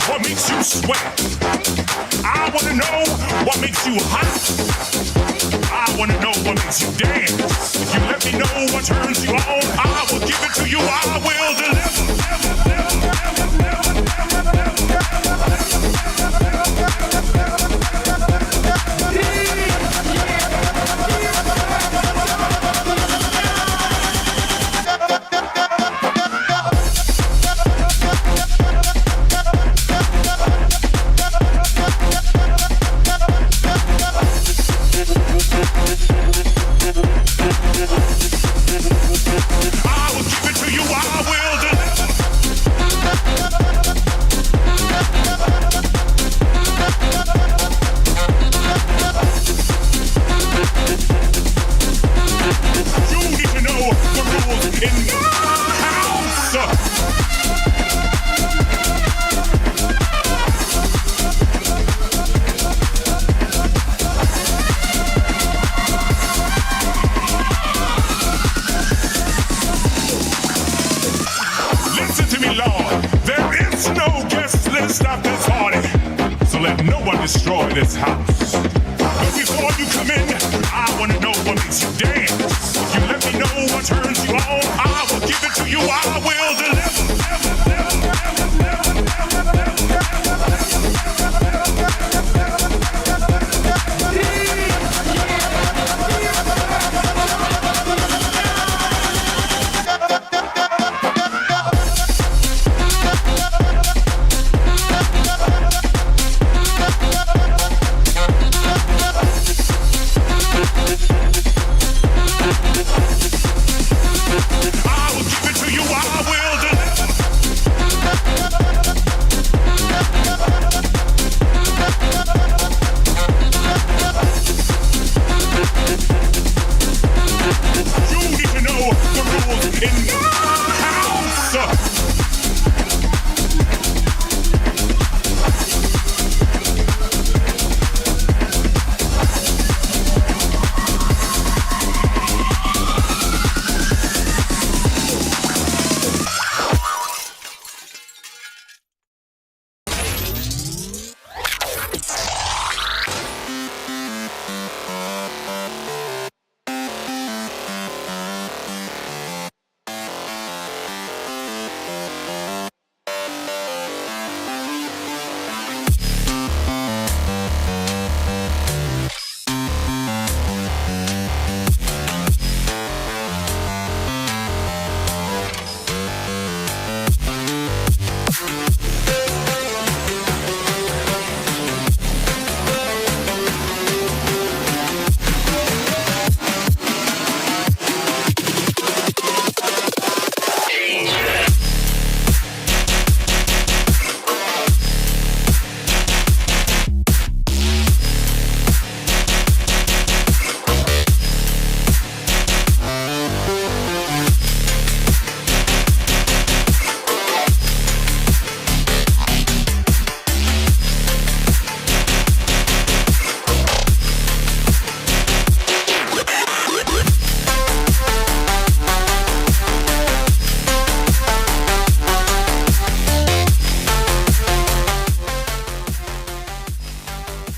what makes you sweat. I wanna know what makes you hot. I wanna know what makes you dance. If you let me know what turns you on, I will give it to you. I will deliver. I will give it to you. I will deliver. You need to know the rules in my house. Listen to me, Lord. There is no guest list at this party, so let no one destroy this house. But before you come in, I want to know what makes you dance. If you let me know what turns you on, I will give it to you. I will deliver. I will give it to you. I will deliver. You need to know the rules in my house.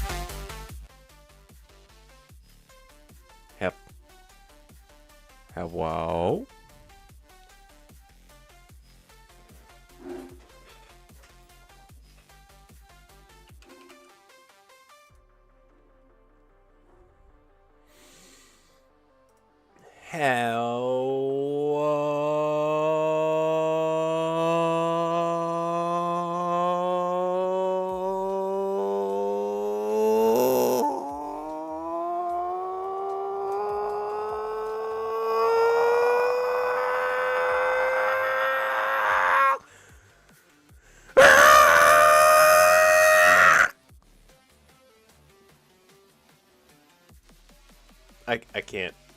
Hello?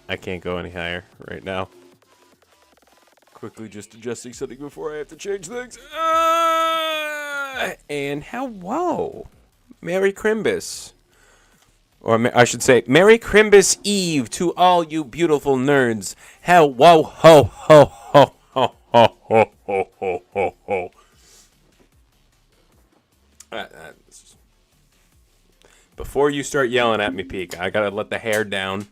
I can't go any higher right now. Quickly just adjusting something before I have to change things. And hello. Merry Crimbus. Or I should say, Merry Crimbus Eve to all you beautiful nerds. Hello, ho, ho, ho, ho, ho, ho, ho, ho, ho, ho. Before you start yelling at me, Peek, I gotta let the hair down.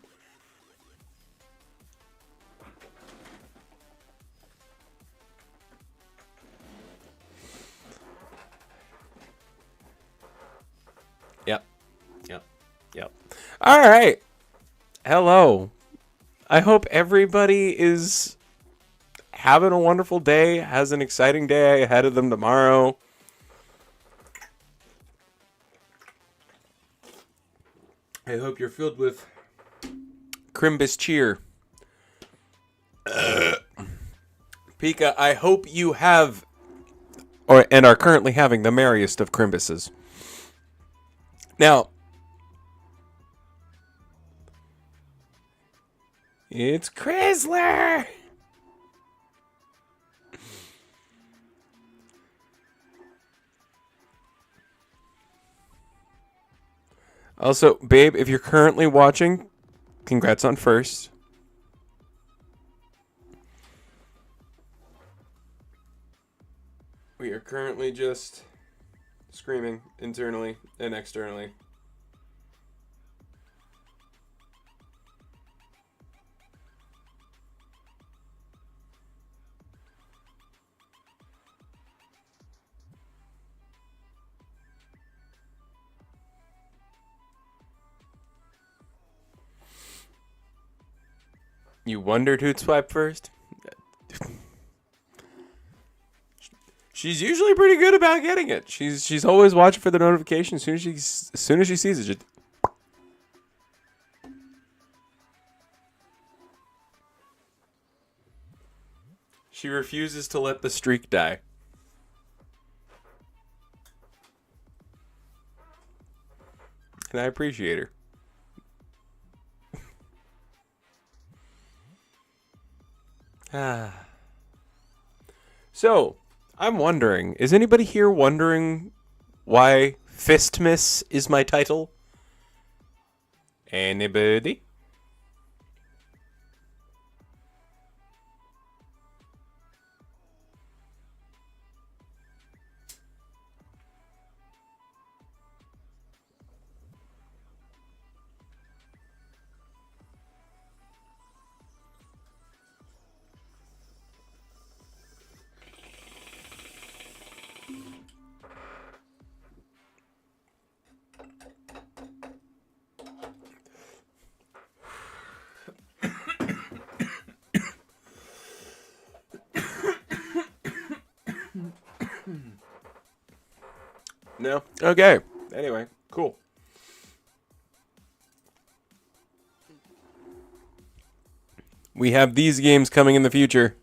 Yep. All right. Hello. I hope everybody is having a wonderful day, has an exciting day ahead of them tomorrow. I hope you're filled with Crimbus cheer. Pika, I hope you have and are currently having the merriest of Crimbuses. Now, it's Chrysler! Also, babe, if you're currently watching, congrats on first. We are currently just screaming internally and externally. You wondered who'd swipe first? She's usually pretty good about getting it. She's always watching for the notification as soon as she sees it. Just... She refuses to let the streak die. And I appreciate her. So, I'm wondering, is anybody here wondering why Fistmas is my title? Anybody? No? Okay. Anyway, cool. We have these games coming in the future.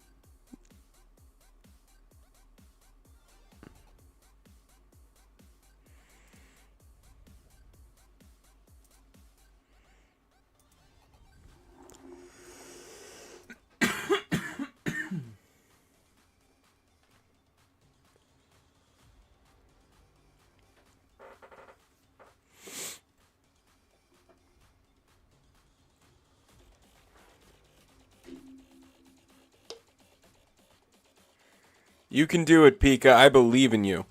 You can do it, Pika. I believe in you.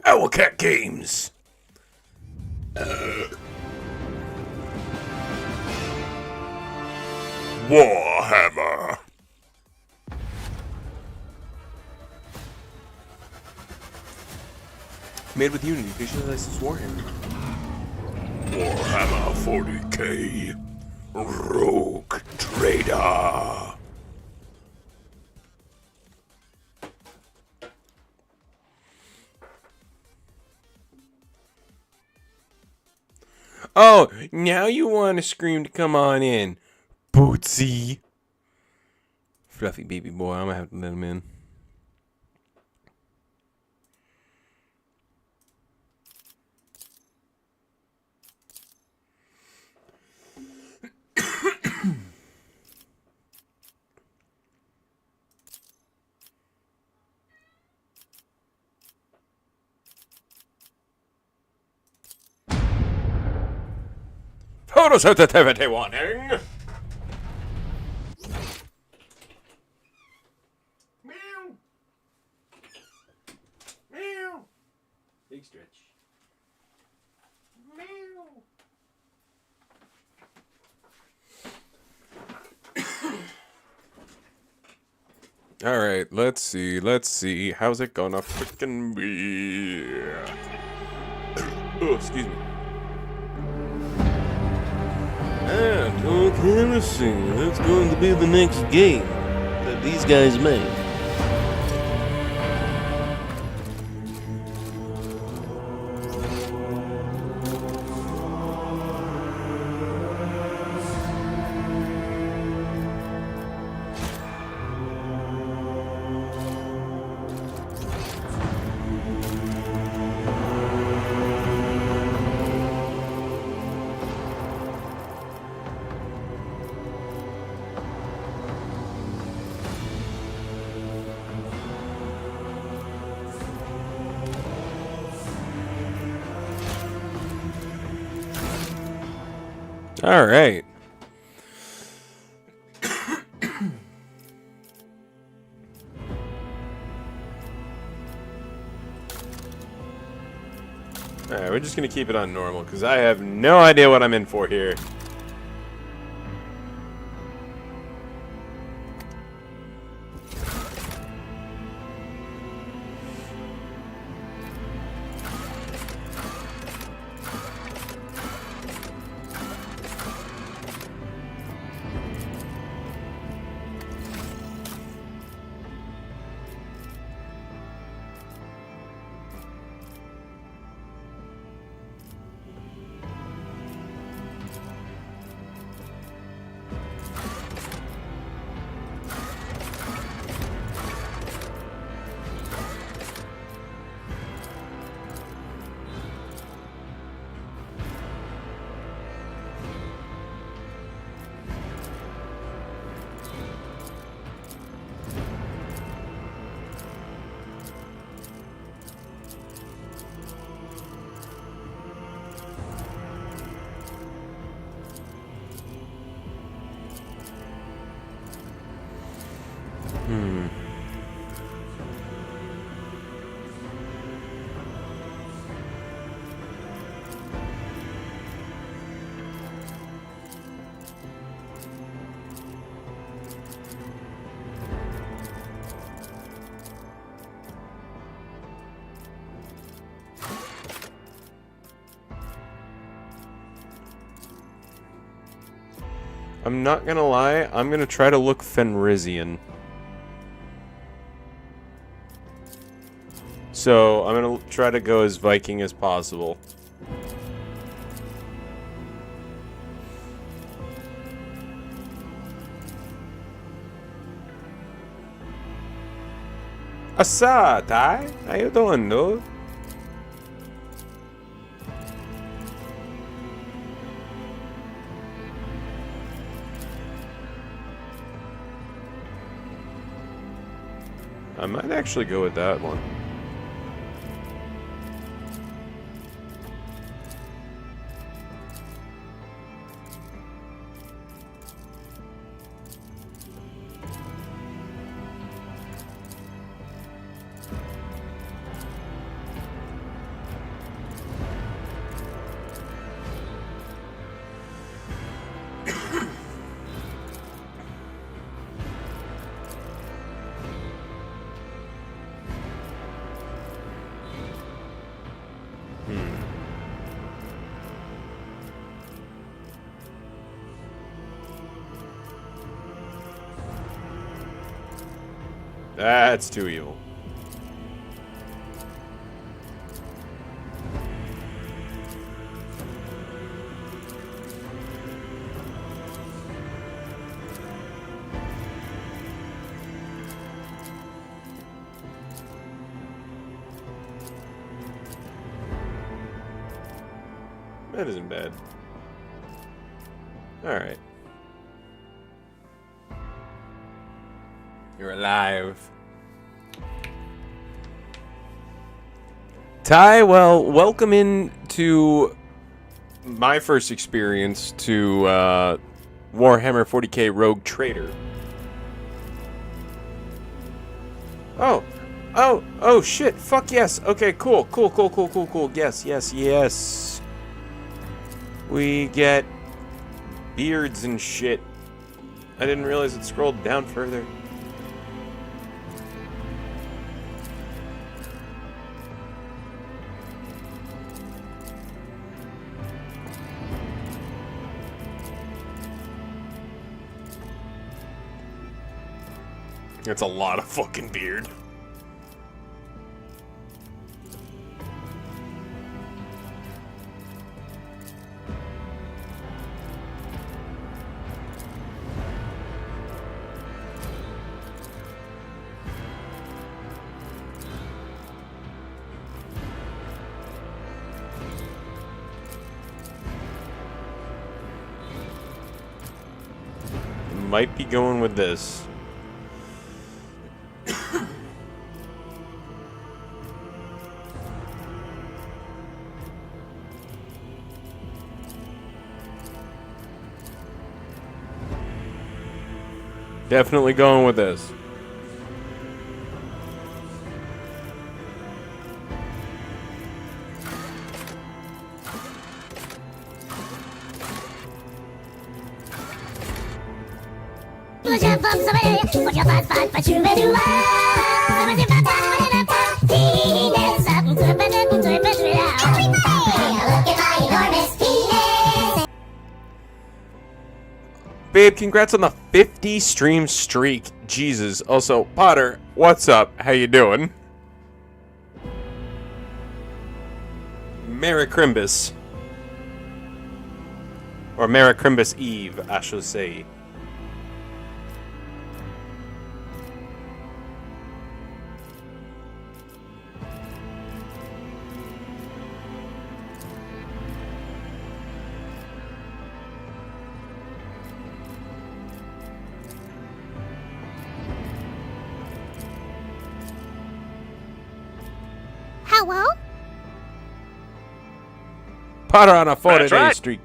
Owlcat Games. Warhammer. Made with Unity. Visualizes Warhammer. Warhammer 40k. Rogue Trader. Oh, now you want to scream to come on in. Bootsy. Fluffy baby boy, I'm gonna have to let him in. Photosensitivity warning! Big stretch. Meow. All right, let's see. How's it gonna freaking be? Oh, excuse me. Okay, let's see. That's going to be the next game that these guys made. All right. All right, we're just gonna keep it on normal because I have no idea what I'm in for here. I'm not gonna lie, I'm gonna try to look Fenrisian. So, I'm gonna try to go as Viking as possible. Asa, Ty? How you doing, dude? I might actually go with that one. That's too evil. That isn't bad. Alright. You're alive. Ty, well, welcome in to my first experience to Warhammer 40k Rogue Trader. Oh, Oh shit. Fuck yes. Okay, cool. Yes. We get beards and shit. I didn't realize it scrolled down further. That's a lot of fucking beard. Might be going with this. Definitely going with this. Babe, congrats on the 50 stream streak. Jesus. Also, Potter, what's up? How you doing? Merry Crimbus. Or Merry Crimbus Eve, I should say. Hello? Potter on a 40-day right. streak.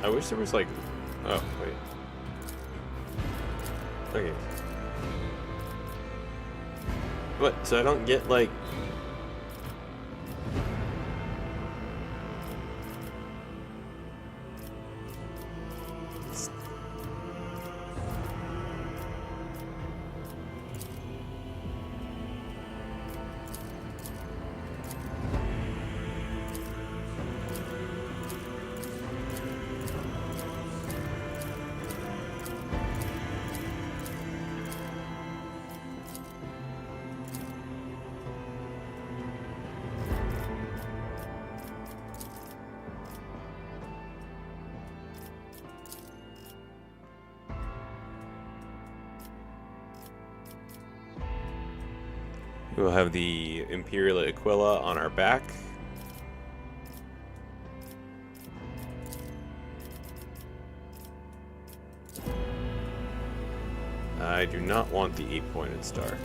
I wish there was like... Oh, wait. Okay. What? So I don't get like... We'll have the Imperial Aquila on our back. I do not want the 8-pointed star.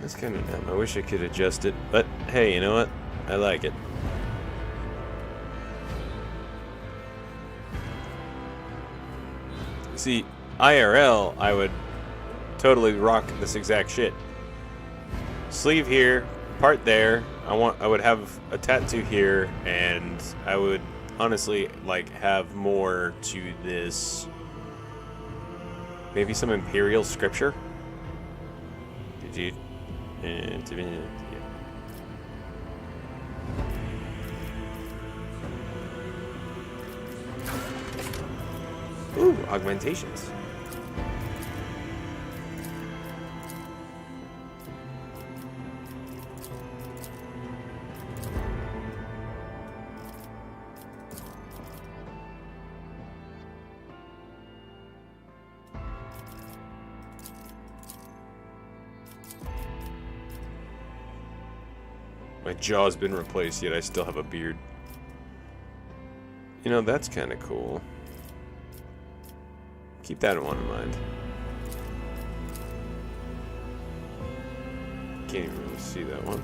That's kind of dumb. I wish I could adjust it, but hey, you know what? I like it. See, IRL, I would totally rock this exact shit. Sleeve here, part there. I would have a tattoo here, and I would honestly like have more to this. Maybe some Imperial scripture. Did you? Yeah. Ooh, augmentations. My jaw's been replaced, yet I still have a beard. You know, that's kind of cool. Keep that one in mind. Can't even really see that one.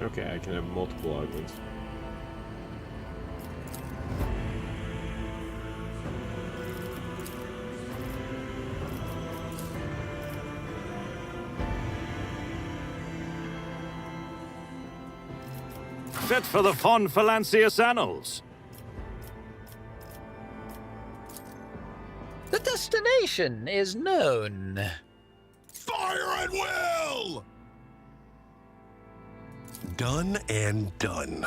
Okay, I can have multiple augments. Set for the Fon Phalancius Annals. The destination is known. Fire at will! Done and done.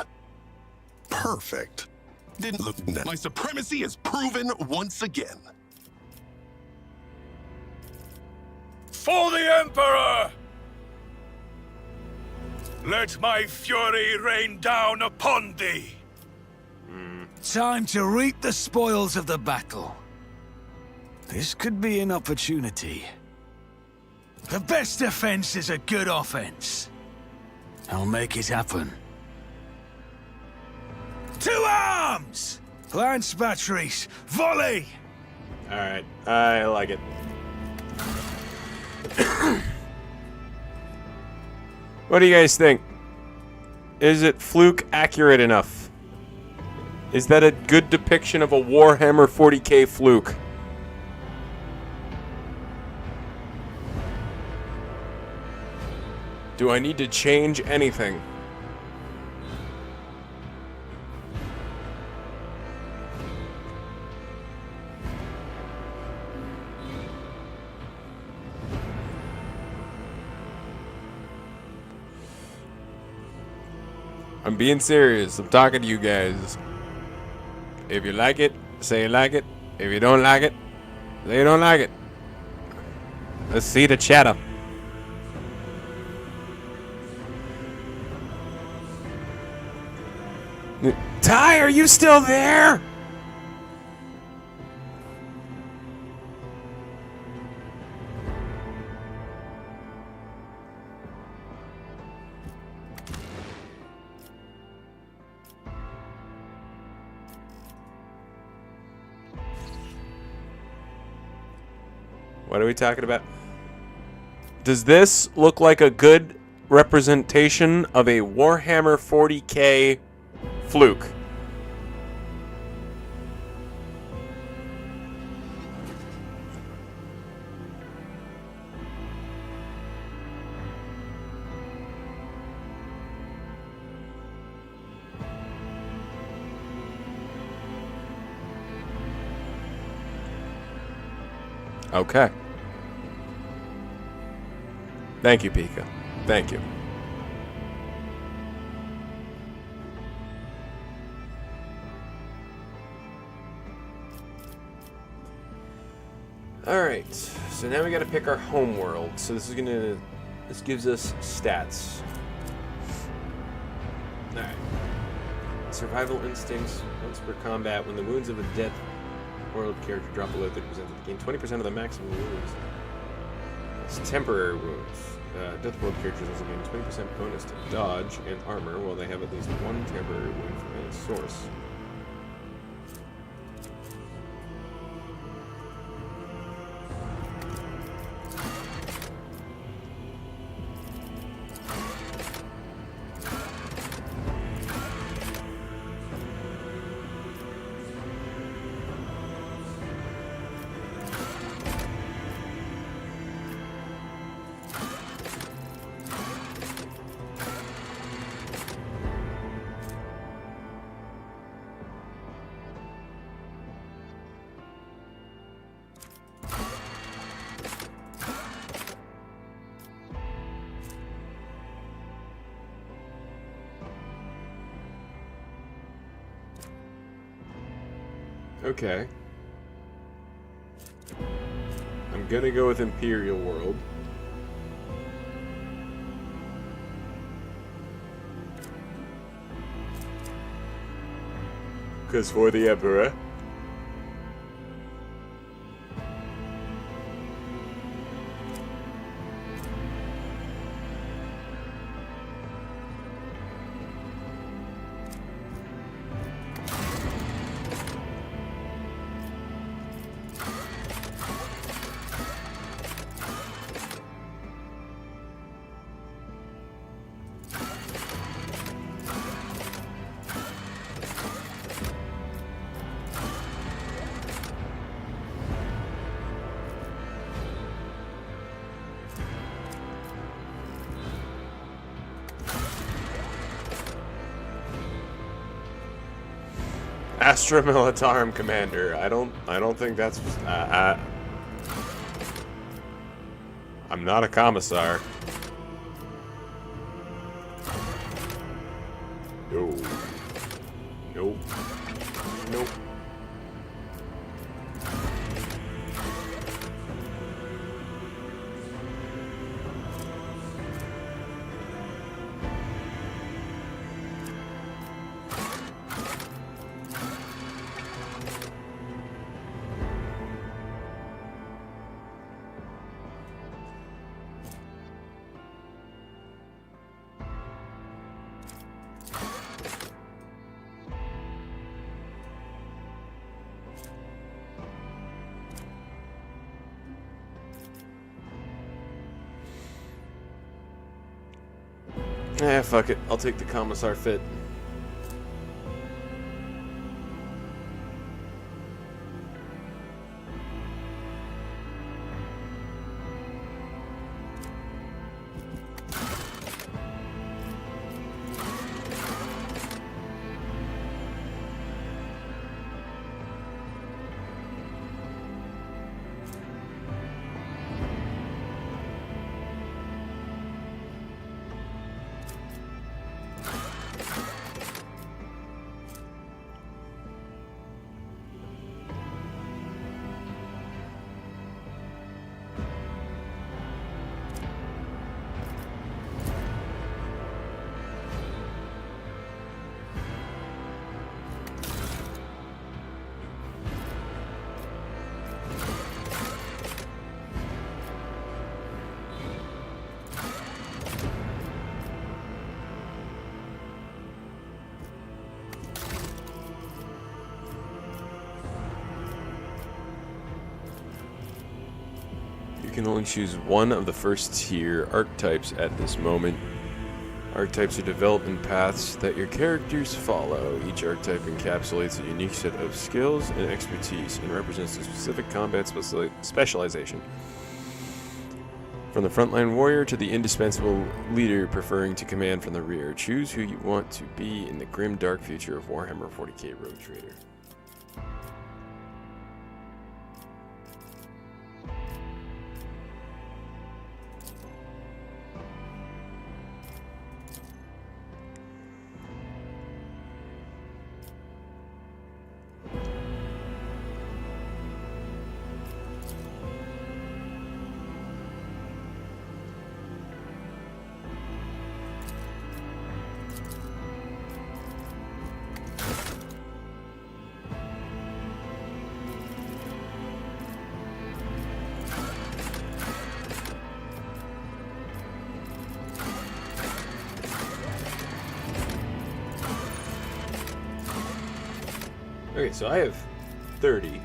Perfect. Didn't look nice. My supremacy is proven once again. For the Emperor! Let my fury rain down upon thee! Time to reap the spoils of the battle. This could be an opportunity. The best defense is a good offense. I'll make it happen. To arms! Lance batteries, volley! Alright, I like it. What do you guys think? Is it fluke accurate enough? Is that a good depiction of a Warhammer 40k fluke? Do I need to change anything? I'm being serious. I'm talking to you guys. If you like it, say you like it. If you don't like it, say you don't like it. Let's see the chatter. Ty, are you still there? What are we talking about? Does this look like a good representation of a Warhammer 40k fluke? Okay. Thank you, Pika. Thank you. Alright, so now we gotta pick our home world. So this gives us stats. Alright. Survival instincts. Once per combat, when the wounds of a death world character drop below 30%, they gain 20% of the maximum wounds. It's temporary wounds. Death world characters also gain 20% bonus to dodge and armor while they have at least one temporary wound from any source. Okay. I'm gonna go with Imperial World. Because for the Emperor. Astra Militarum Commander. I don't think that's. I'm not a commissar. No. Nope. Nope. Fuck it. I'll take the Commissar fit. You can only choose one of the first tier archetypes at this moment. Archetypes are development paths that your characters follow. Each archetype encapsulates a unique set of skills and expertise and represents a specific combat specialization. From the frontline warrior to the indispensable leader preferring to command from the rear, choose who you want to be in the grim dark future of Warhammer 40k Rogue Trader. Okay, so I have 30.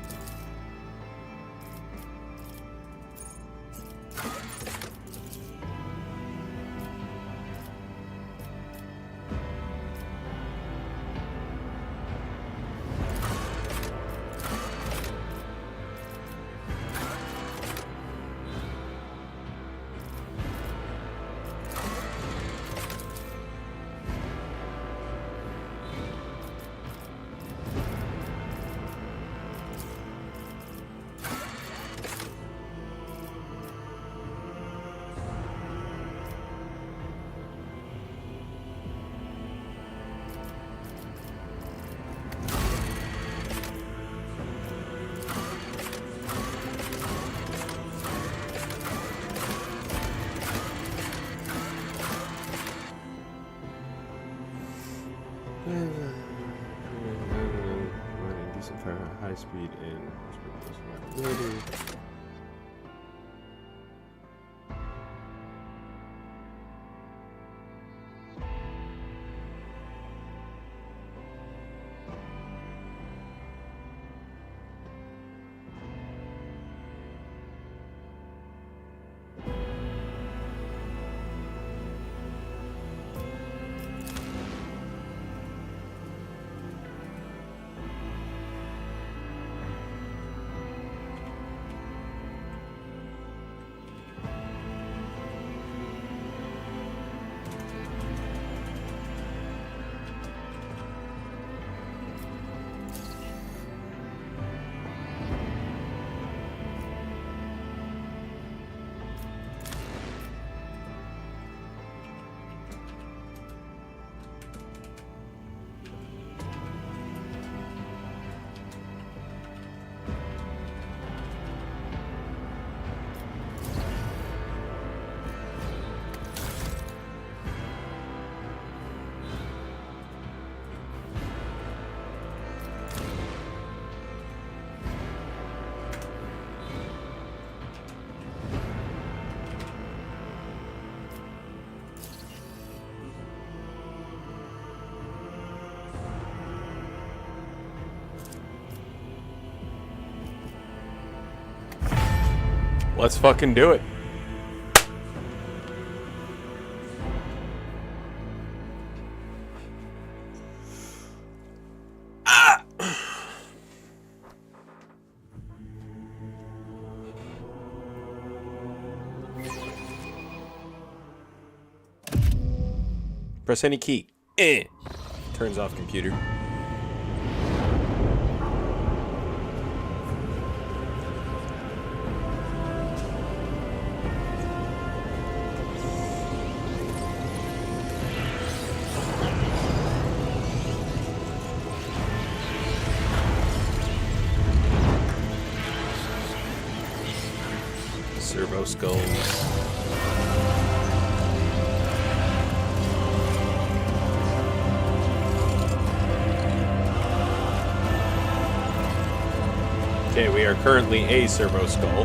Fast and fire, high speed, and ability. Let's fucking do it. Press any key. Turns off computer. Servo skulls. Okay, we are currently a servo skull.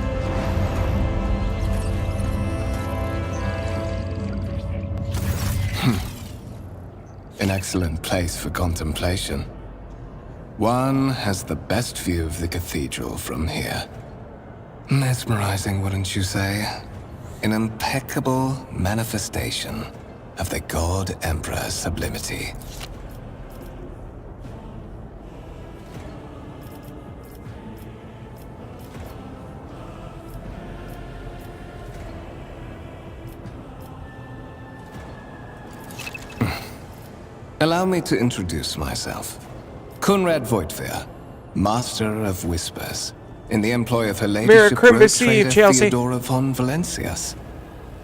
An excellent place for contemplation. One has the best view of the cathedral from here. Mesmerizing, wouldn't you say? An impeccable manifestation of the God Emperor's sublimity. Allow me to introduce myself. Conrad Voigtveer, Master of Whispers, in the employ of her ladyship road trader Theodora von Valencias.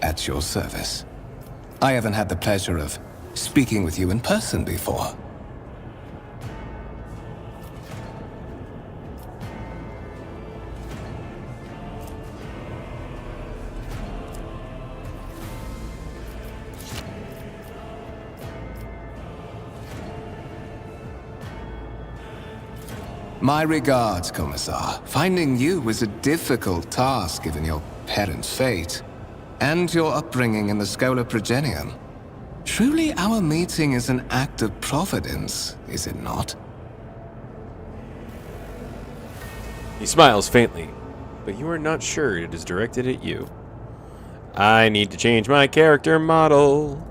At your service. I haven't had the pleasure of speaking with you in person before. My regards, Commissar. Finding you was a difficult task given your parents' fate and your upbringing in the Schola Progenium. Truly our meeting is an act of providence, is it not? He smiles faintly, but you are not sure it is directed at you. I need to change my character model.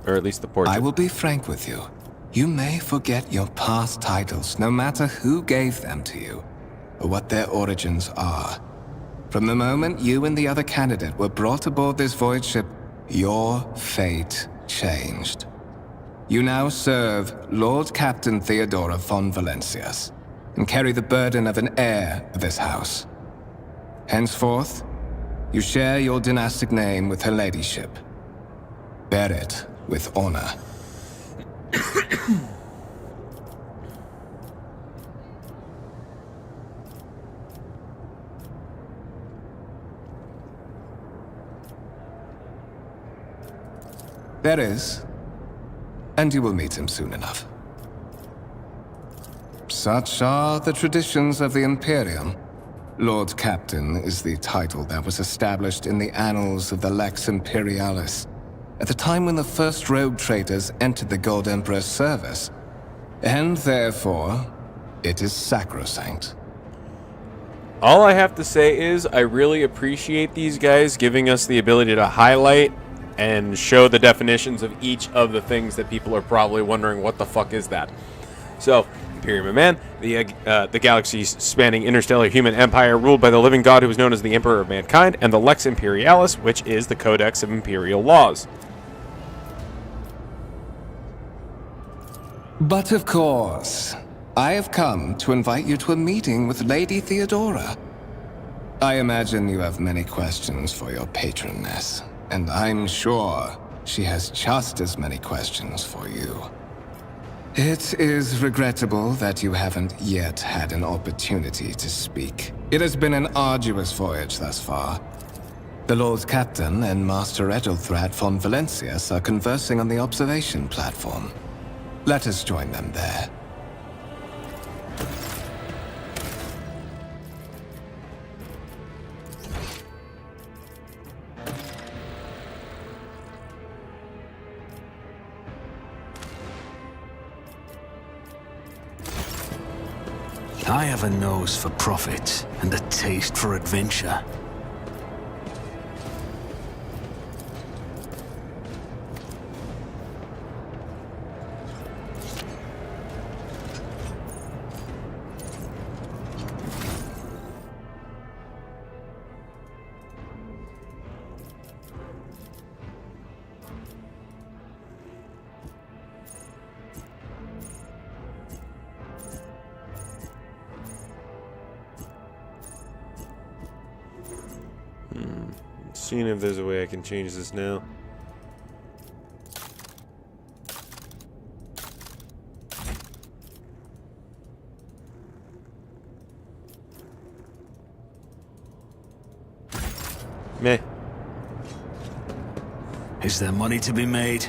Or at least the portrait. I will be frank with you. You may forget your past titles, no matter who gave them to you, or what their origins are. From the moment you and the other candidate were brought aboard this void ship, your fate changed. You now serve Lord Captain Theodora von Valencias, and carry the burden of an heir of this house. Henceforth, you share your dynastic name with her ladyship. Bear it with honor. There is, and you will meet him soon enough. Such are the traditions of the Imperium. Lord Captain is the title that was established in the annals of the Lex Imperialis at the time when the first rogue traders entered the Gold Emperor's service, and therefore, it is sacrosanct. All I have to say is I really appreciate these guys giving us the ability to highlight and show the definitions of each of the things that people are probably wondering, what the fuck is that? So, Imperium of Man, the galaxy's spanning interstellar human empire ruled by the living god who is known as the Emperor of Mankind, and the Lex Imperialis, which is the Codex of Imperial Laws. But of course, I have come to invite you to a meeting with Lady Theodora. I imagine you have many questions for your patroness, and I'm sure she has just as many questions for you. It is regrettable that you haven't yet had an opportunity to speak. It has been an arduous voyage thus far. The Lord Captain and Master Edelthrat von Valencius are conversing on the observation platform. Let us join them there. I have a nose for profit and a taste for adventure. Seeing if there's a way I can change this now. Meh. Is there money to be made?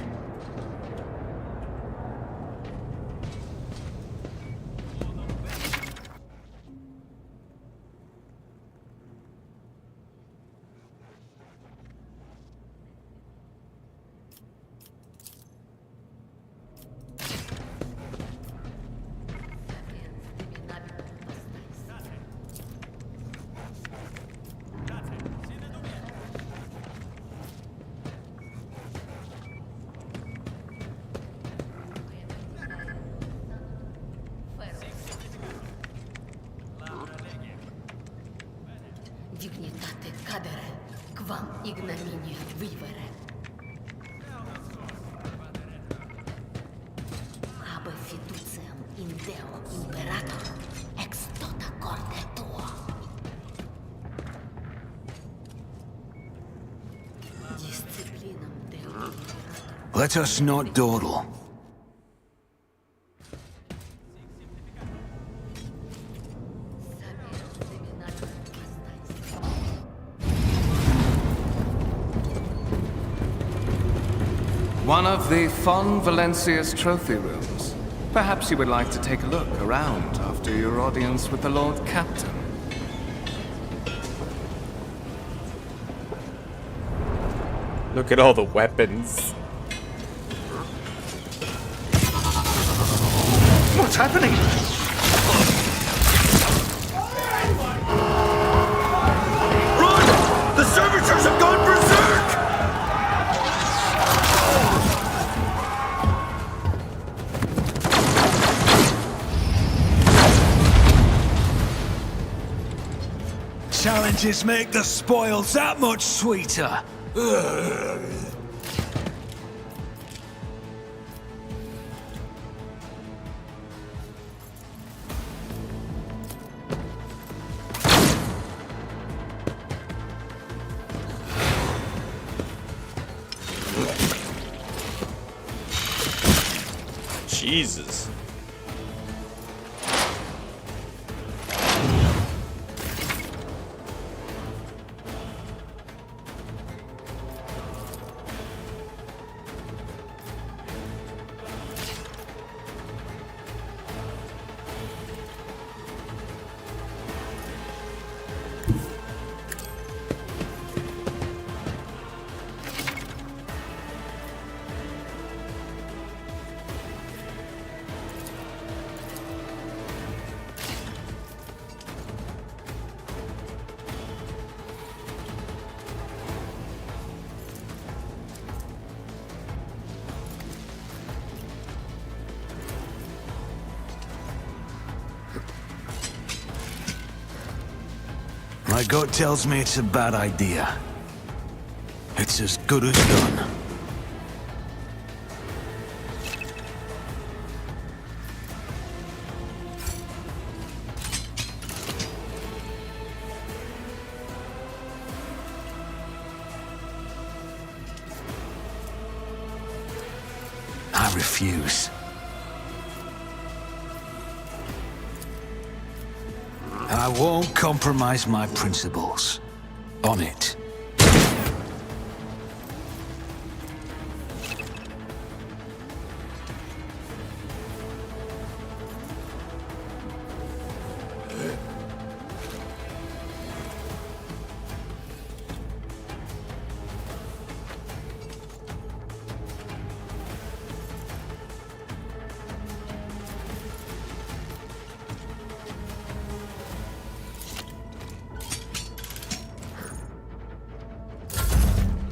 Dignitate cadere, quam ignominia vivere. Habe fiduciam in Deo Imperator, ex tota corde tua. Disciplinam Deo Imperator. Let us not dawdle. One of the Von Valencius trophy rooms. Perhaps you would like to take a look around after your audience with the Lord Captain. Look at all the weapons. What's happening? Run! The servitors have gone berserk! Challenges make the spoils that much sweeter. Jesus. My gut tells me it's a bad idea. It's as good as done. I refuse. I won't compromise my principles. On it.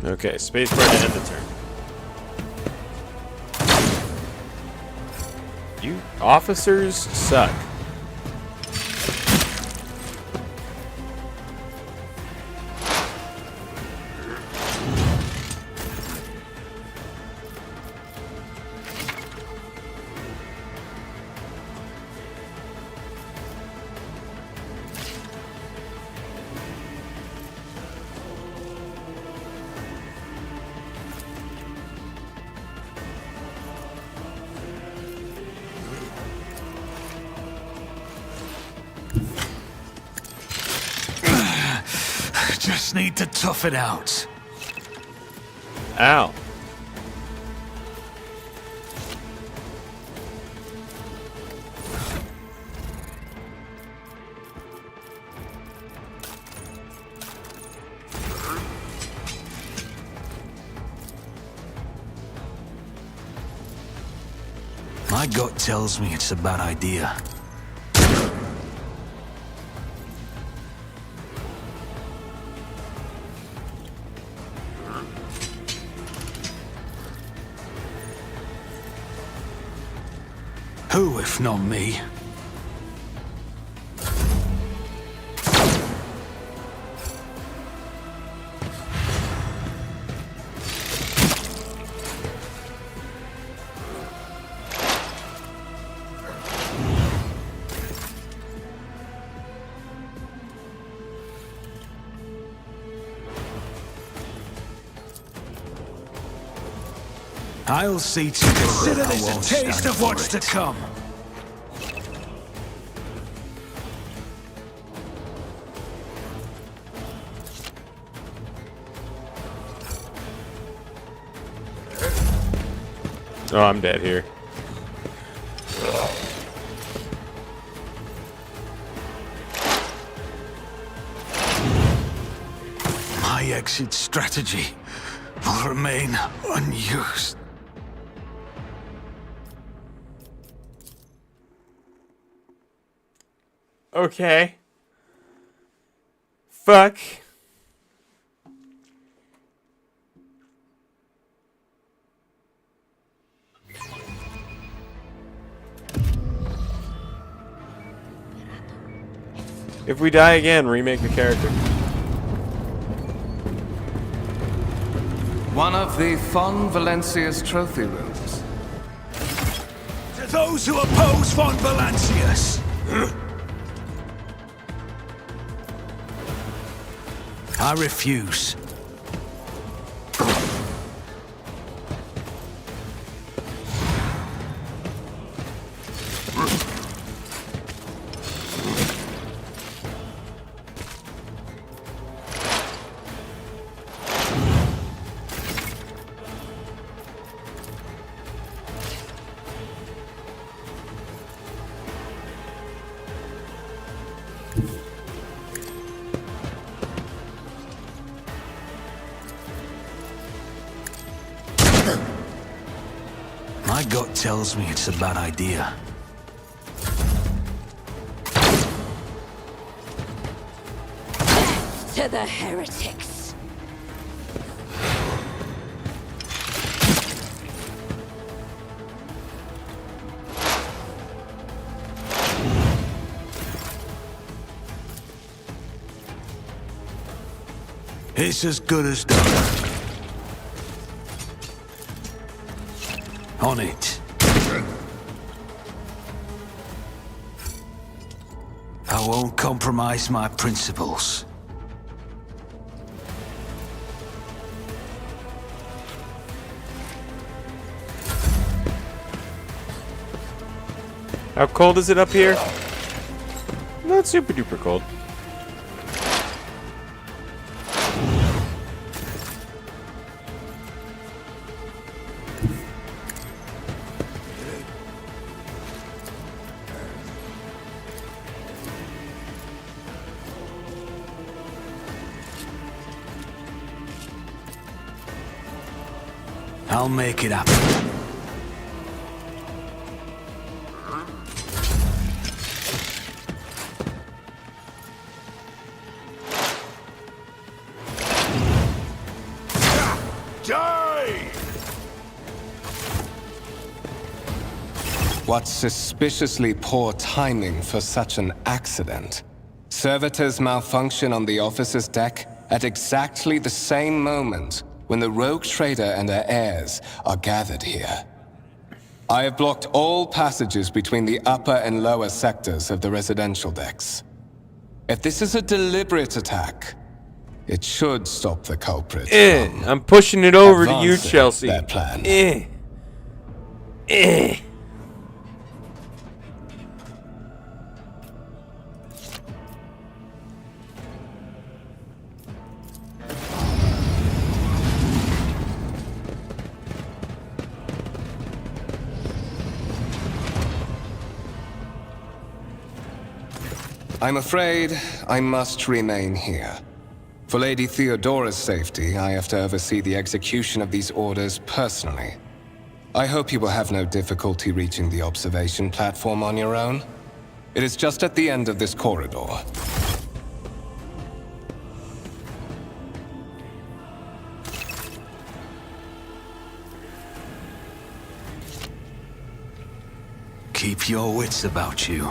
Okay, spacebar to end the turn. You officers suck. Just need to tough it out. Ow. My gut tells me it's a bad idea. Who, if not me? I'll see to it. Consider this a taste of what's to come. Oh, I'm dead here. My exit strategy will remain unused. Okay. Fuck. If we die again, remake the character. One of the Von Valencia's trophy rooms. To those who oppose Von Valancius, I refuse. My gut tells me it's a bad idea. To the heretics. It's as good as done. On it. I won't compromise my principles. How cold is it up here? Not super duper cold. I'll make it happen. What suspiciously poor timing for such an accident. Servitors malfunction on the officer's deck at exactly the same moment when the rogue trader and her heirs are gathered here. I have blocked all passages between the upper and lower sectors of the residential decks. If this is a deliberate attack, it should stop the culprit from I'm pushing it over to you, advancing Chelsea. their plan. I'm afraid I must remain here. For Lady Theodora's safety, I have to oversee the execution of these orders personally. I hope you will have no difficulty reaching the observation platform on your own. It is just at the end of this corridor. Keep your wits about you.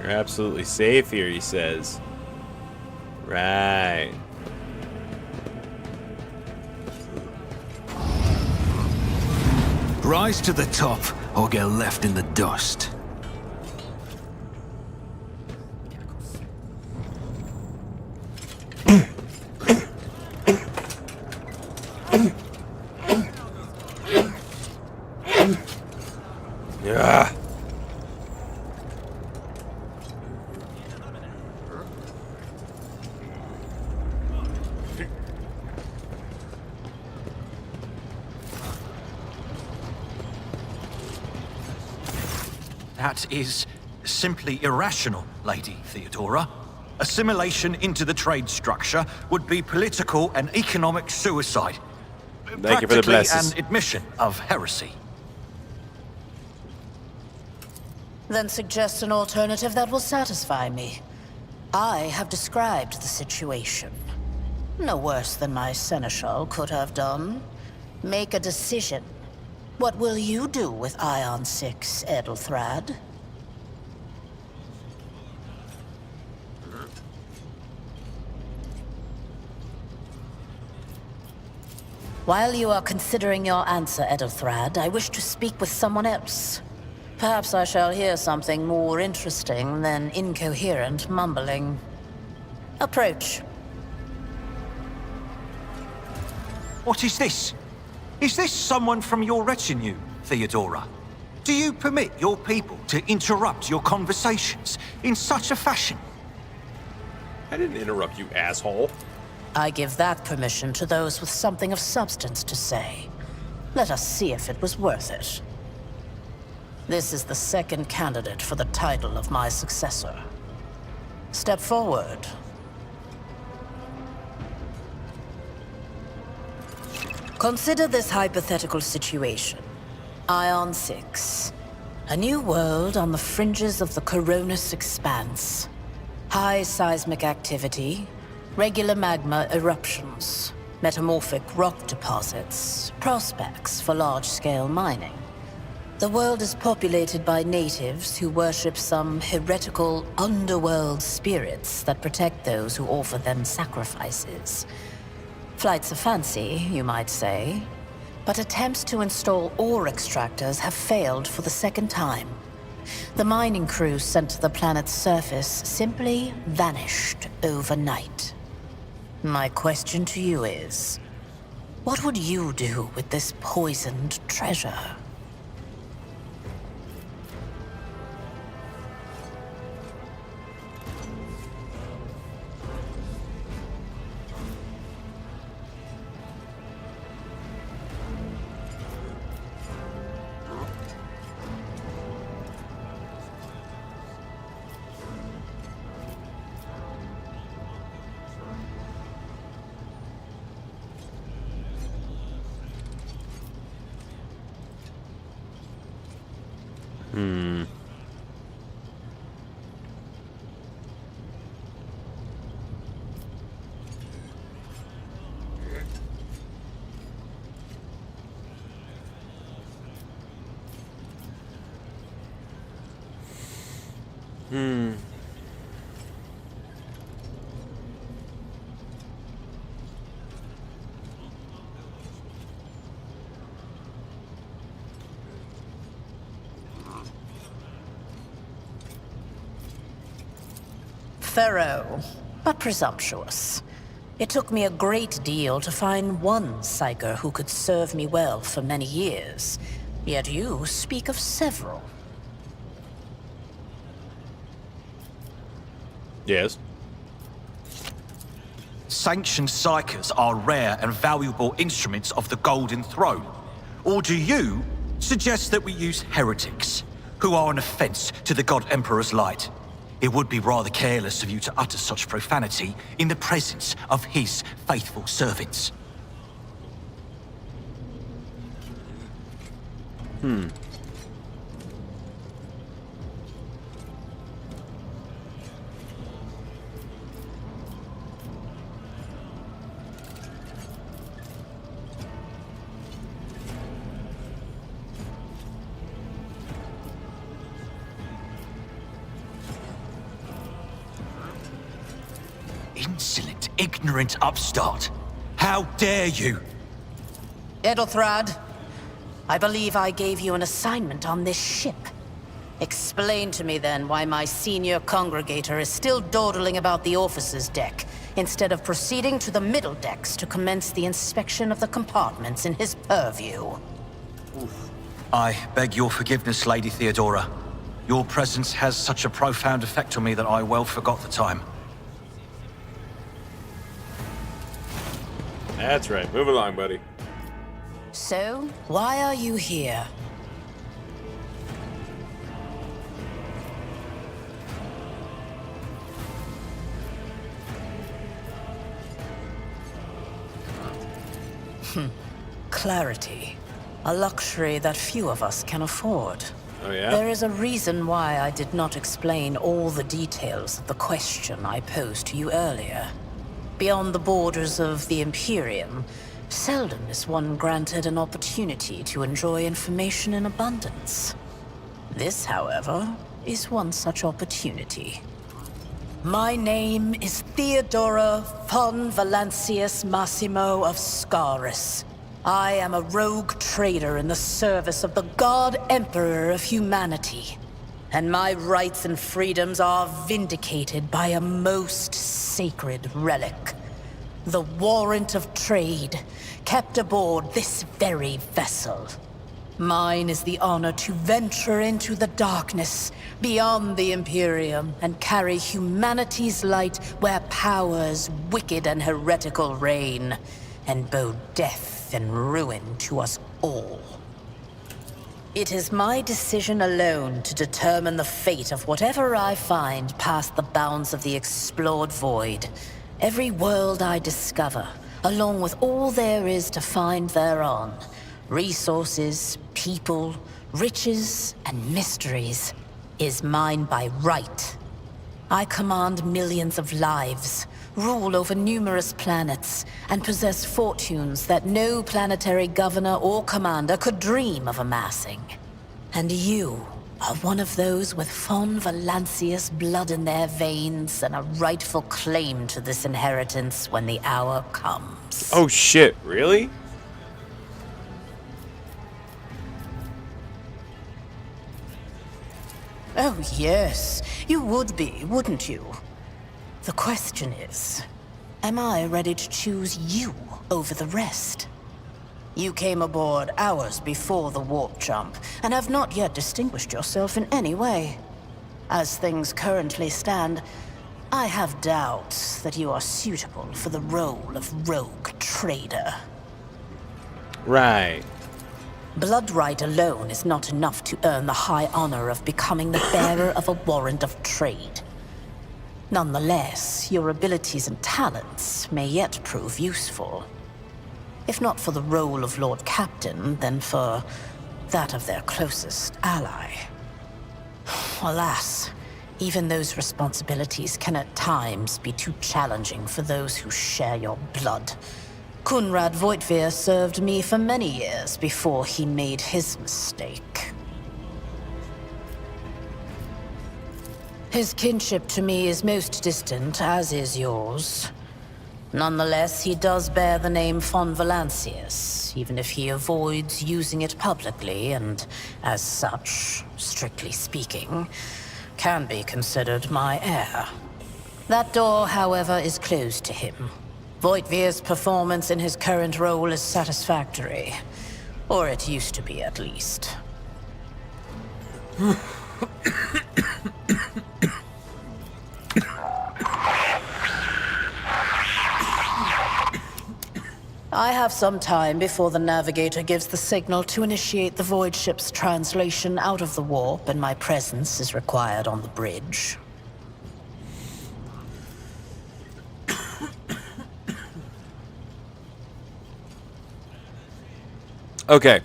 You're absolutely safe here, he says. Right. Rise to the top or get left in the dust. Yeah. That is simply irrational, Lady Theodora. Assimilation into the trade structure would be political and economic suicide. Thank you for the blessings. An admission of heresy. Then suggest an alternative that will satisfy me. I have described the situation. No worse than my seneschal could have done. Make a decision. What will you do with Ion 6, Edelthrad? While you are considering your answer, Edelthrad, I wish to speak with someone else. Perhaps I shall hear something more interesting than incoherent mumbling. Approach. What is this? Is this someone from your retinue, Theodora? Do you permit your people to interrupt your conversations in such a fashion? I didn't interrupt you, asshole. I give that permission to those with something of substance to say. Let us see if it was worth it. This is the second candidate for the title of my successor. Step forward. Consider this hypothetical situation. Ion 6. A new world on the fringes of the Coronis expanse. High seismic activity, regular magma eruptions, metamorphic rock deposits, prospects for large-scale mining. The world is populated by natives who worship some heretical underworld spirits that protect those who offer them sacrifices. Flights of fancy, you might say, but attempts to install ore extractors have failed for the second time. The mining crew sent to the planet's surface simply vanished overnight. My question to you is, what would you do with this poisoned treasure? Thorough, but presumptuous. It took me a great deal to find one psyker who could serve me well for many years. Yet you speak of several. Yes. Sanctioned psychers are rare and valuable instruments of the Golden Throne. Or do you suggest that we use heretics, who are an offense to the God Emperor's light? It would be rather careless of you to utter such profanity in the presence of his faithful servants. Insolent, ignorant upstart. How dare you? Edelthrad, I believe I gave you an assignment on this ship. Explain to me then why my senior congregator is still dawdling about the officer's deck, instead of proceeding to the middle decks to commence the inspection of the compartments in his purview. I beg your forgiveness, Lady Theodora. Your presence has such a profound effect on me that I well forgot the time. That's right. Move along, buddy. So, why are you here? Clarity. A luxury that few of us can afford. Oh, yeah? There is a reason why I did not explain all the details of the question I posed to you earlier. Beyond the borders of the Imperium, seldom is one granted an opportunity to enjoy information in abundance. This, however, is one such opportunity. My name is Theodora von Valancius Massimo of Scaris. I am a rogue trader in the service of the God Emperor of humanity. And my rights and freedoms are vindicated by a most sacred relic. The warrant of trade, kept aboard this very vessel. Mine is the honor to venture into the darkness, beyond the Imperium, and carry humanity's light where powers wicked and heretical reign, and bow death and ruin to us all. It is my decision alone to determine the fate of whatever I find past the bounds of the explored void. Every world I discover, along with all there is to find thereon, Resources, people, riches, and mysteries is mine by right. I command millions of lives, rule over numerous planets, and possess fortunes that no planetary governor or commander could dream of amassing. And you are one of those with Fon Valancius blood in their veins and a rightful claim to this inheritance when the hour comes. Oh shit, really? Oh, yes. You would be, wouldn't you? The question is, am I ready to choose you over the rest? You came aboard hours before the warp jump, and have not yet distinguished yourself in any way. As things currently stand, I have doubts that you are suitable for the role of rogue trader. Right. Blood right alone is not enough to earn the high honor of becoming the bearer of a warrant of trade. Nonetheless, your abilities and talents may yet prove useful. If not for the role of Lord Captain, then for that of their closest ally. Alas, even those responsibilities can at times be too challenging for those who share your blood. Kunrad Voitvir served me for many years before he made his mistake. His kinship to me is most distant, as is yours. Nonetheless, he does bear the name Fon Valancius, even if he avoids using it publicly, and as such, strictly speaking, can be considered my heir. That door, however, is closed to him. Voitvir's performance in his current role is satisfactory. Or it used to be, at least. I have some time before the navigator gives the signal to initiate the void ship's translation out of the warp, and my presence is required on the bridge. Okay,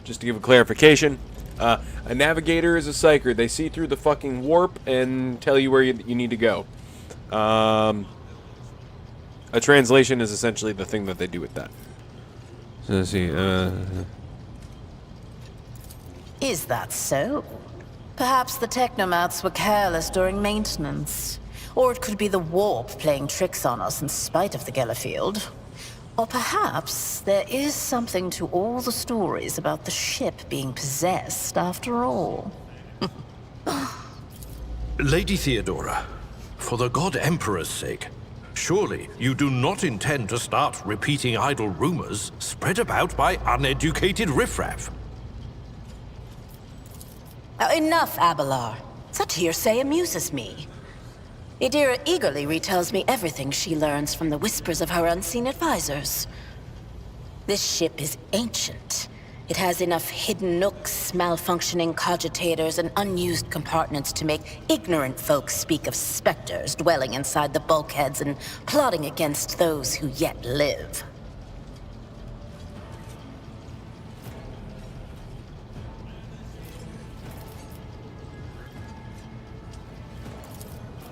just to give a clarification, a navigator is a psyker. They see through the fucking warp and tell you where you need to go. A translation is essentially the thing that they do with that. So let's see. Is that so? Perhaps the technomats were careless during maintenance. Or it could be the warp playing tricks on us in spite of the Gellerfield. Or perhaps there is something to all the stories about the ship being possessed after all. Lady Theodora, for the God Emperor's sake, surely you do not intend to start repeating idle rumors spread about by uneducated riffraff. Enough, Abelard. Such hearsay amuses me. Idira eagerly retells me everything she learns from the whispers of her unseen advisors. This ship is ancient. It has enough hidden nooks, malfunctioning cogitators, and unused compartments to make ignorant folks speak of specters dwelling inside the bulkheads and plotting against those who yet live.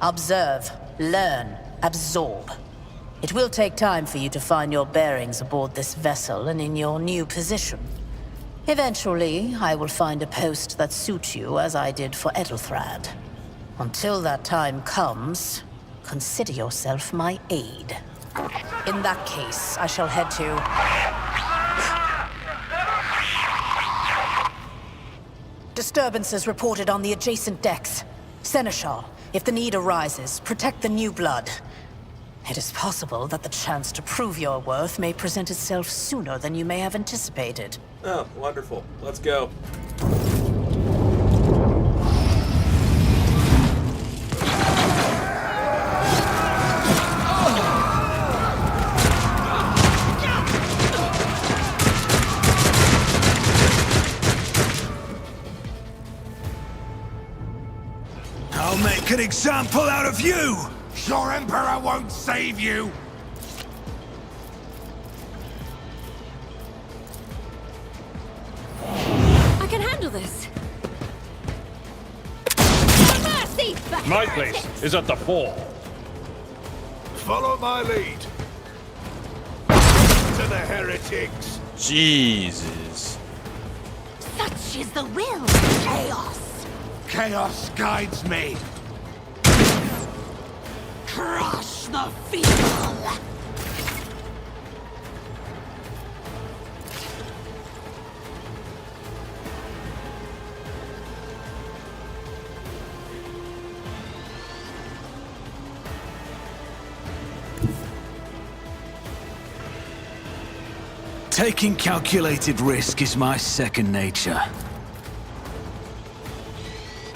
Observe, learn, absorb. It will take time for you to find your bearings aboard this vessel and in your new position. Eventually, I will find a post that suits you as I did for Edelthrad. Until that time comes, consider yourself my aide. In that case, I shall head to... Disturbances reported on the adjacent decks. Seneschal, if the need arises, protect the new blood. It is possible that the chance to prove your worth may present itself sooner than you may have anticipated. Oh, wonderful. Let's go. I'll make an example out of you! Your Emperor won't save you! My place is at the fore. Follow my lead. To the heretics. Jesus. Such is the will of chaos. Chaos guides me. Crush the feeble. Taking calculated risk is my second nature.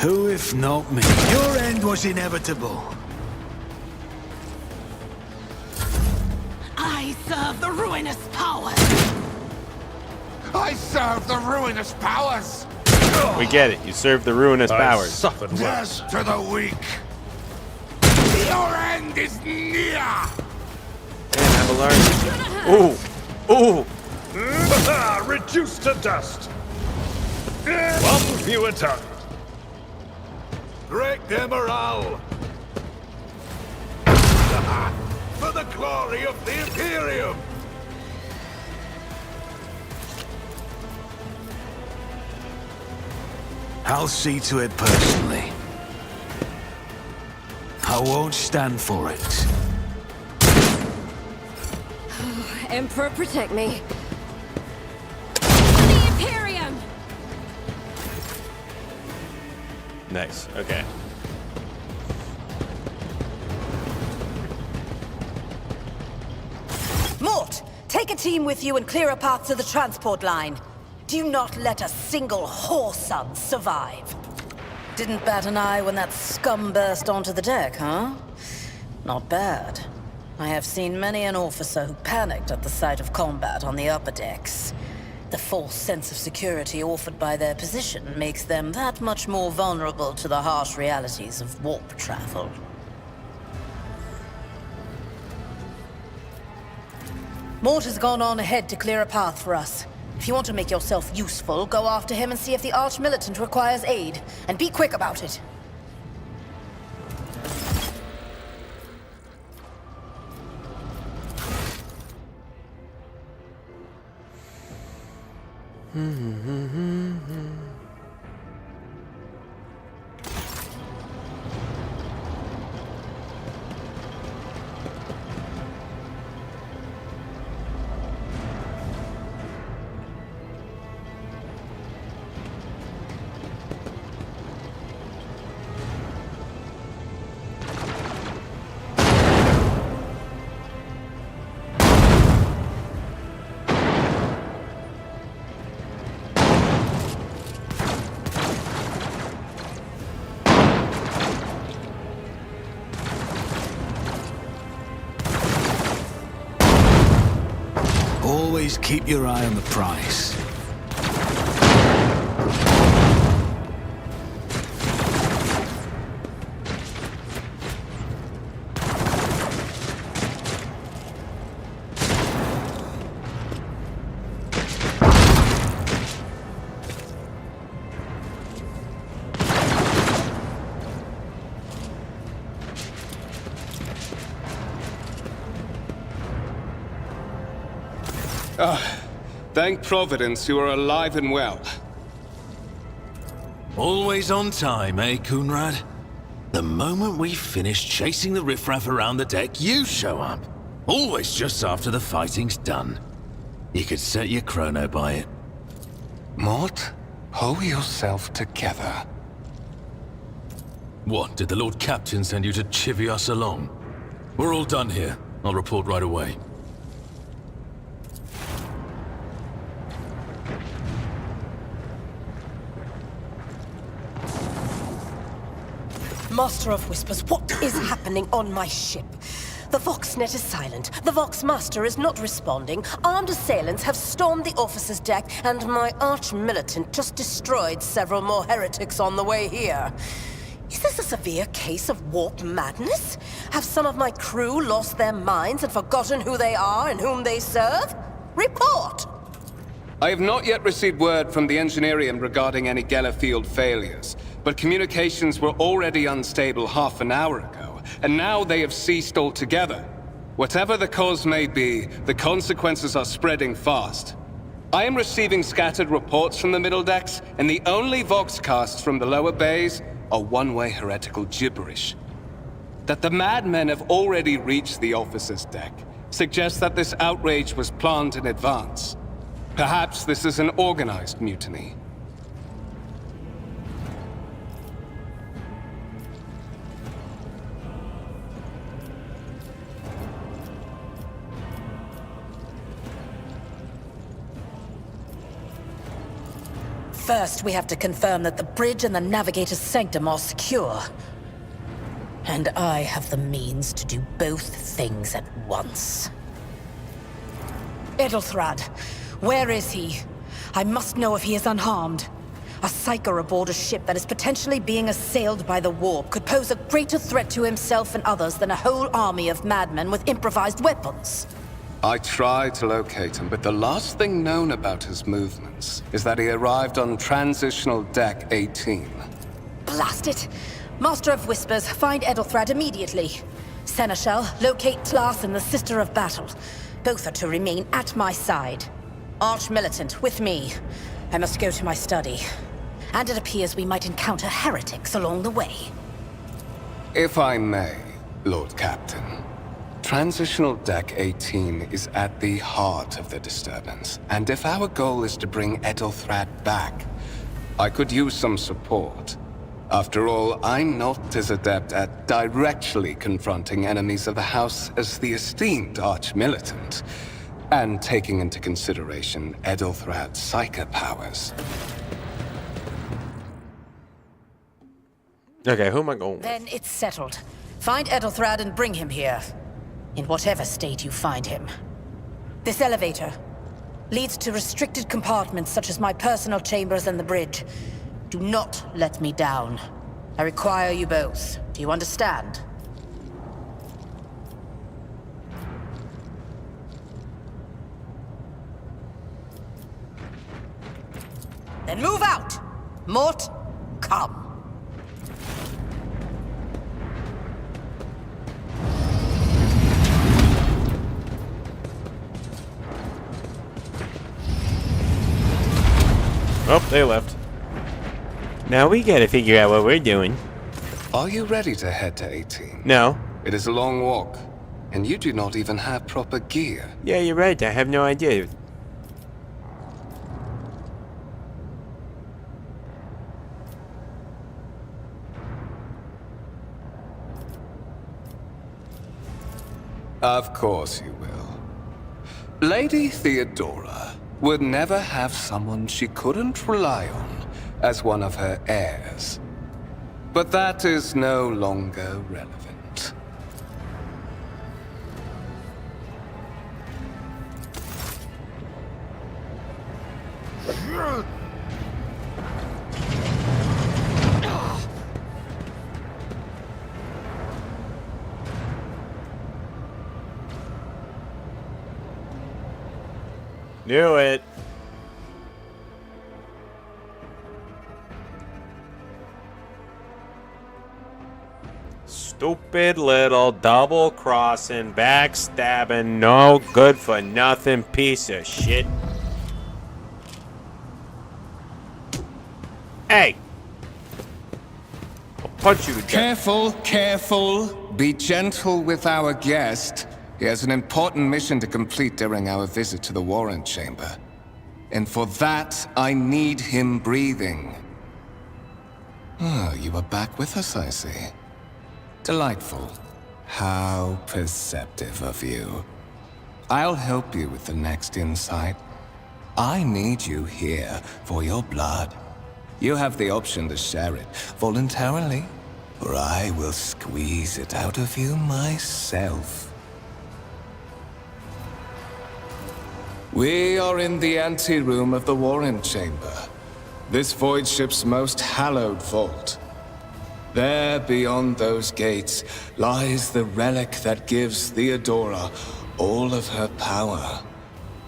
Who if not me? Your end was inevitable. I serve the ruinous powers. I serve the ruinous powers! We get it. You serve the ruinous powers. Suffered worse. Death to the weak. Your end is near! Damn, have a large. Ooh. Ooh. Reduced to dust. One fewer target. Break their morale. For the glory of the Imperium. I'll see to it personally. I won't stand for it. Emperor, protect me. The Imperium! Nice. Okay. Mort, take a team with you and clear a path to the transport line. Do not let a single whoreson survive. Didn't bat an eye when that scum burst onto the deck, huh? Not bad. I have seen many an officer who panicked at the sight of combat on the upper decks. The false sense of security offered by their position makes them that much more vulnerable to the harsh realities of warp travel. Mort has gone on ahead to clear a path for us. If you want to make yourself useful, go after him and see if the Arch-Militant requires aid. And be quick about it. Always keep your eye on the prize. Thank Providence you are alive and well. Always on time, eh, Coonrad? The moment we finish chasing the riffraff around the deck, you show up. Always just after the fighting's done. You could set your chrono by it. Mort, pull yourself together. What, did the Lord Captain send you to chivvy us along? We're all done here. I'll report right away. Master of Whispers, what is happening on my ship? The Voxnet is silent. The Voxmaster is not responding. Armed assailants have stormed the officer's deck, and my arch-militant just destroyed several more heretics on the way here. Is this a severe case of warp madness? Have some of my crew lost their minds and forgotten who they are and whom they serve? Report! I have not yet received word from the Engineerium regarding any Gellerfield failures, but communications were already unstable half an hour ago, and now they have ceased altogether. Whatever the cause may be, the consequences are spreading fast. I am receiving scattered reports from the middle decks, and the only voxcasts from the lower bays are one-way heretical gibberish. That the madmen have already reached the officer's deck suggests that this outrage was planned in advance. Perhaps this is an organized mutiny. First, we have to confirm that the bridge and the navigator's sanctum are secure. And I have the means to do both things at once. Edelthrad, where is he? I must know if he is unharmed. A psyker aboard a ship that is potentially being assailed by the warp could pose a greater threat to himself and others than a whole army of madmen with improvised weapons. I tried to locate him, but the last thing known about his movements is that he arrived on Transitional Deck 18. Blast it! Master of Whispers, find Edelthrad immediately. Seneschal, locate Tlas and the Sister of Battle. Both are to remain at my side. Arch-Militant, with me. I must go to my study. And it appears we might encounter heretics along the way. If I may, Lord Captain. Transitional Deck 18 is at the heart of the disturbance, and if our goal is to bring Edelthrad back, I could use some support. After all, I'm not as adept at directly confronting enemies of the House as the esteemed Arch-Militant, and taking into consideration Edelthrad's psychic powers. Okay, who am I going with? Then it's settled. Find Edelthrad and bring him here. In whatever state you find him. This elevator leads to restricted compartments such as my personal chambers and the bridge. Do not let me down. I require you both. Do you understand? Then move out! Mort, come. Oh, they left. Now we gotta figure out what we're doing. Are you ready to head to 18? No. It is a long walk, and you do not even have proper gear. Yeah, you're right. I have no idea. Of course you will. Lady Theodora would never have someone she couldn't rely on as one of her heirs. But that is no longer relevant. Knew it. Stupid little double-crossing, backstabbing, no good for nothing piece of shit. Hey! I'll punch you to death. Careful, careful. Be gentle with our guest. He has an important mission to complete during our visit to the Warrant Chamber. And for that, I need him breathing. Oh, you are back with us, I see. Delightful. How perceptive of you. I'll help you with the next insight. I need you here for your blood. You have the option to share it voluntarily, or I will squeeze it out of you myself. We are in the anteroom of the Warrant Chamber, this void ship's most hallowed vault. There, beyond those gates, lies the relic that gives Theodora all of her power.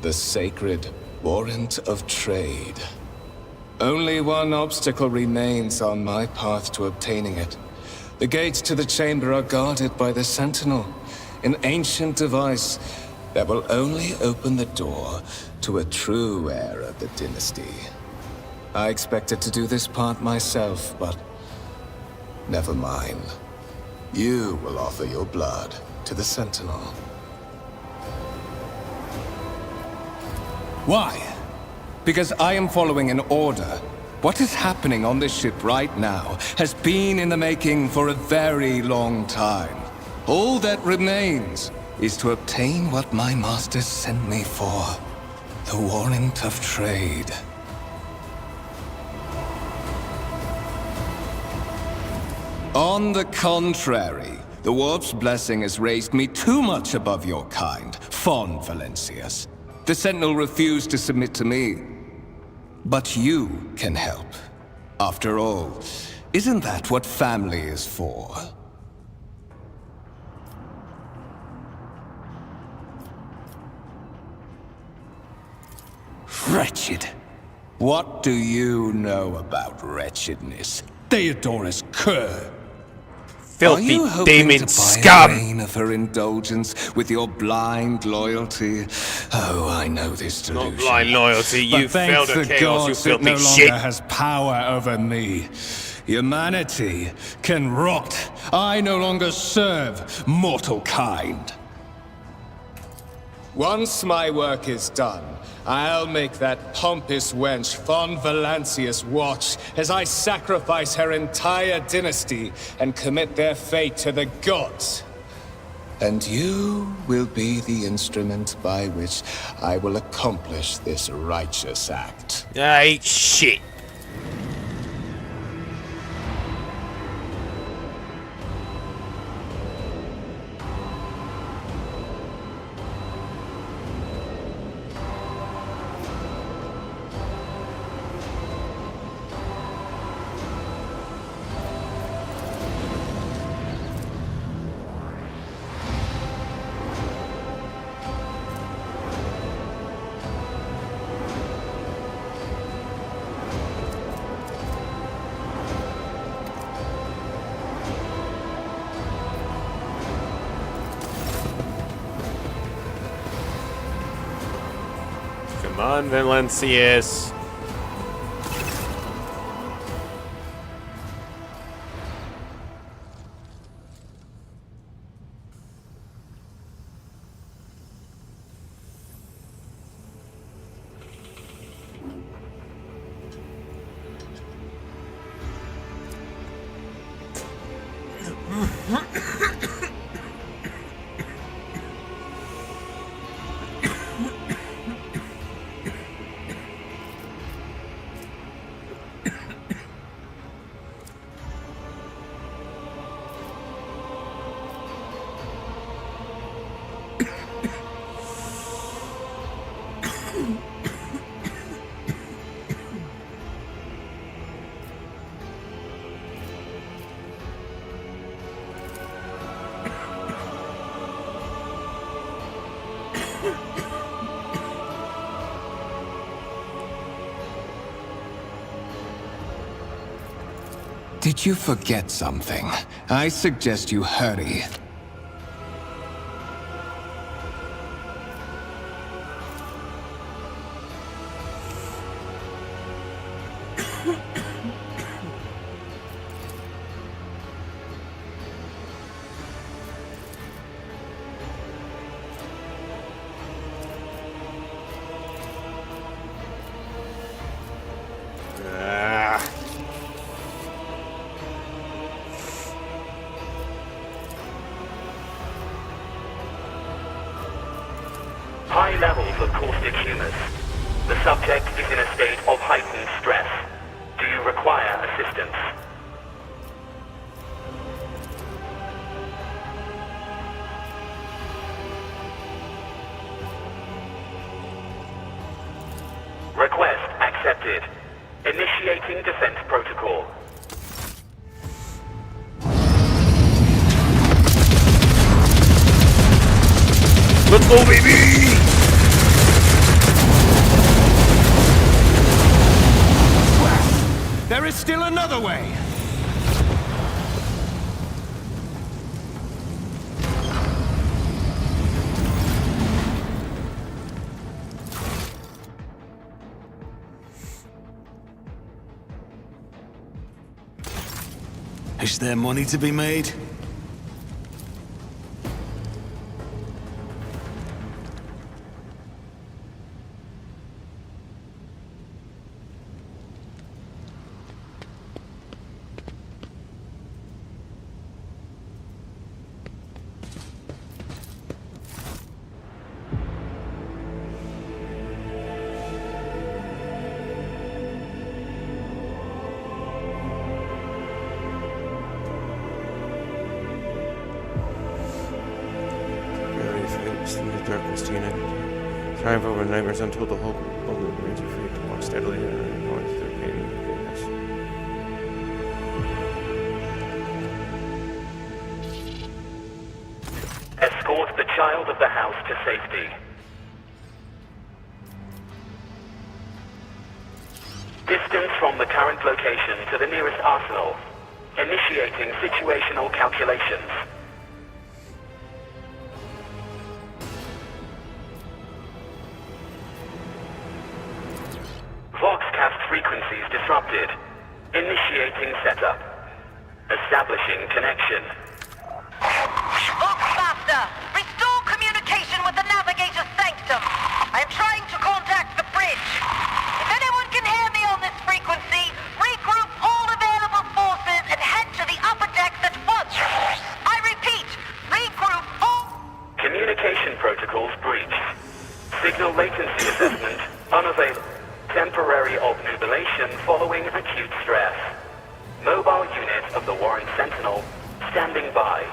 The sacred Warrant of Trade. Only one obstacle remains on my path to obtaining it. The gates to the chamber are guarded by the Sentinel, an ancient device that will only open the door to a true heir of the dynasty. I expected to do this part myself, but never mind. You will offer your blood to the Sentinel. Why? Because I am following an order. What is happening on this ship right now has been in the making for a very long time. All that remains is to obtain what my masters sent me for. The warrant of trade. On the contrary, the Warp's blessing has raised me too much above your kind, Von Valencius. The Sentinel refused to submit to me. But you can help. After all, isn't that what family is for? Wretched. What do you know about wretchedness? Theodorus Kerr. Filthy demon scum! scum! Reign of her indulgence with your blind loyalty. Oh, I know this delusion. Not blind loyalty, you failed at chaos, you filthy no shit! longer has power over me. Humanity can rot. I no longer serve mortal kind. Once my work is done, I'll make that pompous wench Von Valancius watch as I sacrifice her entire dynasty and commit their fate to the gods. And you will be the instrument by which I will accomplish this righteous act. I ain't shit. Come on, Valencius. Did you forget something? I suggest you hurry. High levels of caustic humors. The subject is in a state of heightened stress. Do you require assistance? Request accepted. Initiating defense protocol. Let's go, baby! Is there money to be made? In the darkness unit. Triumph over nightmares until the whole world remains free to walk steadily and going through pain and goodness. Escort the child of the house to safety. Distance from the current location to the nearest arsenal. Initiating situational calculations. Voxcast frequencies disrupted. Initiating setup. Establishing connection. Voxmaster, restore communication with the Navigator's Sanctum. I am trying to contact the bridge. If anyone can hear me on this frequency, regroup all available forces and head to the upper decks at once. I repeat, regroup all... Communication protocols breached. Signal latency assessment unavailable. Temporary obnubilation following acute stress. Mobile unit of the Warren Sentinel standing by.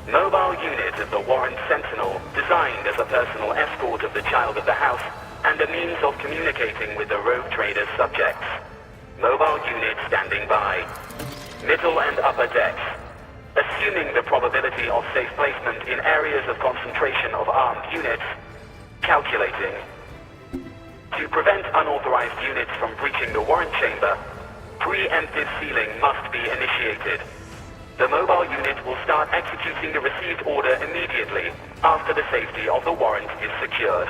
Mobile unit of the Warren Sentinel designed as a personal escort of the child of the house and a means of communicating with the rogue trader's subjects. Mobile unit standing by. Middle and upper decks. Assuming the probability of safe placement in areas of concentration of armed units. Calculating. To prevent unauthorized units from breaching the warrant chamber, preemptive sealing must be initiated. The mobile unit will start executing the received order immediately after the safety of the warrant is secured.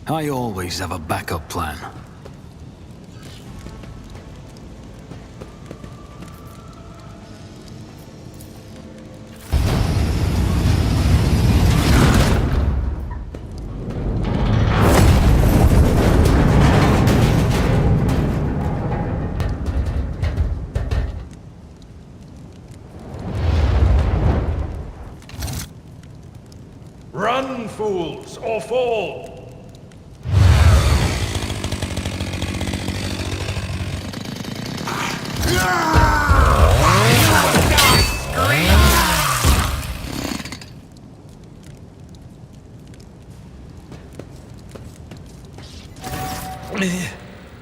I always have a backup plan. Run, fools, or fall!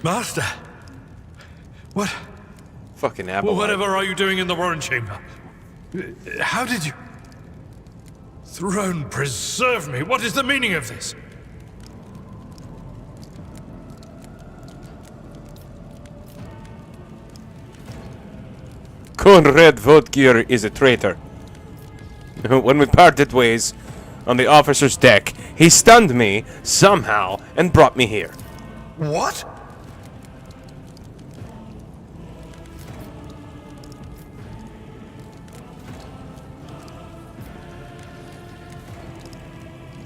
Master! What? Fucking apple. Whatever are you doing in the Warren Chamber? How did you... Throne preserve me! What is the meaning of this? Conrad Vodgear is a traitor. When we parted ways on the officer's deck, he stunned me somehow and brought me here. What?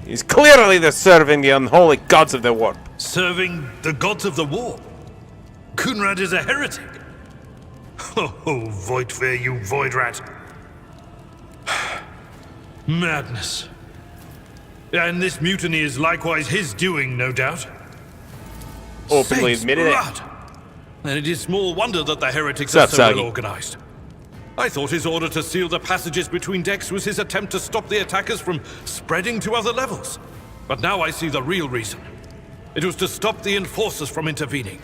He's clearly serving the unholy gods of the warp. Serving the gods of the war? Kunrad is a heretic. Oh, Voidfare, you void rat. Madness. And this mutiny is likewise his doing, no doubt. Openly admitted it. And it is small wonder that the heretics are so well organized. I thought his order to seal the passages between decks was his attempt to stop the attackers from spreading to other levels. But now I see the real reason. It was to stop the enforcers from intervening.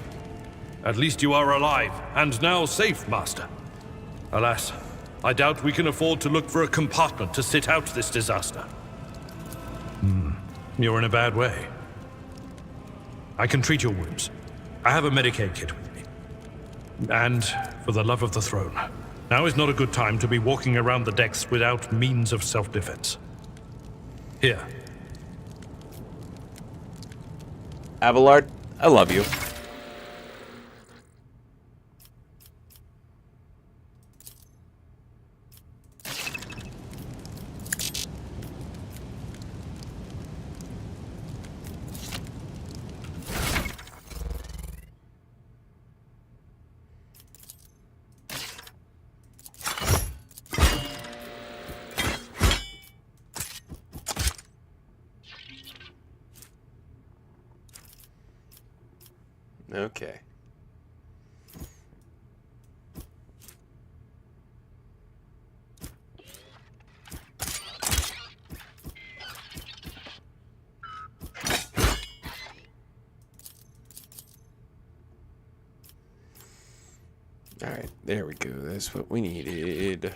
At least you are alive, and now safe, Master. Alas, I doubt we can afford to look for a compartment to sit out this disaster. You're in a bad way. I can treat your wounds. I have a Medicaid kit with me. And, for the love of the throne, Now is not a good time to be walking around the decks without means of self-defense. Here. Abelard, I love you. Okay. All right, there we go. That's what we needed.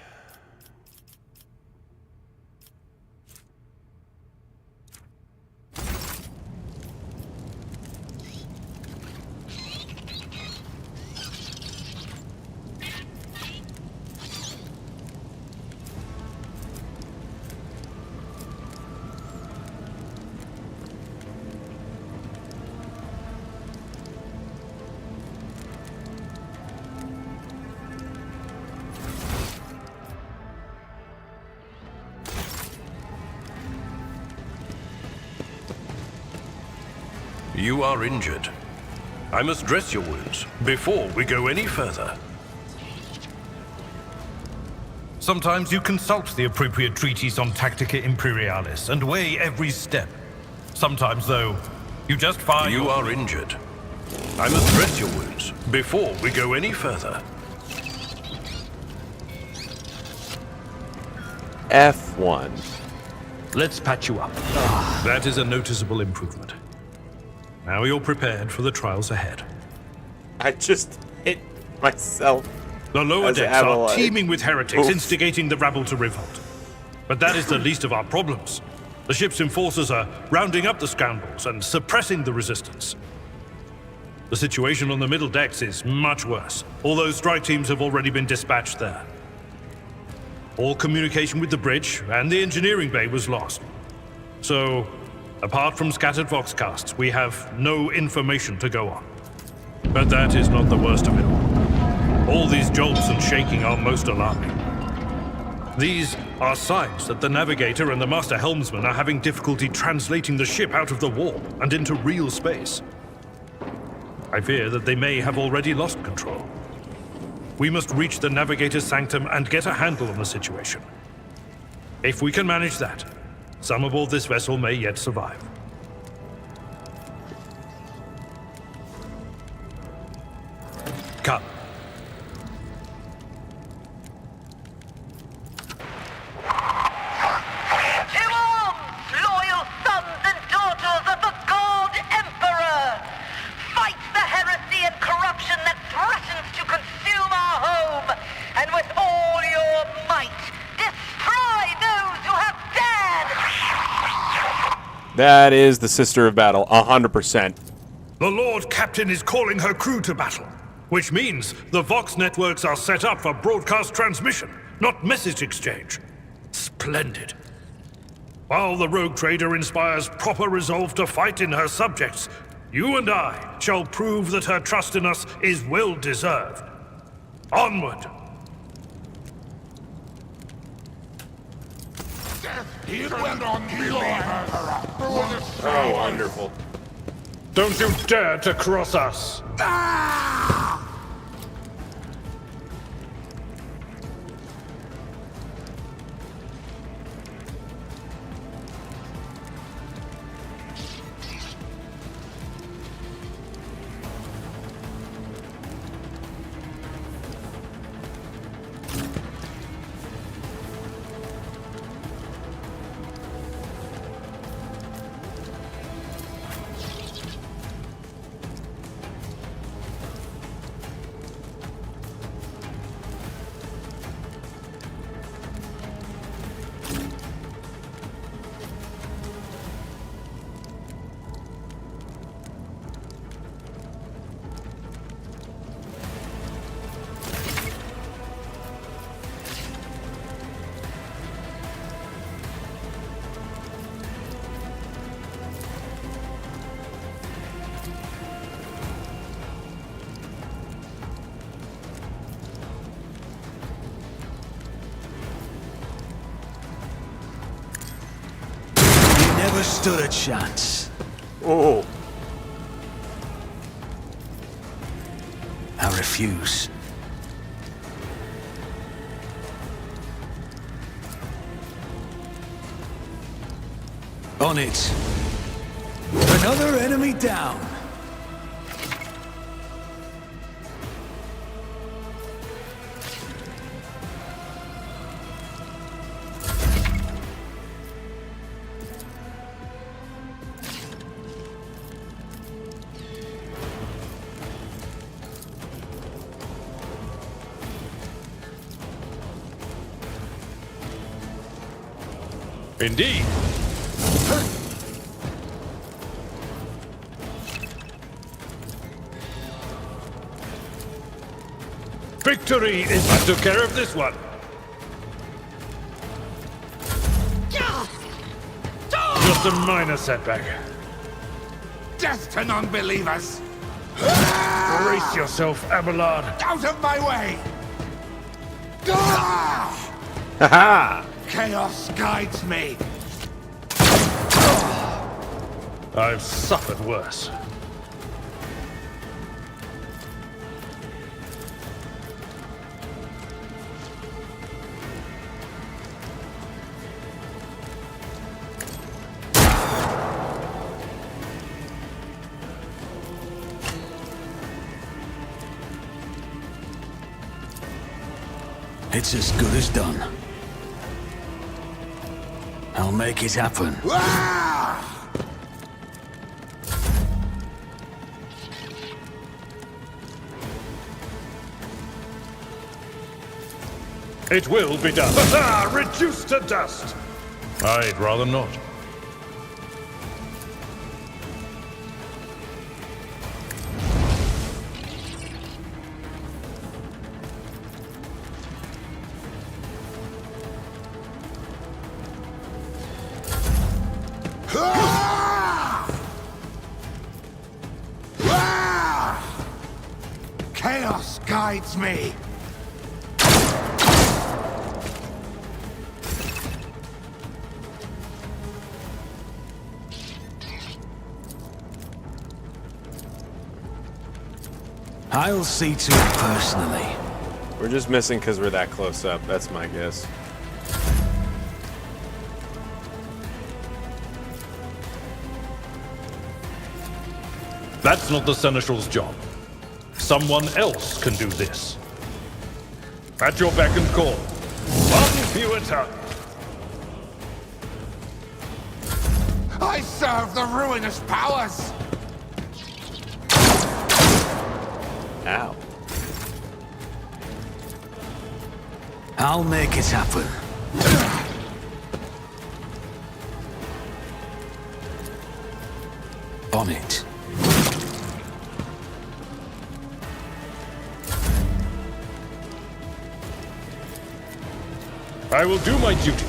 You are injured. I must dress your wounds before we go any further. Sometimes you consult the appropriate treatise on Tactica Imperialis and weigh every step. Sometimes, though, you just find you are injured. I must dress your wounds before we go any further. F1. Let's patch you up. That is a noticeable improvement. Now you're prepared for the trials ahead. I just hit myself. The lower as decks are Abelard. teeming with heretics Oof. instigating the rabble to revolt. But that is the least of our problems. The ship's enforcers are rounding up the scoundrels and suppressing the resistance. The situation on the middle decks is much worse, although strike teams have already been dispatched there. All communication with the bridge and the engineering bay was lost. So, apart from scattered voxcasts, we have no information to go on. But that is not the worst of it all. All these jolts and shaking are most alarming. These are signs that the navigator and the master helmsman are having difficulty translating the ship out of the warp and into real space. I fear that they may have already lost control. We must reach the navigator's sanctum and get a handle on the situation. If we can manage that, some aboard this vessel may yet survive. Come. To arms, loyal sons and daughters of the God Emperor! Fight the heresy and corruption that threatens to consume our home, and with all your might, destroy those who have dared! That is the Sister of Battle, 100%. The Lord Captain is calling her crew to battle, which means the Vox networks are set up for broadcast transmission, not message exchange. Splendid. While the rogue trader inspires proper resolve to fight in her subjects, you and I shall prove that her trust in us is well deserved. Onward! He went on Oh, wonderful. Don't you dare to cross us! stood a chance. Oh. I refuse. On it. Another enemy down. Indeed. Victory is... I took care of this one. Just a minor setback. Death to non-believers! Brace yourself, Abelard. Out of my way! Haha! Chaos guides me. I've suffered worse. It's as good as done. I'll make it happen. It will be done. Reduced to dust. I'd rather not. Chaos guides me. I'll see to it personally. We're just missing because we're that close up. That's my guess. That's not the Seneschal's job. Someone else can do this. At your beck and call. One fewer tongue. I serve the ruinous powers. Ow. I'll make it happen. On it. I will do my duty.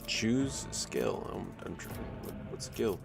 Choose skill. I'm trying. What skill?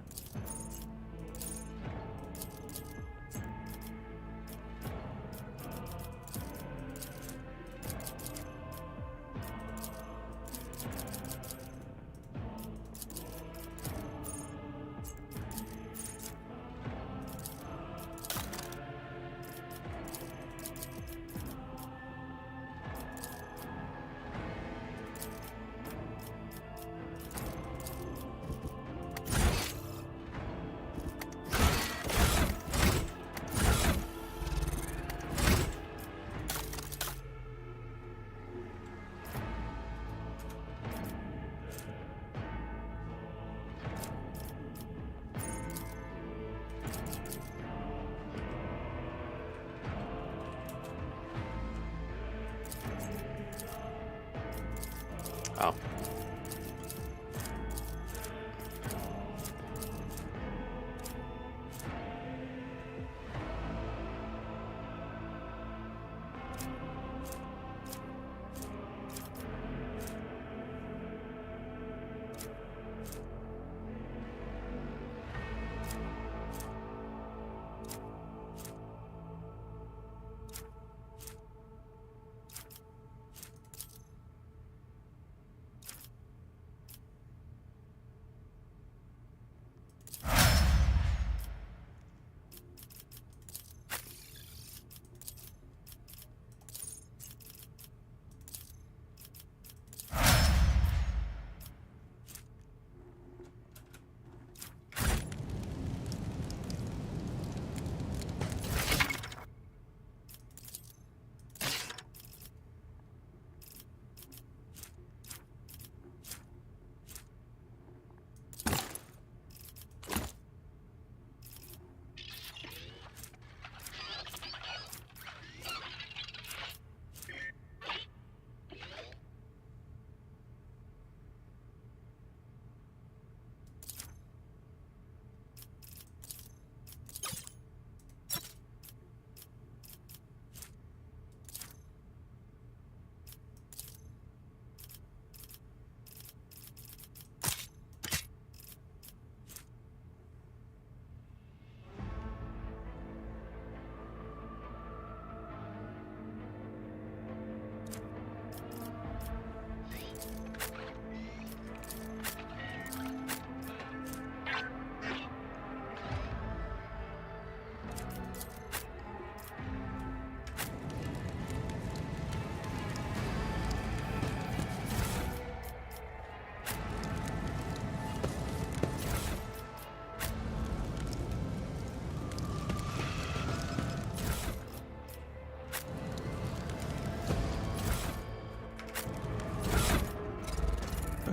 Oh.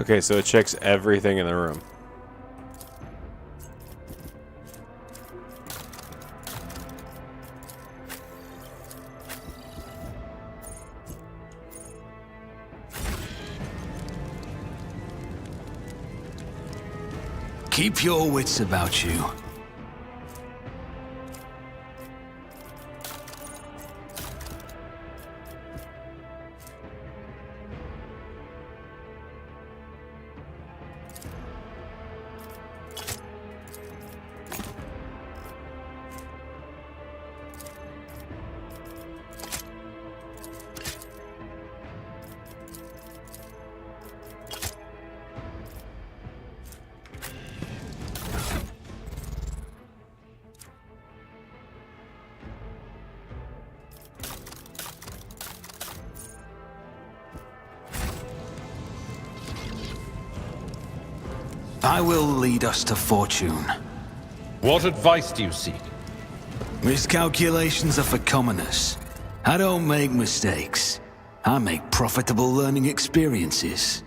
Okay, so it checks everything in the room. Keep your wits about you. I will lead us to fortune. What advice do you seek? Miscalculations are for commoners. I don't make mistakes. I make profitable learning experiences.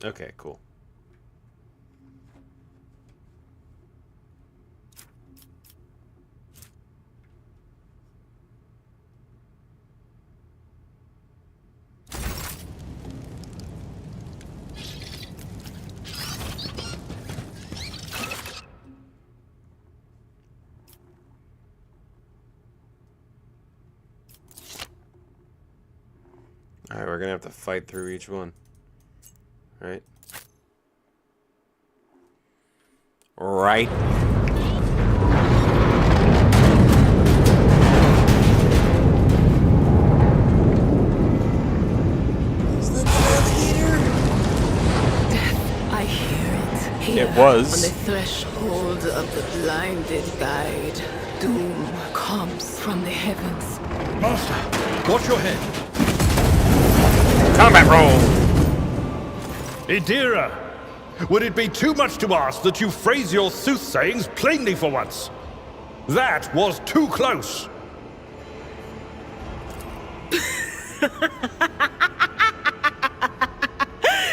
Okay, cool. Alright, we're gonna have to fight through each one. Right? Right. Is that the navigator? Death, I hear it. Here, it was. On the threshold of the blinded guide, doom comes from the heavens. Master, watch your head. Combat roll! Idira, would it be too much to ask that you phrase your soothsayings plainly for once? That was too close.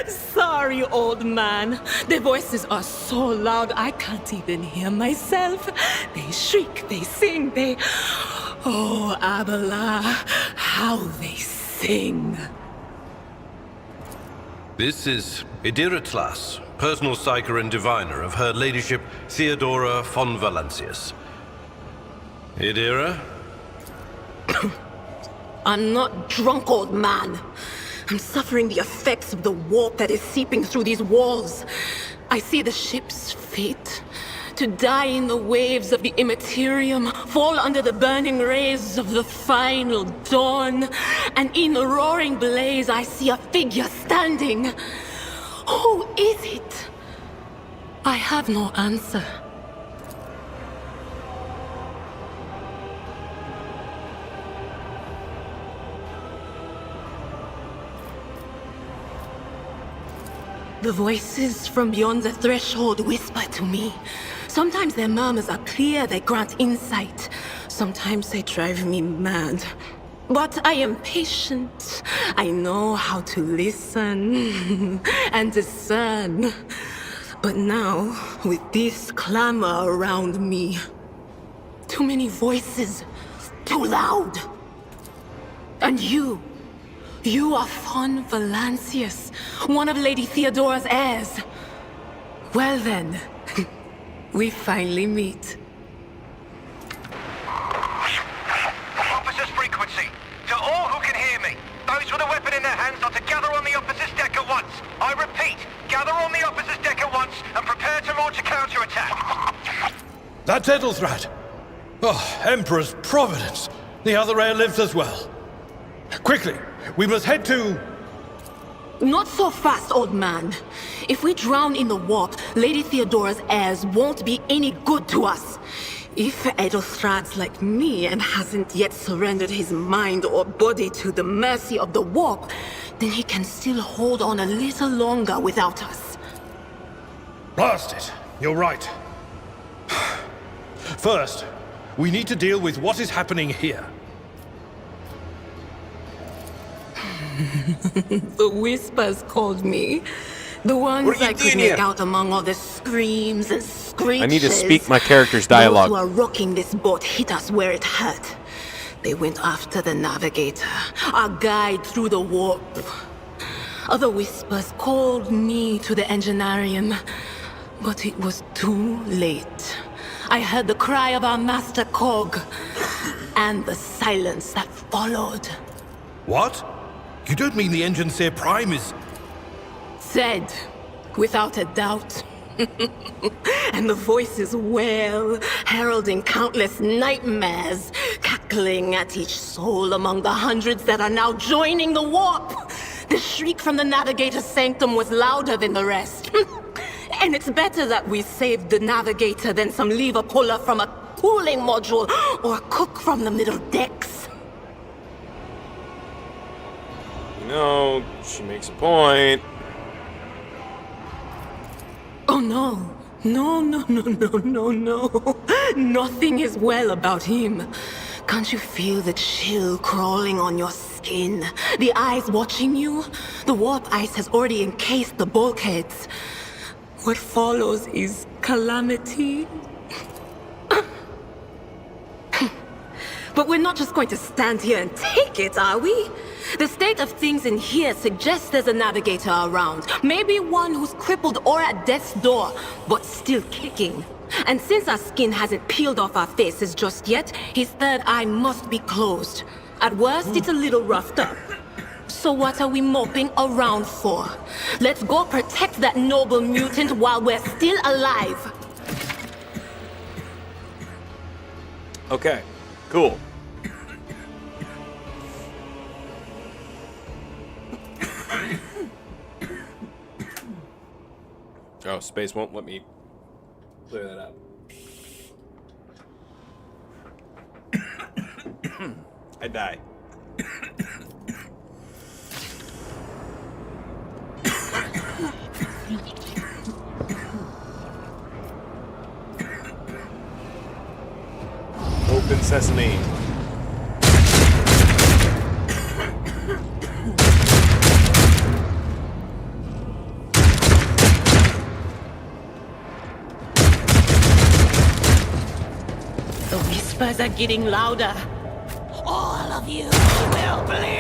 Sorry, old man. Their voices are so loud I can't even hear myself. They shriek, they sing, they... Oh, Abala, how they sing. This is Idira Tlas, personal psyker and diviner of Her Ladyship Theodora von Valancius. Idira? I'm not drunk, old man. I'm suffering the effects of the warp that is seeping through these walls. I see the ship's fate. To die in the waves of the immaterium, fall under the burning rays of the final dawn. And in the roaring blaze, I see a figure standing. Who is it? I have no answer. The voices from beyond the threshold whisper to me. Sometimes their murmurs are clear, they grant insight. Sometimes they drive me mad. But I am patient. I know how to listen and discern. But now, with this clamor around me, too many voices, too loud. And you are von Valancius, one of Lady Theodora's heirs. Well then, we finally meet. Officer's frequency. To all who can hear me, those with a weapon in their hands are to gather on the officer's deck at once. I repeat, gather on the officer's deck at once and prepare to launch a counterattack. That's Ethelthrat. Oh, Emperor's Providence. The other heir lives as well. Quickly, we must head to... Not so fast, old man. If we drown in the warp, Lady Theodora's heirs won't be any good to us. If Ethelthrat's like me and hasn't yet surrendered his mind or body to the mercy of the warp, then he can still hold on a little longer without us. Blast it. You're right. First, we need to deal with what is happening here. The whispers called me. The ones I could make out among all the screams and screeches. I need to speak my character's dialogue. Those who are rocking this boat hit us where it hurt. They went after the navigator, our guide through the warp. Other whispers called me to the enginarium, but it was too late. I heard the cry of our master Cog, and the silence that followed. What? You don't mean the Enginseer Prime is... Said, without a doubt. And the voices wail, heralding countless nightmares, cackling at each soul among the hundreds that are now joining the warp. The shriek from the Navigator's sanctum was louder than the rest. And it's better that we saved the Navigator than some lever puller from a cooling module or a cook from the middle decks. No, she makes a point. Oh no. No. Nothing is well about him. Can't you feel the chill crawling on your skin? The eyes watching you? The warp ice has already encased the bulkheads. What follows is calamity. But we're not just going to stand here and take it, are we? The state of things in here suggests there's a navigator around. Maybe one who's crippled or at death's door, but still kicking. And since our skin hasn't peeled off our faces just yet, his third eye must be closed. At worst, it's a little roughed up. So what are we moping around for? Let's go protect that noble mutant while we're still alive. Okay, cool. Oh, space won't let me clear that out. I die. Open sesame. The whispers are getting louder. All of you will bleed.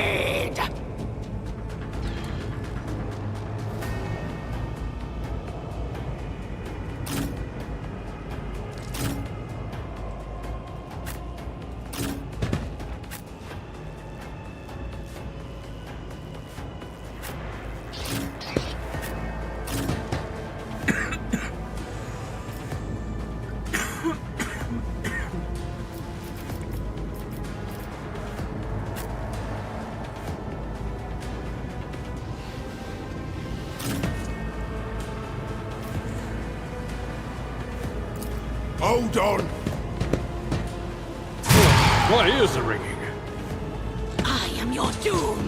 Hold on. My ears are ringing. I am your doom.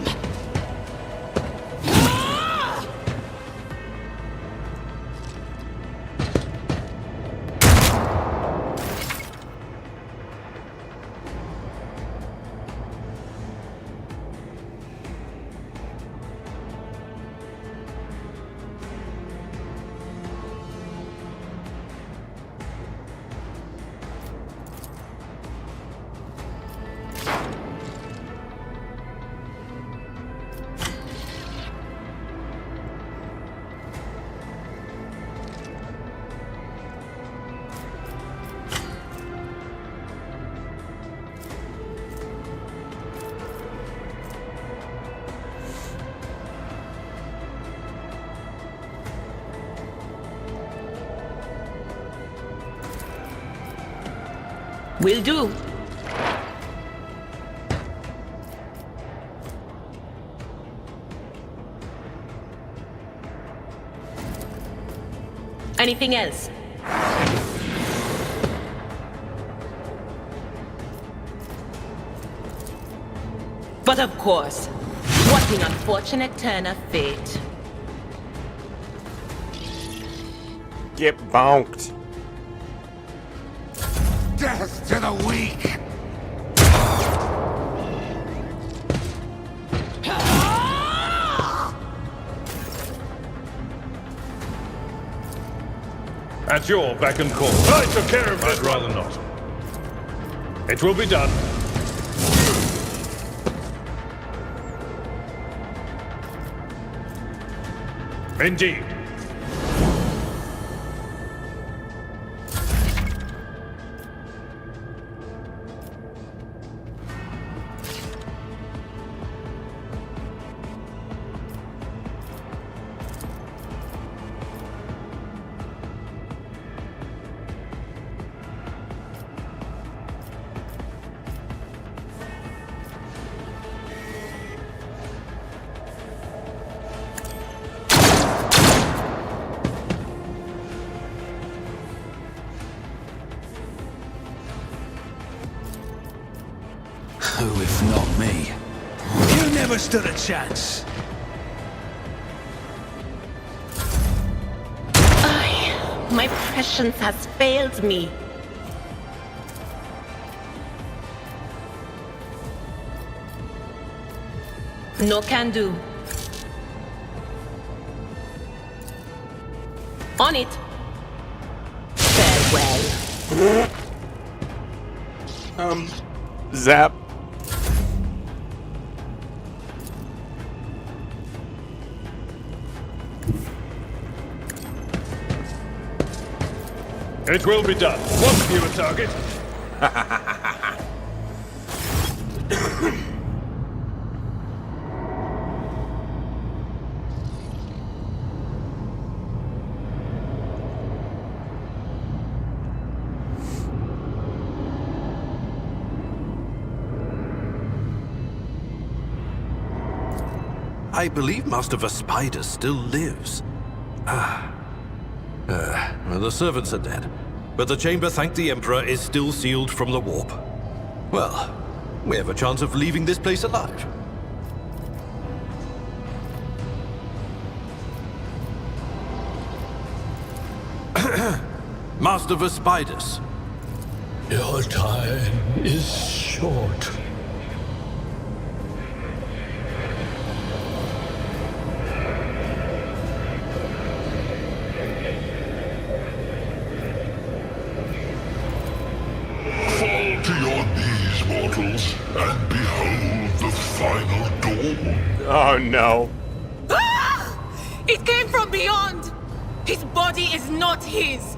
Will do. Anything else? But of course, what an unfortunate turn of fate. Get bonked. Death to the weak! At your beck and call. I took care of I'd rather not. It will be done. Indeed. Who if not me? You never stood a chance. My prescience has failed me. No can do. On it. Farewell. Zap. It will be done. One fewer target. I believe Master Vespider still lives. Well, the servants are dead, but the chamber, thank the Emperor, is still sealed from the warp. Well, we have a chance of leaving this place alive. Master Vespidus, Your time is short. Fall to your knees, mortals, and behold the final dawn. Oh no. Ah! It came from beyond! His body is not his!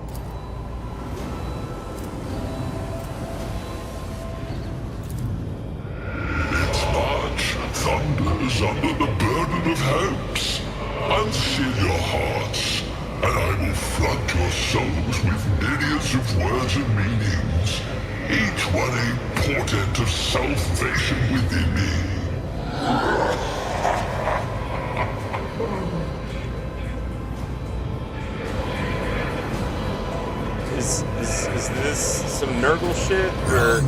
Its march thunders under the burden of hopes. Unseal your hearts, and I will flood your souls with myriads of words and meanings, each one a portent of salvation within me. Is this some Nurgle shit? Run.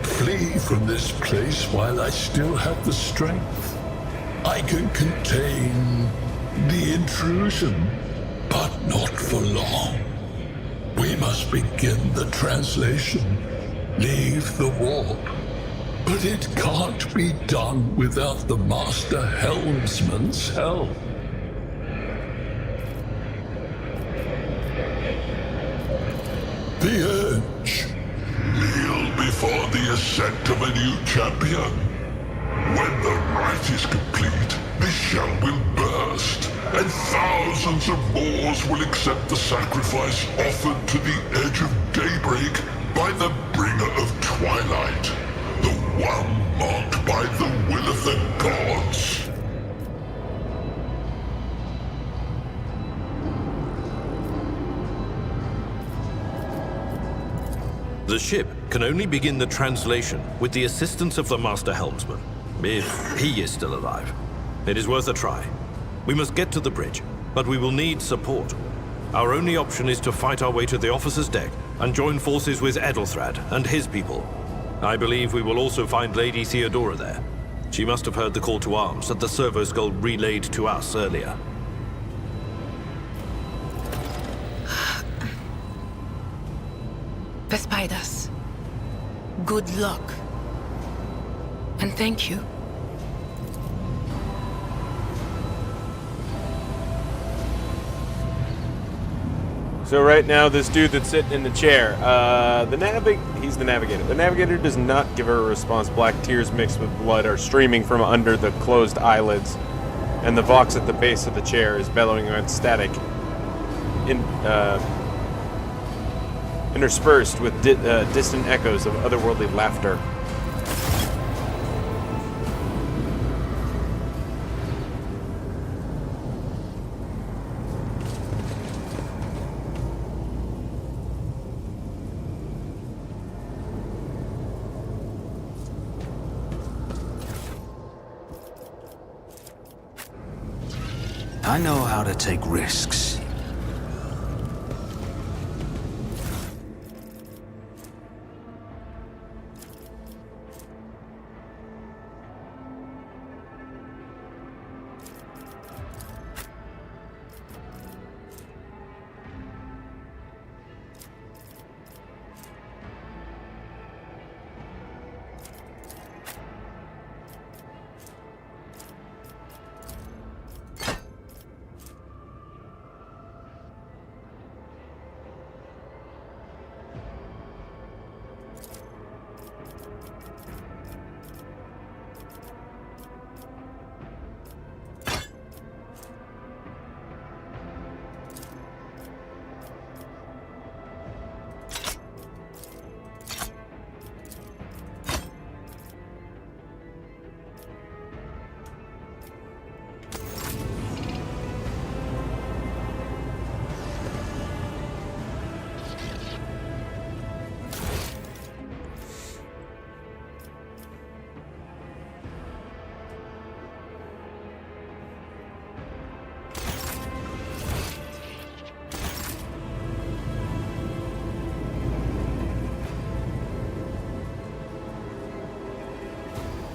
Flee from this place while I still have the strength. I can contain the intrusion, but not for long. We must begin the translation. Leave the warp. But it can't be done without the Master Helmsman's help. The Edge. Kneel before the ascent of a new champion. When the rite is complete, this shell will burst, and thousands of Moors will accept the sacrifice offered to the edge of daybreak by the bringer of twilight, the one marked by the will of the gods. The ship can only begin the translation with the assistance of the Master Helmsman, if he is still alive. It is worth a try. We must get to the bridge, but we will need support. Our only option is to fight our way to the officer's deck and join forces with Edelthrad and his people. I believe we will also find Lady Theodora there. She must have heard the call to arms that the servo skull relayed to us earlier. The spiders. Good luck. And thank you. So right now, this dude that's sitting in the chair, he's the navigator. The navigator does not give her a response. Black tears mixed with blood are streaming from under the closed eyelids, and the vox at the base of the chair is bellowing out static, interspersed with distant echoes of otherworldly laughter. I know how to take risks.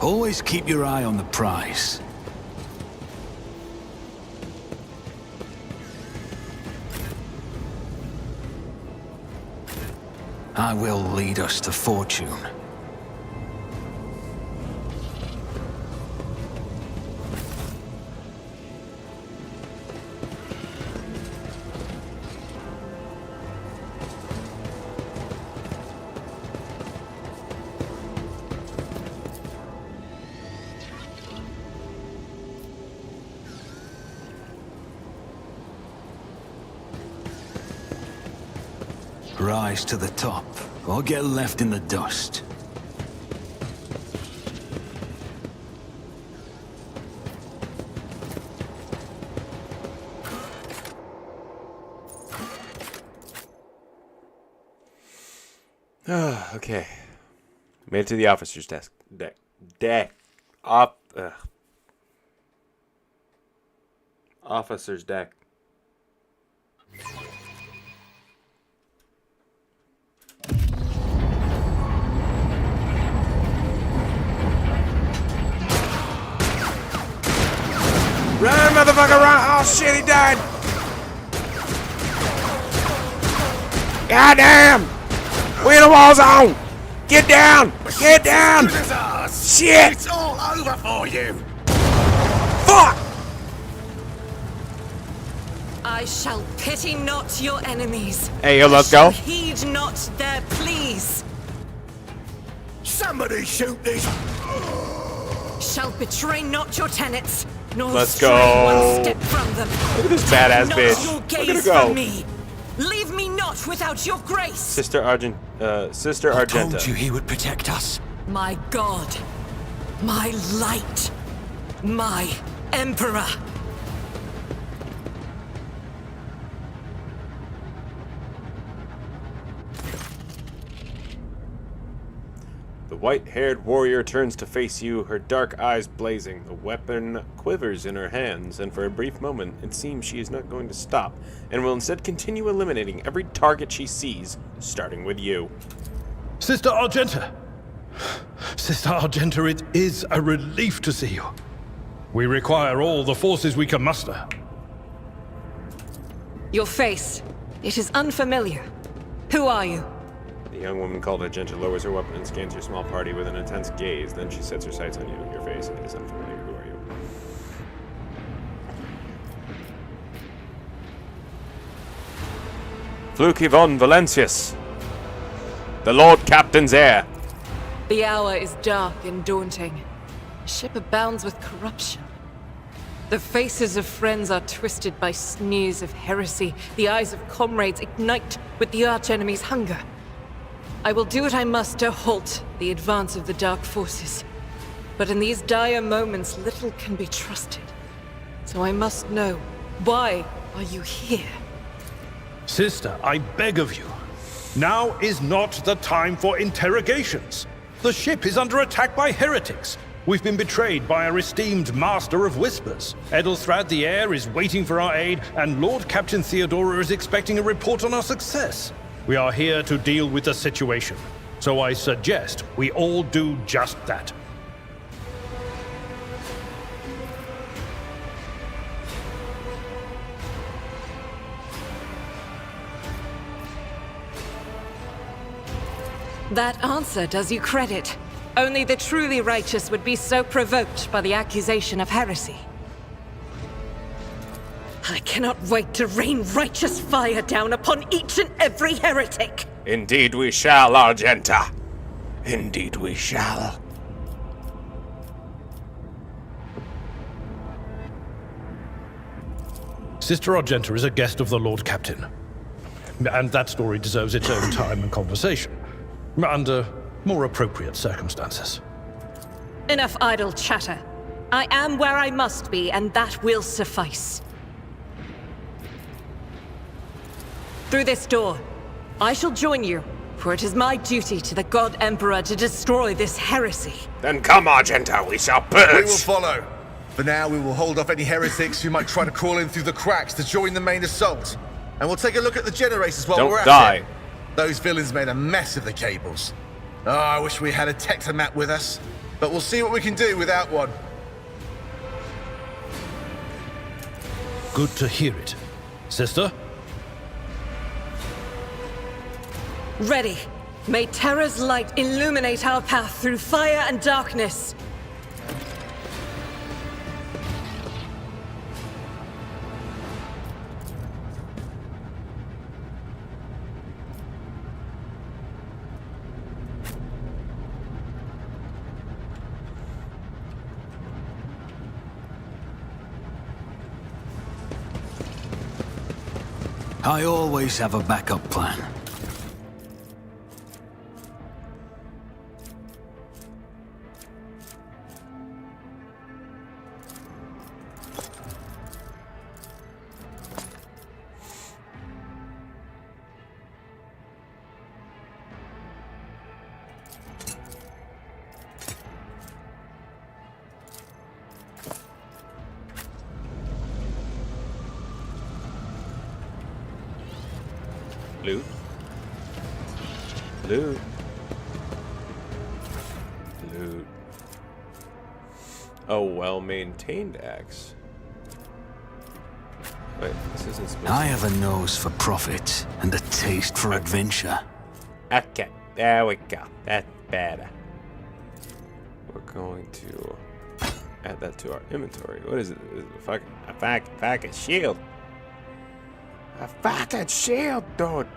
Always keep your eye on the prize. I will lead us to fortune. Rise to the top, or get left in the dust. Okay. Made it to the officer's desk. Officer's deck. Run, motherfucker, run! Oh shit, he died! Goddamn! We in a war zone! Get down! Get down! Shit! It's all over for you! Fuck! I shall pity not your enemies. Hey, yo, let's go. Heed not their pleas. Somebody shoot these! Shall betray not your tenets, nor Let's stray go. one step from them. Look at this Take badass not bitch. Your Look at her gaze go. from me. Leave me not without your grace. Sister Sister I Argenta. told you he would protect us. My God, my light, my emperor. The white-haired warrior turns to face you, her dark eyes blazing. The weapon quivers in her hands, and for a brief moment, it seems she is not going to stop, and will instead continue eliminating every target she sees, starting with you. Sister Argenta! Sister Argenta, it is a relief to see you. We require all the forces we can muster. Your face, it is unfamiliar. Who are you? The young woman called Argenta lowers her weapon and scans your small party with an intense gaze. Then she sets her sights on you. Your face is unfamiliar. Who are you? Fluky von Valencius, the Lord Captain's heir. The hour is dark and daunting. The ship abounds with corruption. The faces of friends are twisted by sneers of heresy. The eyes of comrades ignite with the archenemy's hunger. I will do what I must to halt the advance of the dark forces. But in these dire moments, little can be trusted. So I must know, why are you here? Sister, I beg of you. Now is not the time for interrogations. The ship is under attack by heretics. We've been betrayed by our esteemed Master of Whispers. Edelthrad the Heir is waiting for our aid, and Lord Captain Theodora is expecting a report on our success. We are here to deal with the situation, so I suggest we all do just that. That answer does you credit. Only the truly righteous would be so provoked by the accusation of heresy. I cannot wait to rain righteous fire down upon each and every heretic! Indeed we shall, Argenta. Indeed we shall. Sister Argenta is a guest of the Lord Captain. And that story deserves its own time and conversation. Under more appropriate circumstances. Enough idle chatter. I am where I must be, and that will suffice. Through this door, I shall join you, for it is my duty to the God Emperor to destroy this heresy. Then come, Argenta, we shall purge. We will follow. For now, we will hold off any heretics who might try to crawl in through the cracks to join the main assault. And we'll take a look at the generators while we're at it. Those villains made a mess of the cables. Oh, I wish we had a Tectomat with us. But we'll see what we can do without one. Good to hear it. Sister? Ready. May Terra's light illuminate our path through fire and darkness. I always have a backup plan. Loot. Loot. Loot. A well-maintained axe. Wait, this isn't supposed to... I have a nose for profit and a taste for adventure. Okay, there we go. That's better. We're going to add that to our inventory. What is it? Is it a fucking shield? A fucking shield, dude!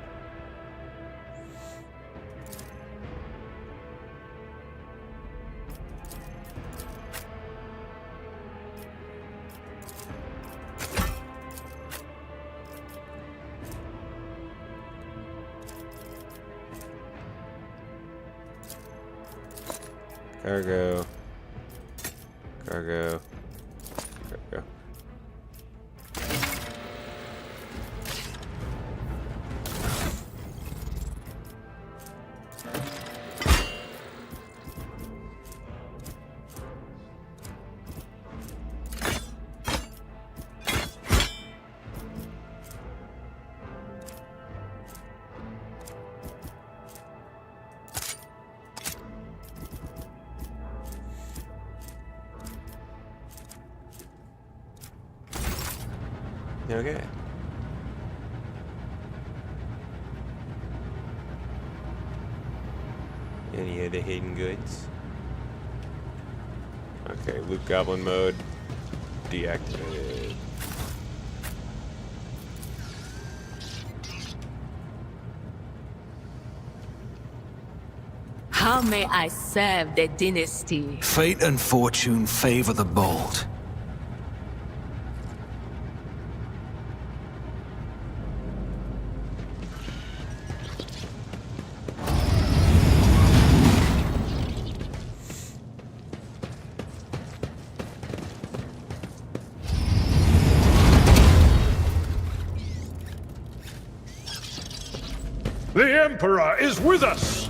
Cargo. Cargo. Cargo. Okay. Any other hidden goods? Okay, loot goblin mode deactivated. How may I serve the dynasty? Fate and fortune favor the bold. The Emperor is with us!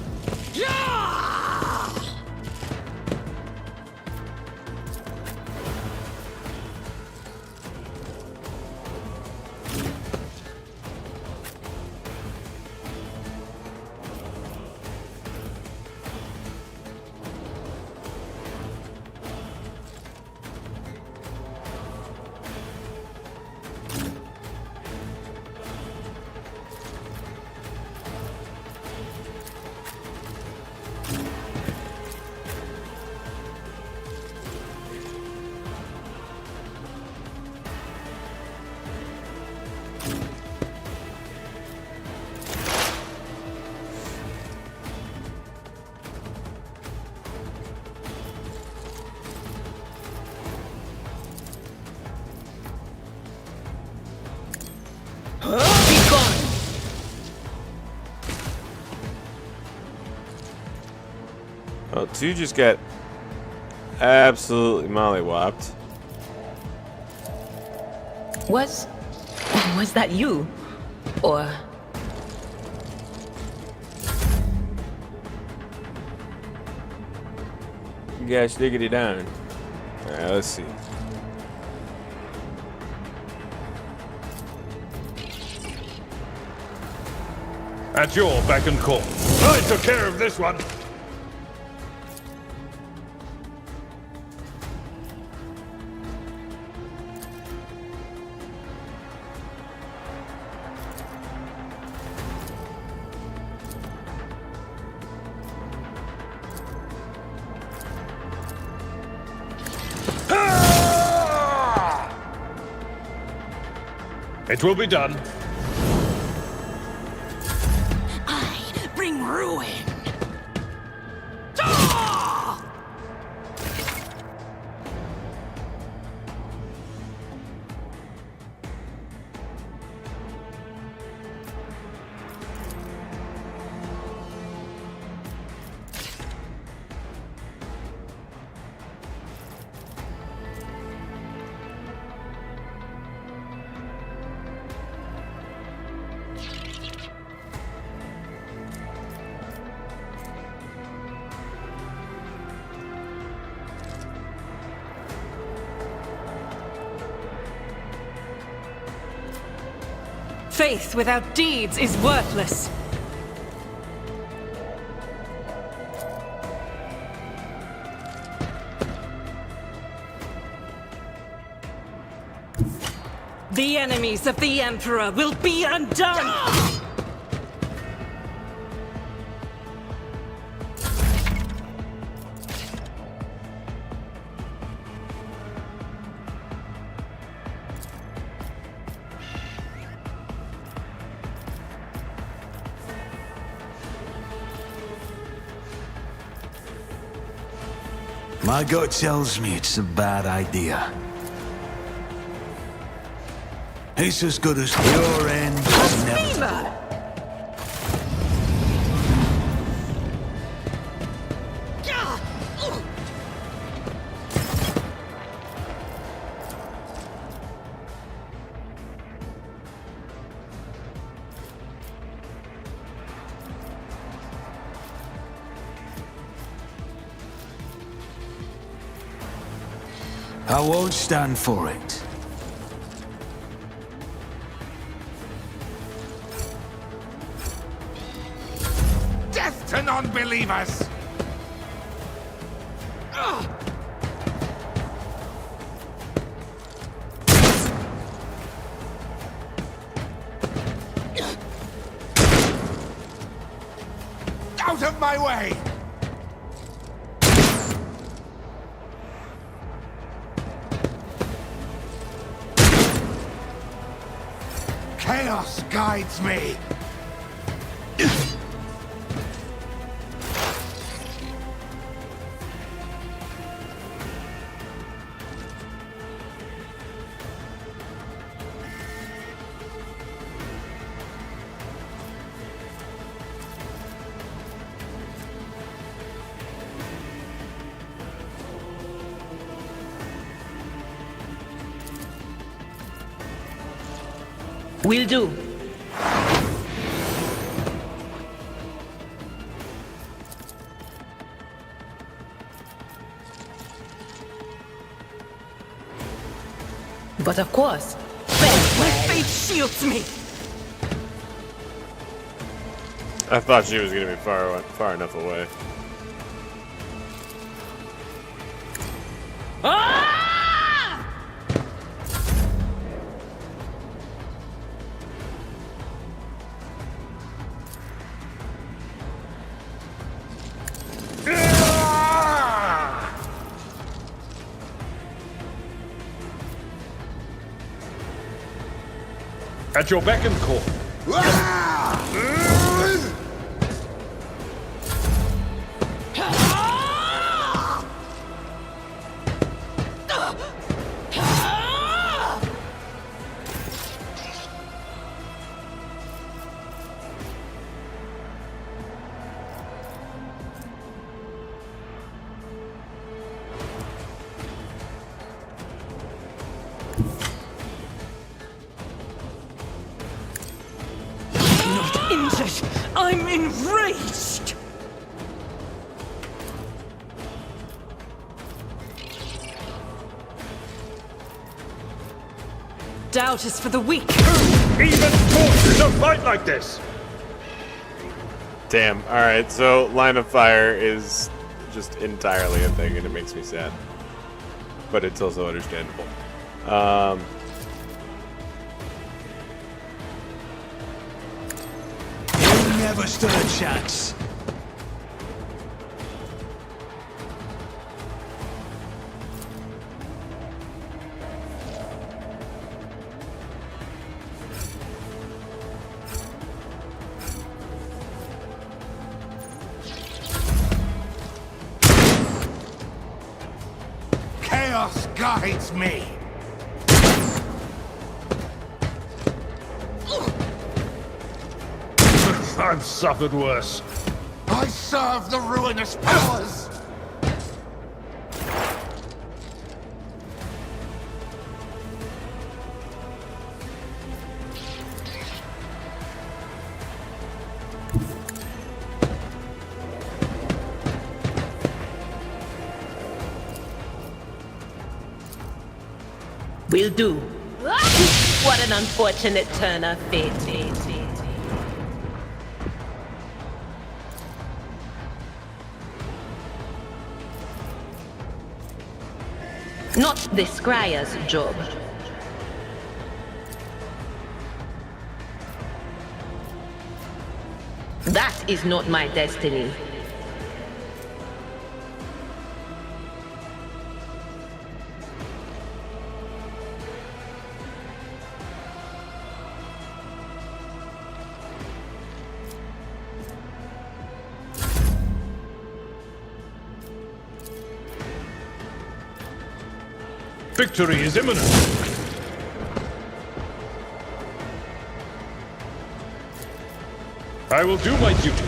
Oh, two just got absolutely mollywopped. Was that you? Or... You guys diggity down. Alright, let's see. At your beck and call. I took care of this one. It will be done. I bring ruin. Faith without deeds is worthless. The enemies of the Emperor will be undone! My gut tells me it's a bad idea. It's as good as your end is inevitable. I won't stand for it. Death to non-believers! Out of my way! Chaos guides me! Will do. But of course, my faith shields me. I thought she was gonna be far enough away. At your beck and call. I'm enraged! Doubt is for the weak. Even forced to fight like this! Damn. Alright, so line of fire is just entirely a thing and it makes me sad. But it's also understandable. Never stood a chance. chaos guides me. I've suffered worse. I serve the ruinous powers. Will do. What an unfortunate turn of fate. Not the scryer's job. That is not my destiny. Victory is imminent. I will do my duty.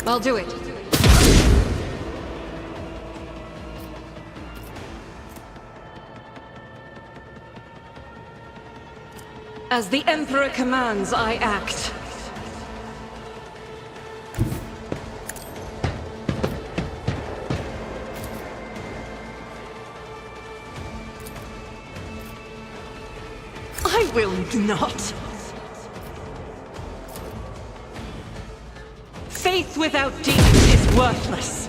I'll do it. As the Emperor commands, I act. I will not. Faith without deeds is worthless.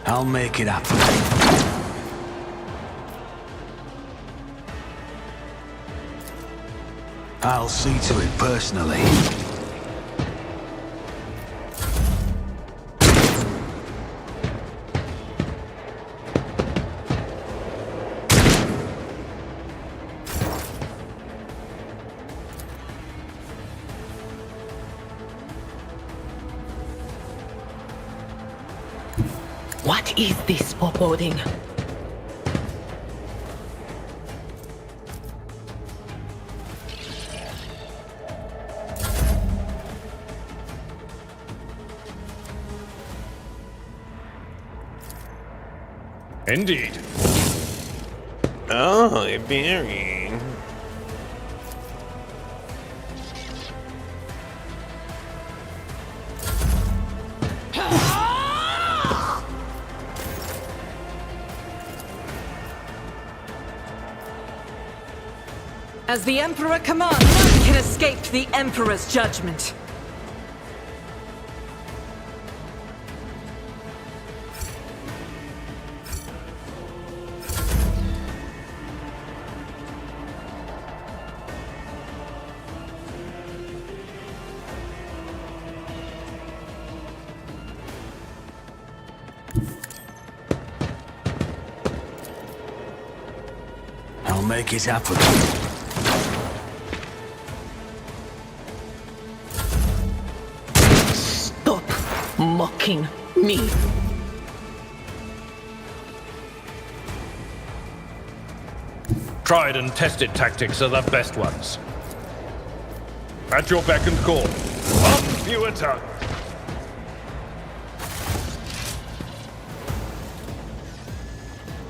I'll make it happen. I'll see to it personally. What is this foreboding? Indeed. Oh, a berry. As the Emperor commands, none can escape the Emperor's judgment. I'll make it happen. Stop mocking me. Tried and tested tactics are the best ones. At your beck and call. One fewer tongue.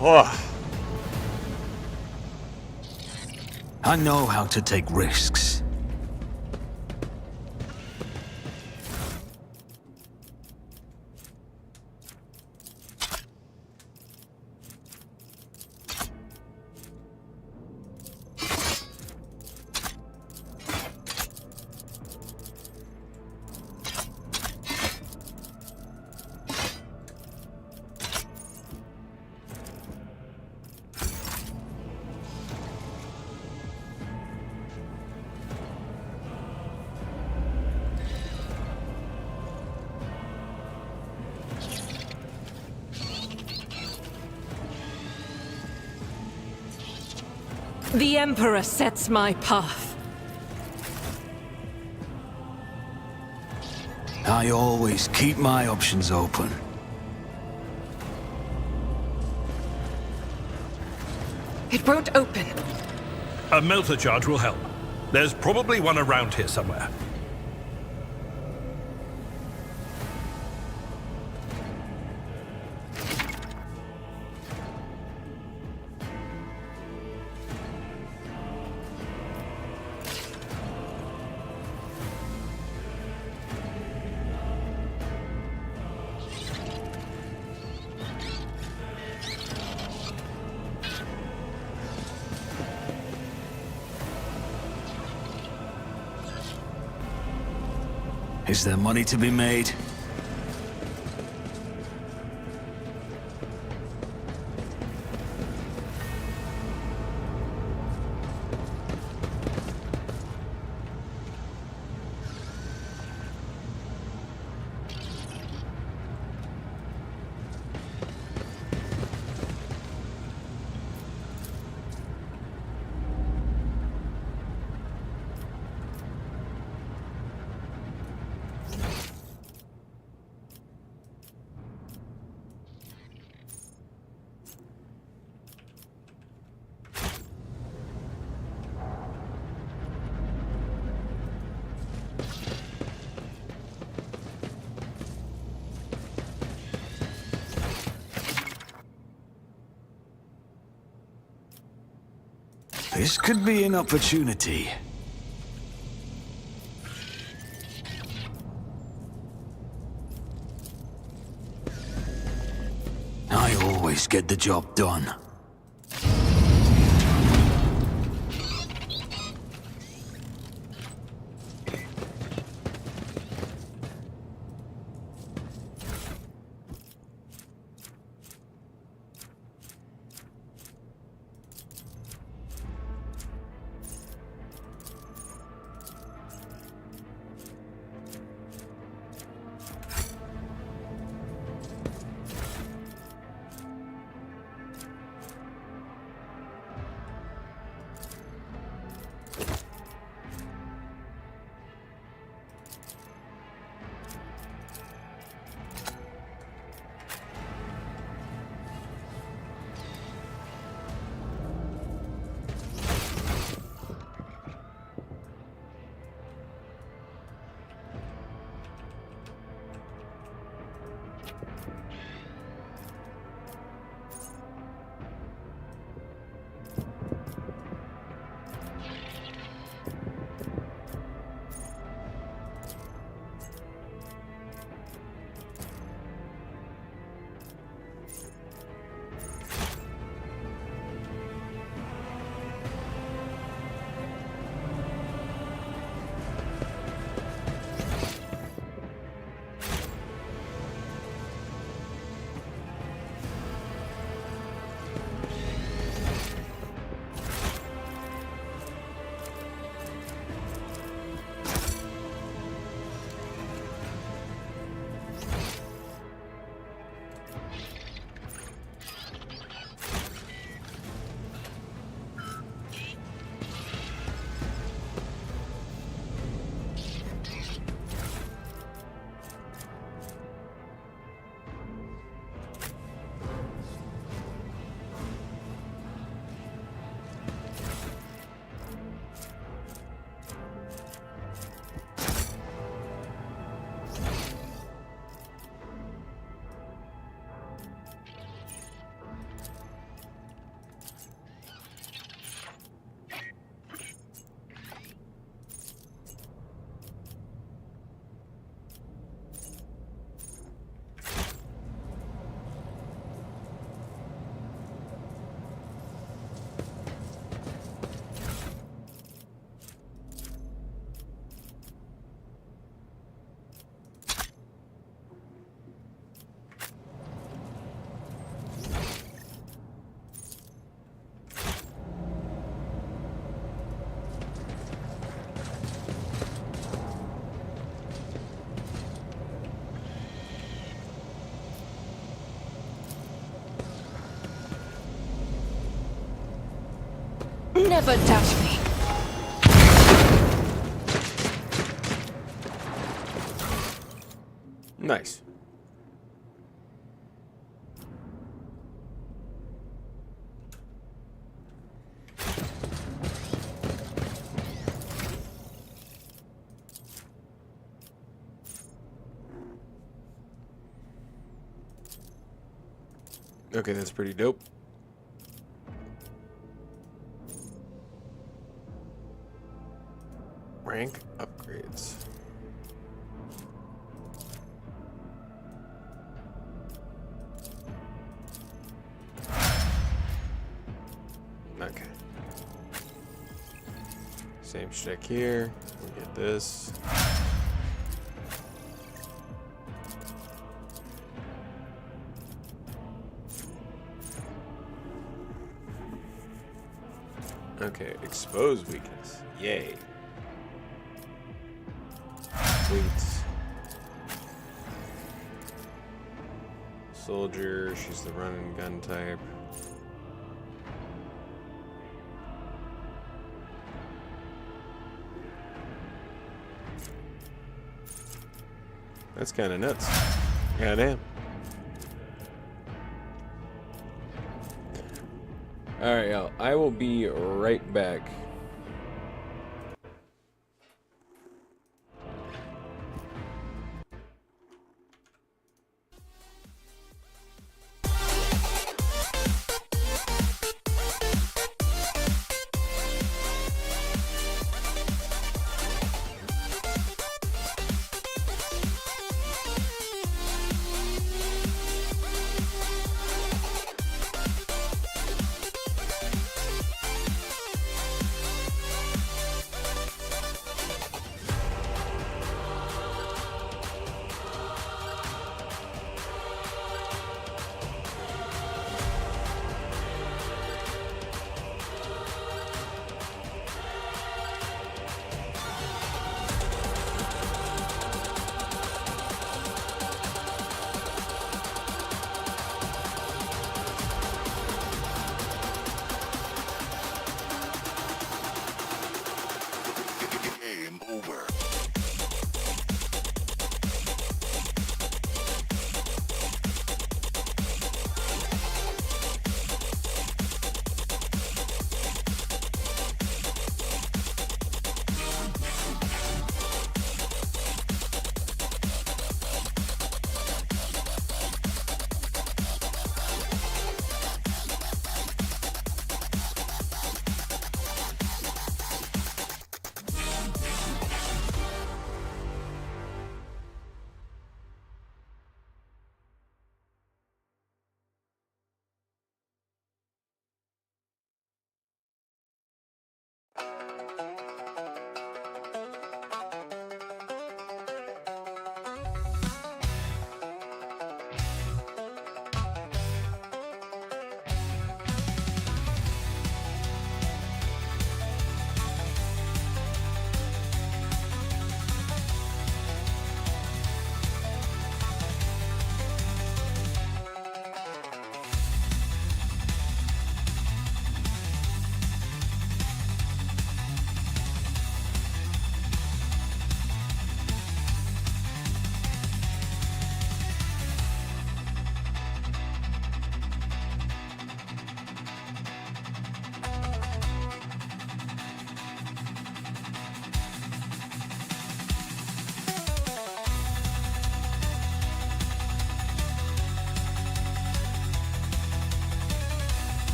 Oh. I know how to take risks. The Emperor sets my path. I always keep my options open. It won't open. A melter charge will help. There's probably one around here somewhere. Is there money to be made? This could be an opportunity. I always get the job done. Never doubt me. Nice. Okay, that's pretty dope. Rank upgrades. Okay. Same shtick here. We get this. Okay, expose weakness. Yay. Fleets. Soldier, she's the run and gun type. That's kind of nuts. Goddamn. Alright, y'all. I will be right back.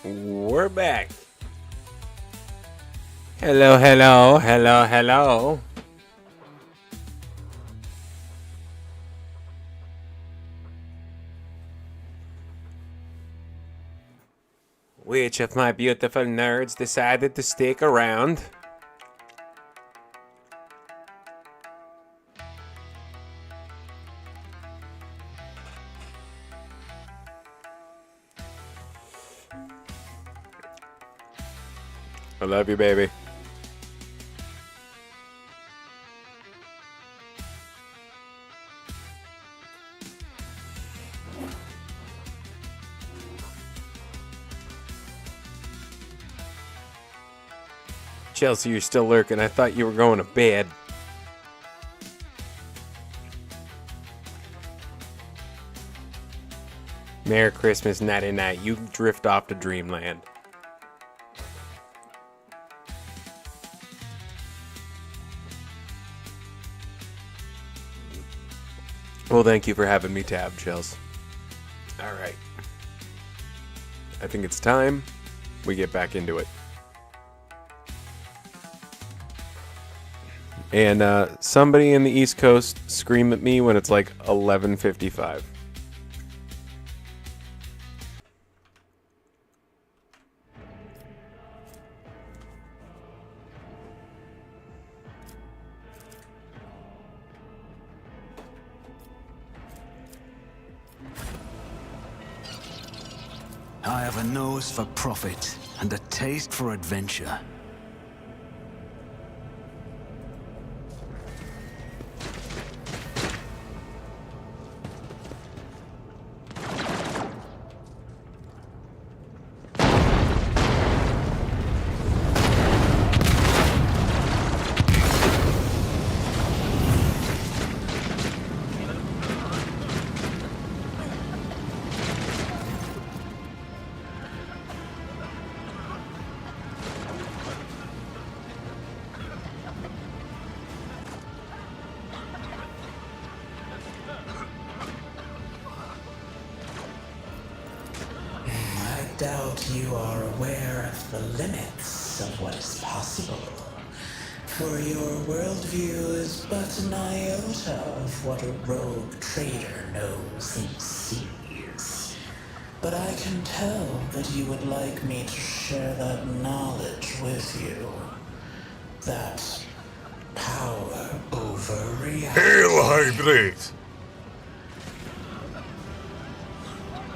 We're back. Hello, hello, hello, hello. Which of my beautiful nerds decided to stick around? I love you, baby. Chelsea, you're still lurking. I thought you were going to bed. Merry Christmas, nighty night. You drift off to dreamland. Well, thank you for having me tabbed, Chels. Alright. I think it's time we get back into it. And somebody in the East Coast scream at me when it's like 11:55. I have a nose for profit and a taste for adventure. Doubt you are aware of the limits of what is possible. For your worldview is but an iota of what a rogue trader knows and sees. But I can tell that you would like me to share that knowledge with you. That power over reality. Hail, Hybrid!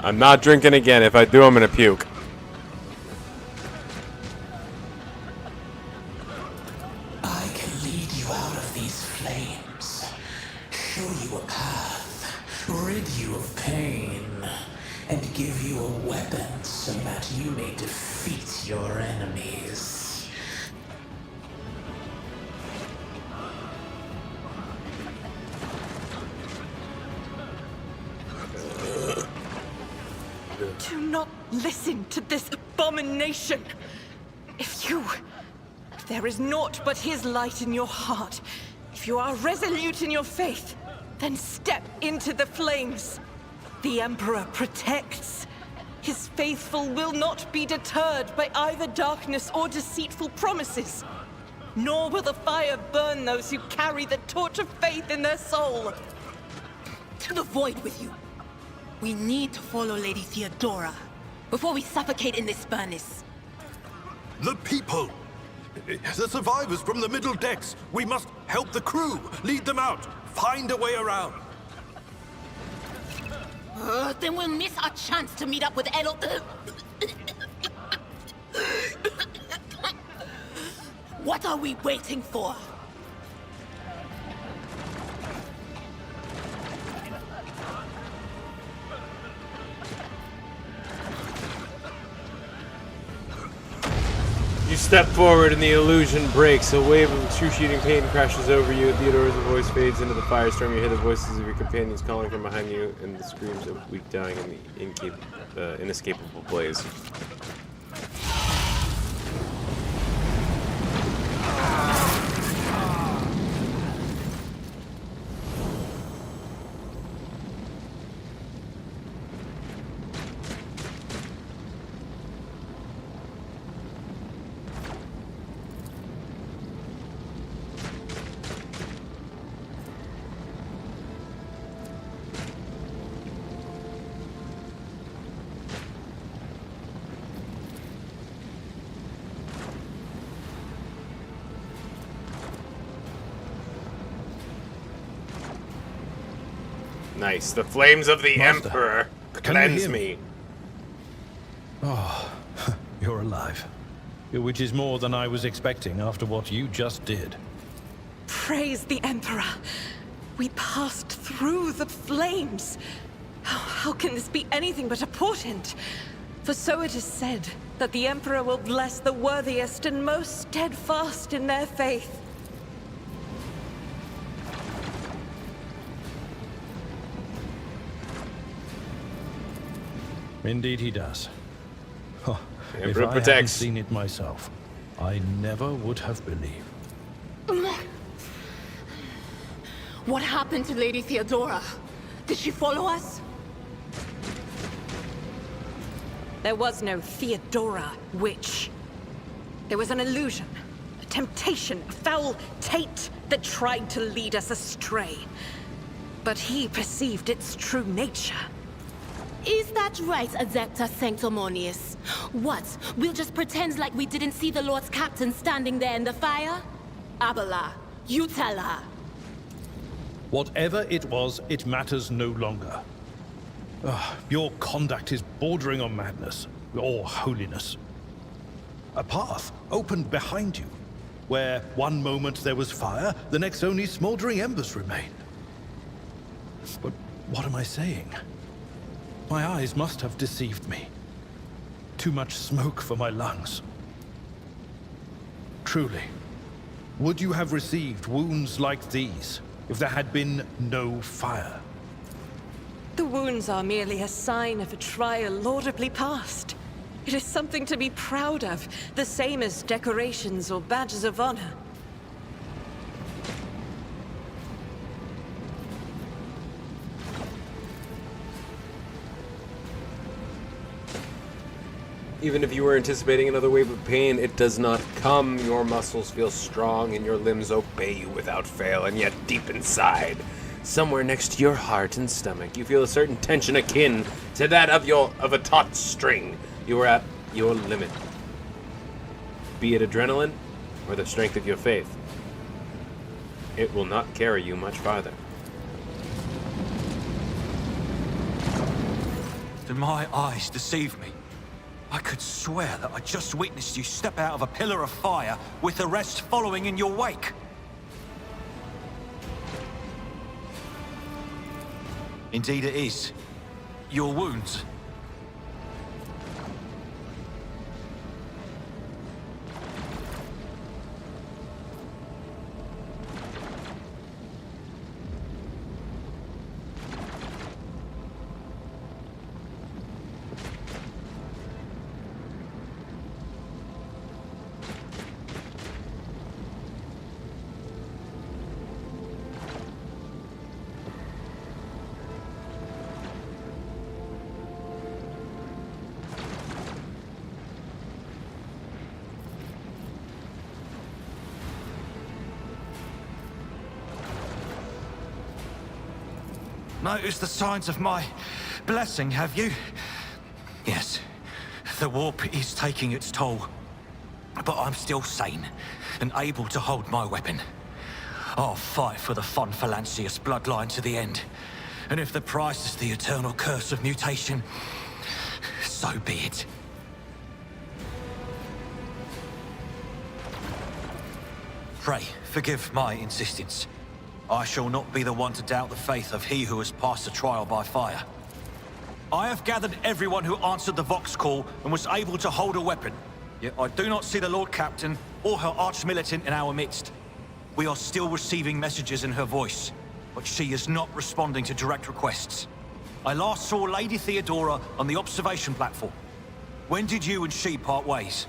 I'm not drinking again. If I do, I'm gonna puke. I can lead you out of these flames, show you a path, rid you of pain, and give you a weapon so that you may defeat your enemies. Do not listen to this abomination. If there is naught but his light in your heart, if you are resolute in your faith, then step into the flames. The Emperor protects. His faithful will not be deterred by either darkness or deceitful promises. Nor will the fire burn those who carry the torch of faith in their soul. To the void with you. We need to follow Lady Theodora before we suffocate in this furnace. The people! The survivors from the middle decks! We must help the crew! Lead them out! Find a way around! Then we'll miss our chance to meet up with Elo. What are we waiting for? You step forward and the illusion breaks. A wave of excruciating pain crashes over you. Theodora's voice fades into the firestorm. You hear the voices of your companions calling from behind you and the screams of weak dying in the inescapable blaze. Nice. The flames of the Master, Emperor can you cleanse hear me. Oh, you're alive. Which is more than I was expecting after what you just did. Praise the Emperor. We passed through the flames. How can this be anything but a portent? For so it is said that the Emperor will bless the worthiest and most steadfast in their faith. Indeed he does. Oh, if Emperor I hadn't protects. seen it myself, I never would have believed. What happened to Lady Theodora? Did she follow us? There was no Theodora, witch. There was an illusion, a temptation, a foul taint that tried to lead us astray. But he perceived its true nature. Is that right, Adepta Sanctimonious? What? We'll just pretend like we didn't see the Lord's Captain standing there in the fire? Abala, you tell her. Whatever it was, it matters no longer. Your conduct is bordering on madness, or holiness. A path opened behind you, where one moment there was fire, the next only smoldering embers remain. But what am I saying? My eyes must have deceived me. Too much smoke for my lungs. Truly, would you have received wounds like these if there had been no fire? The wounds are merely a sign of a trial laudably passed. It is something to be proud of, the same as decorations or badges of honor. Even if you were anticipating another wave of pain, it does not come. Your muscles feel strong and your limbs obey you without fail, and yet deep inside, somewhere next to your heart and stomach, you feel a certain tension akin to that of a taut string. You are at your limit. Be it adrenaline or the strength of your faith, it will not carry you much farther. Did my eyes deceive me? I could swear that I just witnessed you step out of a pillar of fire with the rest following in your wake. Indeed it is. Your wounds. Noticed the signs of my blessing, have you? Yes. The warp is taking its toll. But I'm still sane and able to hold my weapon. I'll fight for the Von Phalanxius bloodline to the end. And if the price is the eternal curse of mutation, so be it. Pray, forgive my insistence. I shall not be the one to doubt the faith of he who has passed the trial by fire. I have gathered everyone who answered the Vox call and was able to hold a weapon. Yet I do not see the Lord Captain or her arch-militant in our midst. We are still receiving messages in her voice, but she is not responding to direct requests. I last saw Lady Theodora on the observation platform. When did you and she part ways?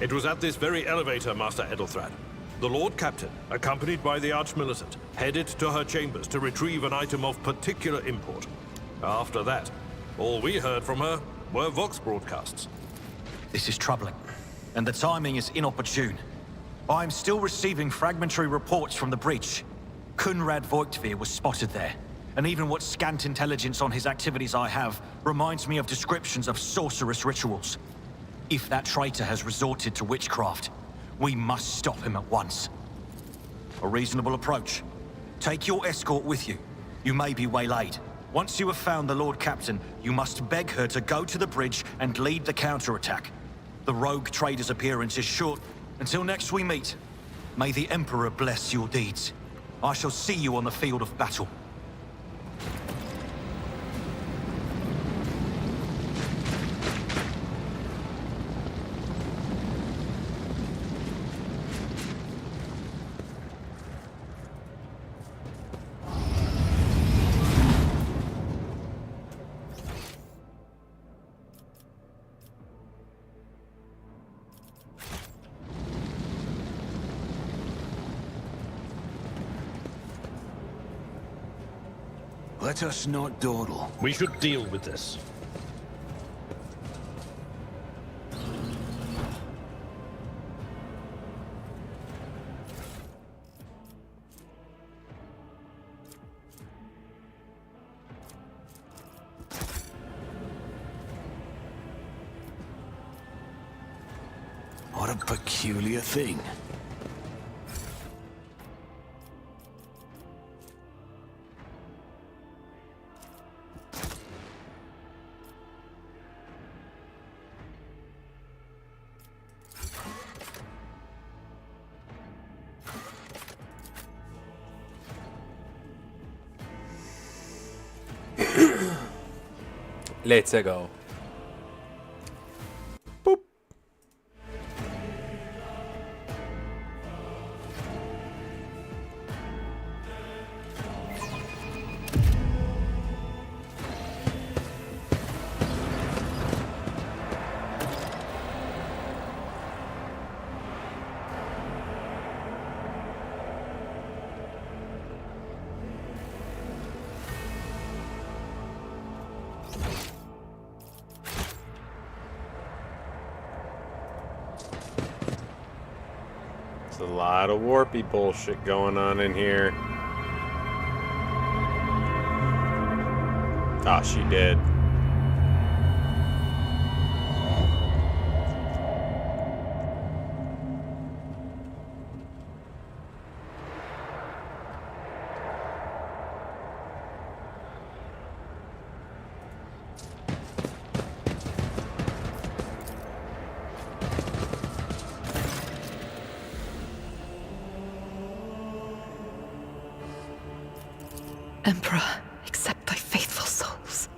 It was at this very elevator, Master Edelthrad. The Lord Captain, accompanied by the Arch-Militant, headed to her chambers to retrieve an item of particular import. After that, all we heard from her were Vox broadcasts. This is troubling, and the timing is inopportune. I'm still receiving fragmentary reports from the breach. Kunrad Voigtvir was spotted there, and even what scant intelligence on his activities I have reminds me of descriptions of sorcerous rituals. If that traitor has resorted to witchcraft, we must stop him at once. A reasonable approach. Take your escort with you. You may be waylaid. Once you have found the Lord Captain, you must beg her to go to the bridge and lead the counterattack. The rogue trader's appearance is short. Until next we meet, may the Emperor bless your deeds. I shall see you on the field of battle. Let us not dawdle. We should deal with this. What a peculiar thing. Let's go. Boop. There's a lot of warpy bullshit going on in here. Ah, she did. Emperor, accept thy faithful souls.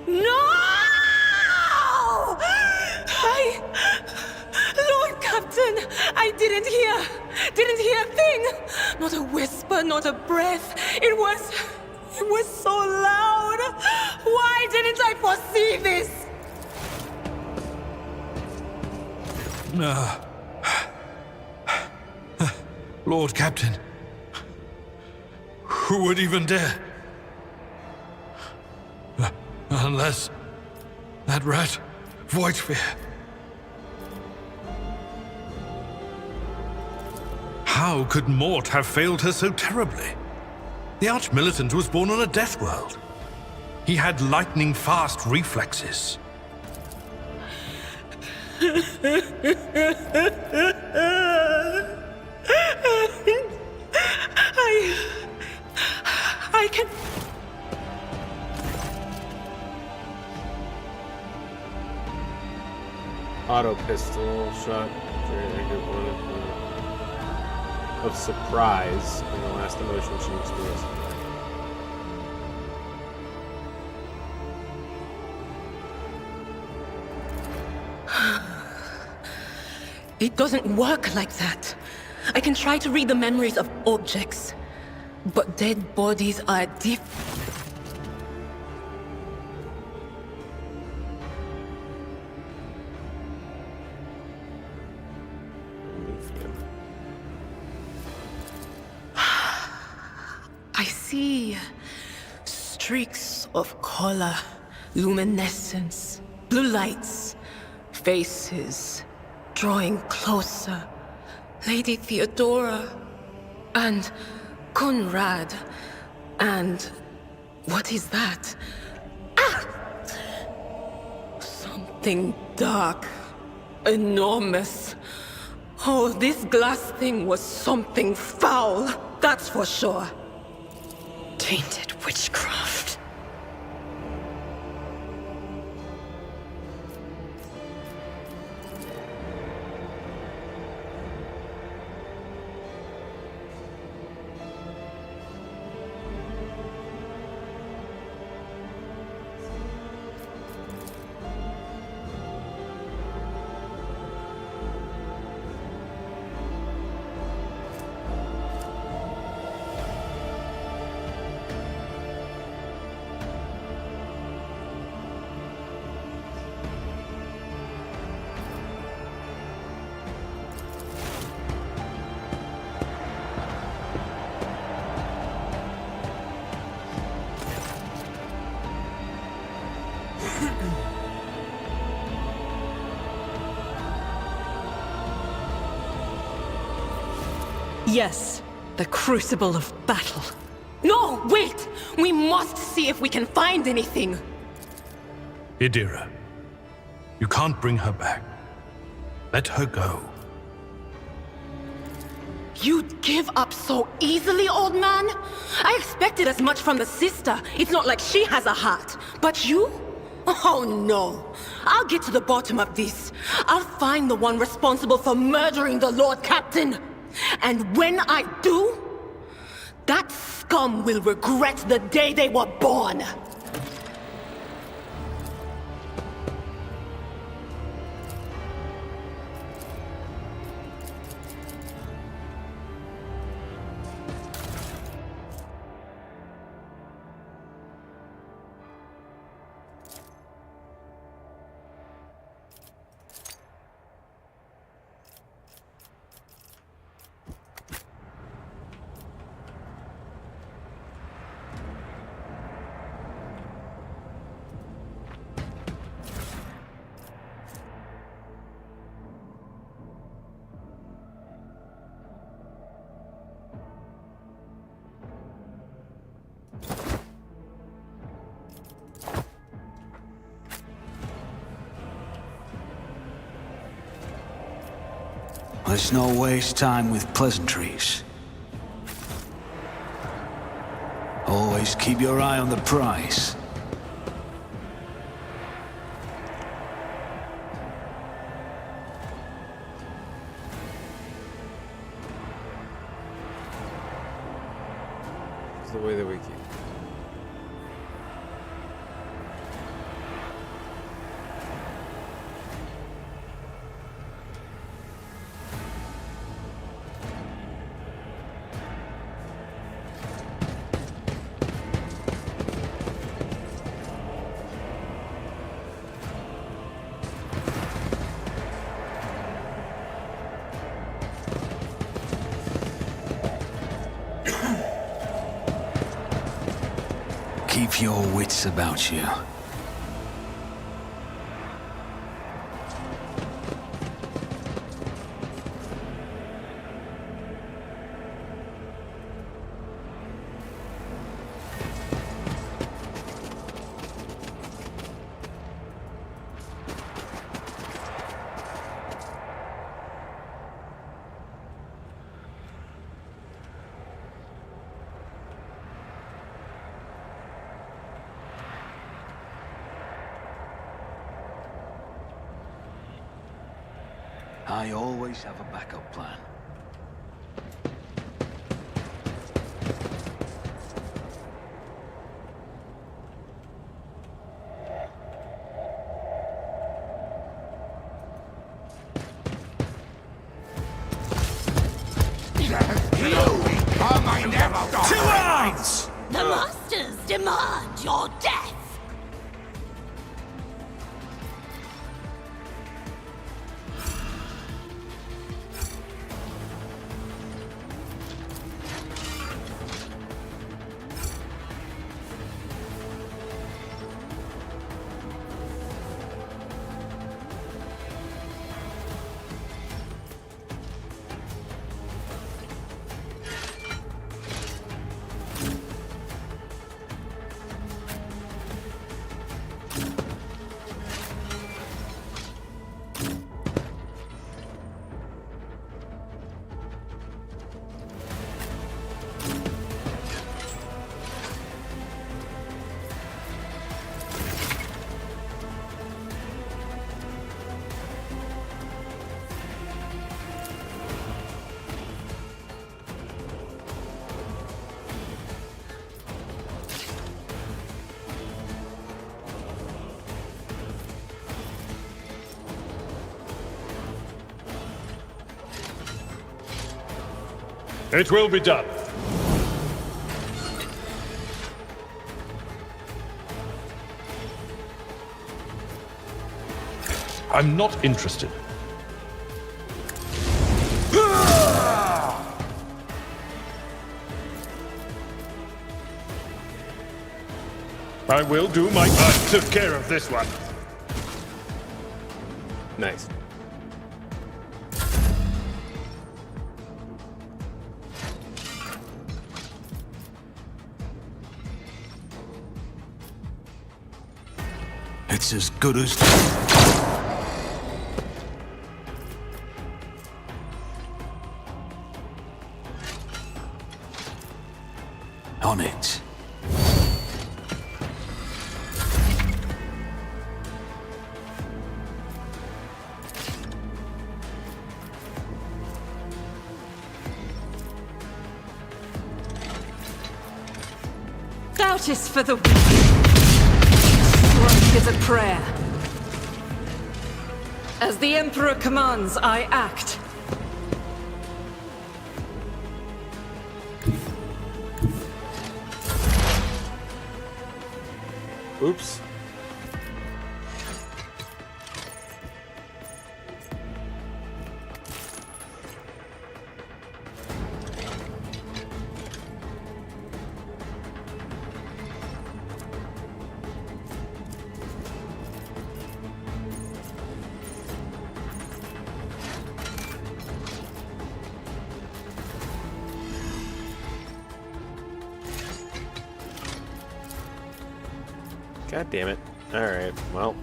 No! Lord Captain, I didn't hear a thing. Not a whisper, not a breath. It was so loud. Why didn't I foresee this? No. Lord Captain, who would even dare? Unless that rat, Voidsphere. How could Mort have failed her so terribly? The Arch-Militant was born on a death world. He had lightning-fast reflexes. I can... Auto pistol shot. Very good one of surprise in the last emotion she experienced. It doesn't work like that. I can try to read the memories of objects, but dead bodies are different. I see streaks of color, luminescence, blue lights, faces drawing closer. Lady Theodora and Conrad and what is that? Ah! Something dark, enormous. Oh, this glass thing was something foul, that's for sure. Tainted witchcraft. Yes, the crucible of battle. No, wait! We must see if we can find anything. Idira, you can't bring her back. Let her go. You'd give up so easily, old man? I expected as much from the sister. It's not like she has a heart. But you? Oh no. I'll get to the bottom of this. I'll find the one responsible for murdering the Lord Captain. And when I do, that scum will regret the day they were born. Let's not waste time with pleasantries. Always keep your eye on the prize. It's the way that we keep. Keep your wits about you. I always have a backup plan. Two arms! The Masters demand your death! It will be done. I'm not interested. I will do my... I took care of this one. Nice. It's as good as... On it. Doubt is for the weak. Strike is a prayer. As the Emperor commands, I act. Oops. God damn it. Alright, well.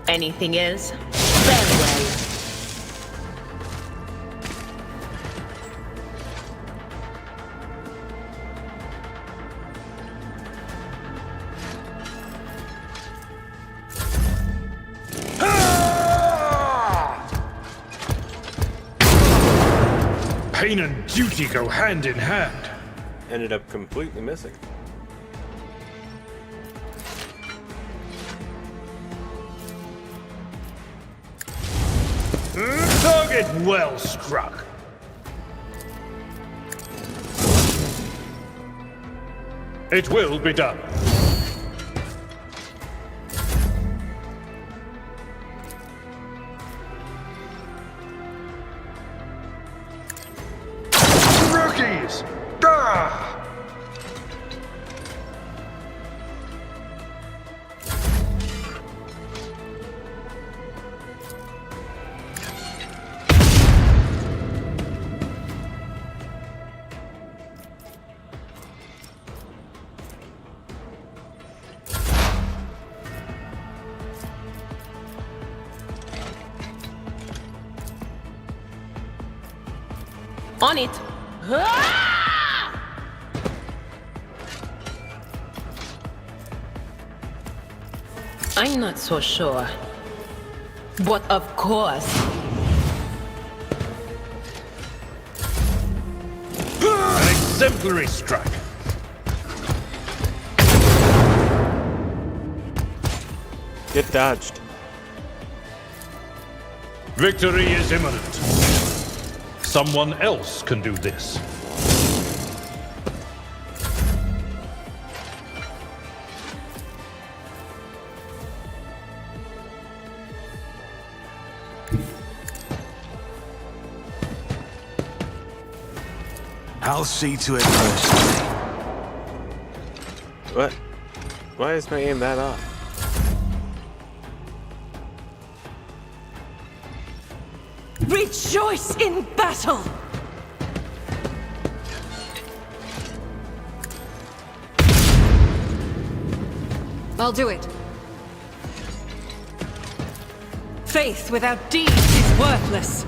Anything else? Very well. Pain and duty go hand in hand. Ended up completely missing. Target well struck. It will be done. Rookies! Ah! On it. I'm not so sure. But of course. An exemplary strike. Get dodged. Victory is imminent. Someone else can do this. I'll see to it personally. What? Why is my aim that off? Rejoice in battle! I'll do it. Faith without deeds is worthless.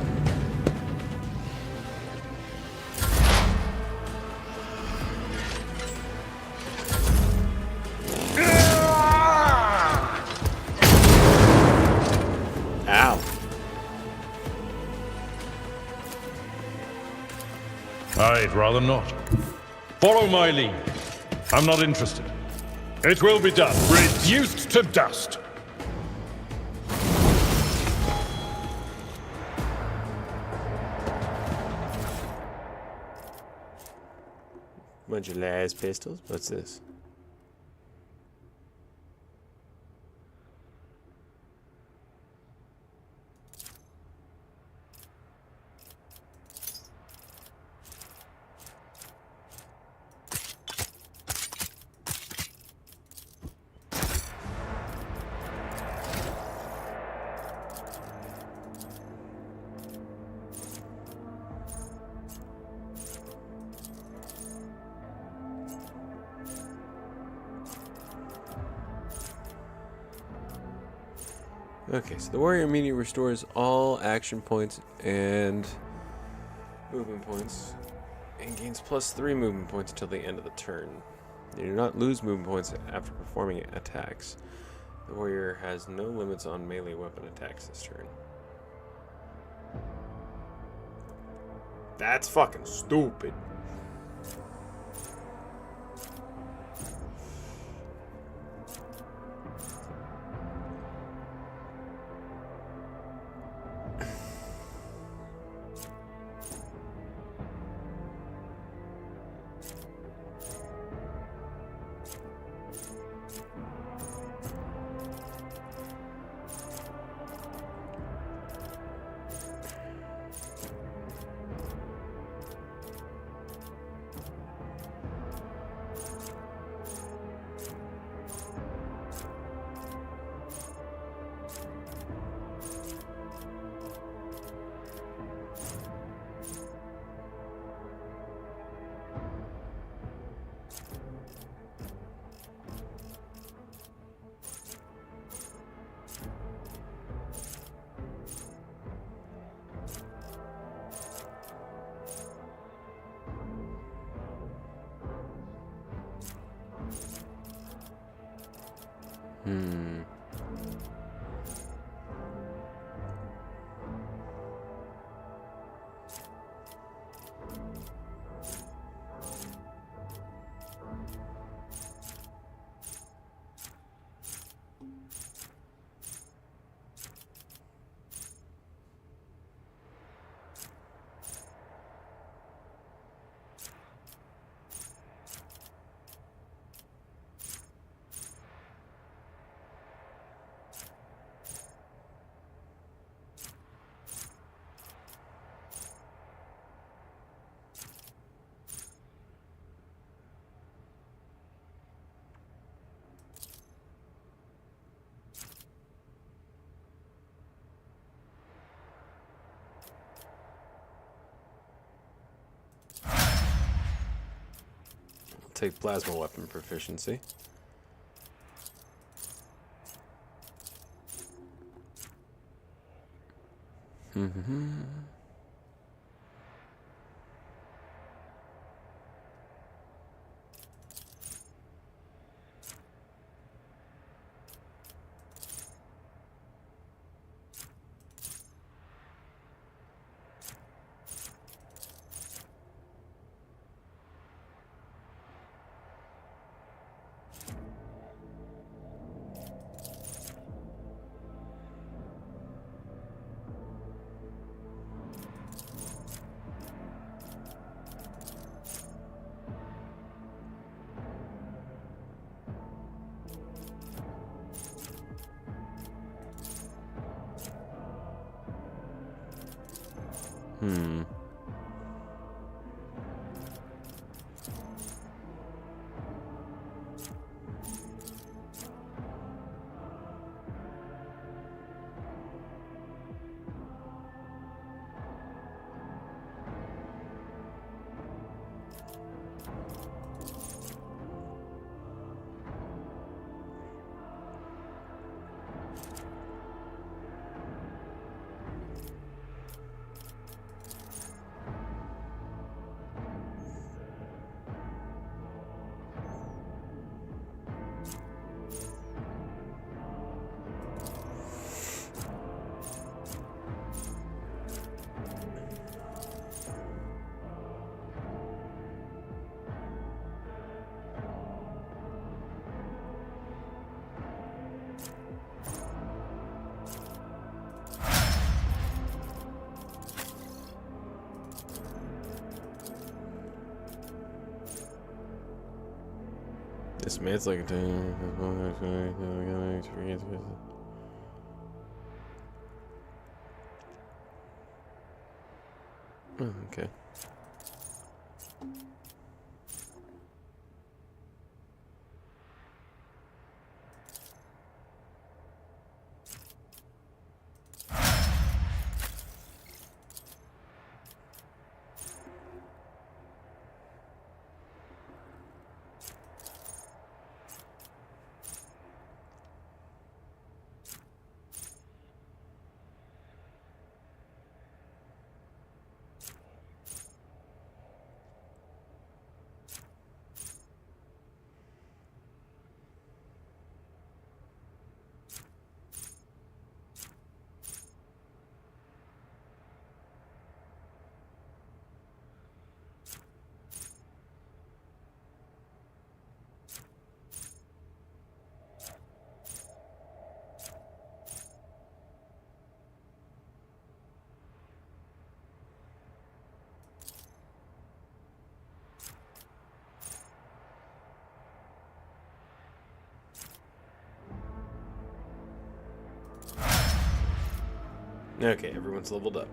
Ow. I'd rather not. Follow my lead. I'm not interested. It will be done. Reduced to dust. Bunch of las pistols. What's this? Okay, so the warrior immediately restores all action points and movement points and gains +3 movement points until the end of the turn. You do not lose movement points after performing attacks. The warrior has no limits on melee weapon attacks this turn. That's fucking stupid. Take plasma weapon proficiency. Dismantling. Okay. Okay, everyone's leveled up.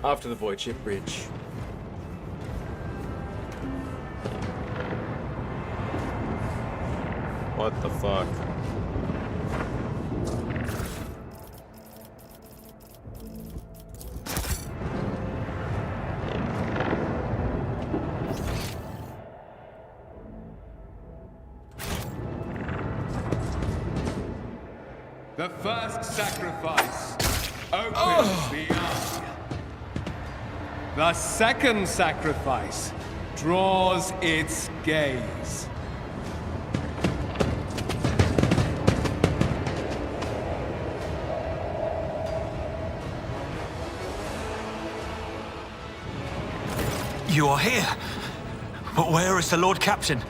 Off to the Void Ship Bridge. What the fuck? The first sacrifice opens the eye. The second sacrifice draws its gaze. You are here. But where is the Lord Captain?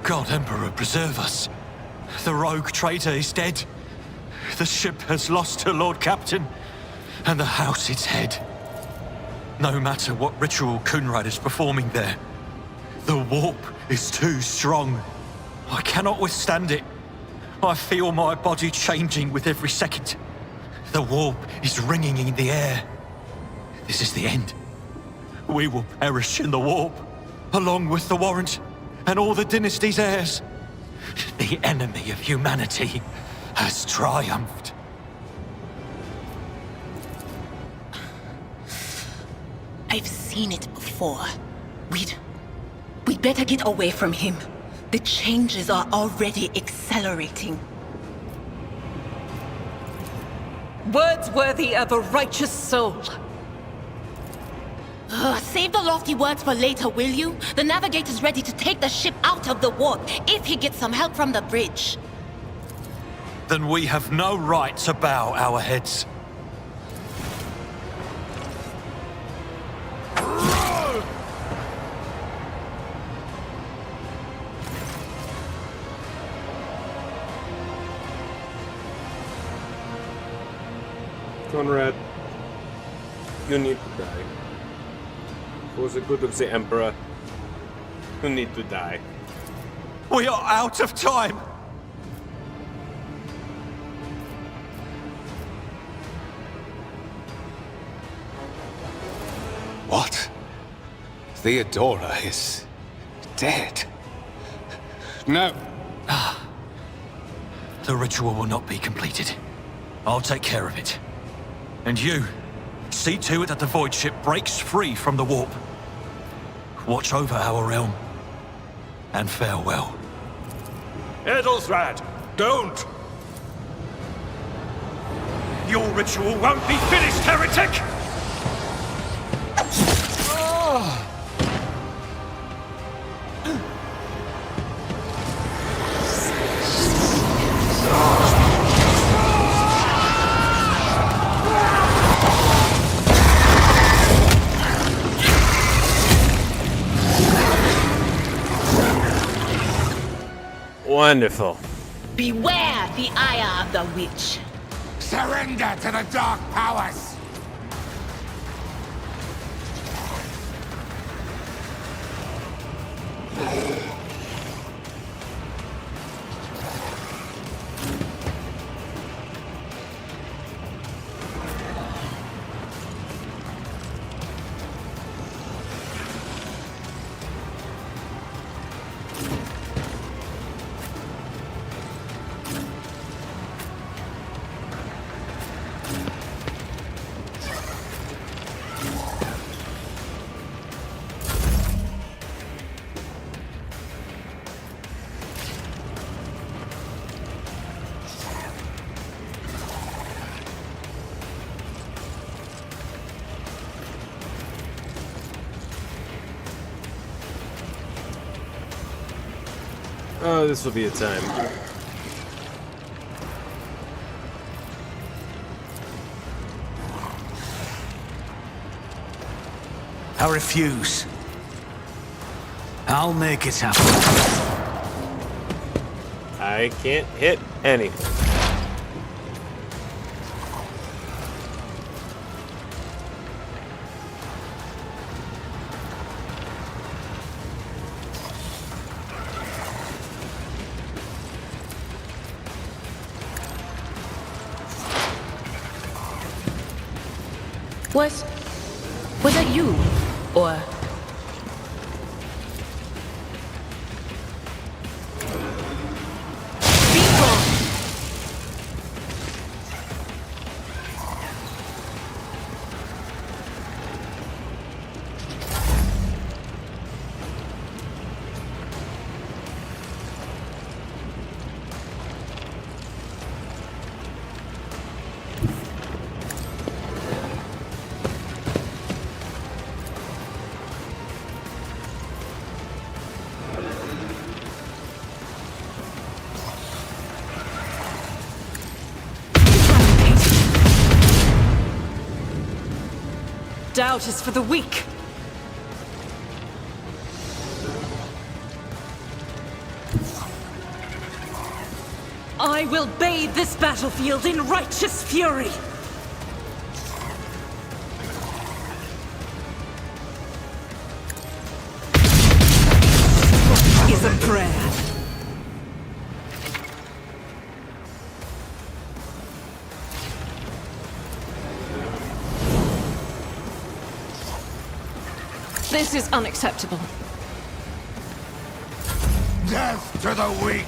God Emperor, preserve us. The rogue traitor is dead. The ship has lost her Lord Captain, and the house its head. No matter what ritual Kunrad is performing there, the warp is too strong. I cannot withstand it. I feel my body changing with every second. The warp is ringing in the air. This is the end. We will perish in the warp, along with the Warrant and all the dynasty's heirs. The enemy of humanity has triumphed. I've seen it before. We'd better get away from him. The changes are already accelerating. Words worthy of a righteous soul. Save the lofty words for later, will you? The navigator's ready to take the ship out of the warp if he gets some help from the bridge. then we have no right to bow our heads. Conrad, you need to die. For the good of the Emperor, you need to die. We are out of time! What? Theodora is dead. No. The ritual will not be completed. I'll take care of it. And you, see to it that the Void Ship breaks free from the warp. Watch over our realm. And farewell. Edelthrad, don't! Your ritual won't be finished, heretic! Wonderful. Beware the ire of the witch. Surrender to the dark powers! Oh, this will be a time. I refuse. I'll make it happen. I can't hit anything. Was that you? Or... Be gone! Doubt is for the weak. I will bathe this battlefield in righteous fury. Is a prayer. This is unacceptable. Death to the weak!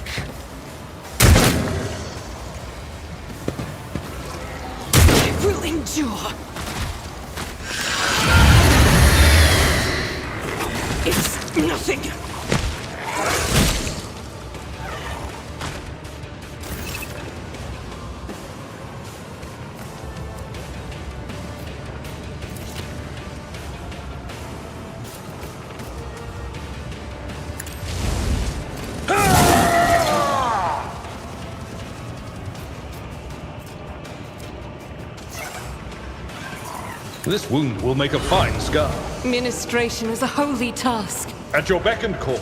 I will endure. It's nothing. This wound will make a fine scar. Ministration is a holy task. At your beck and call.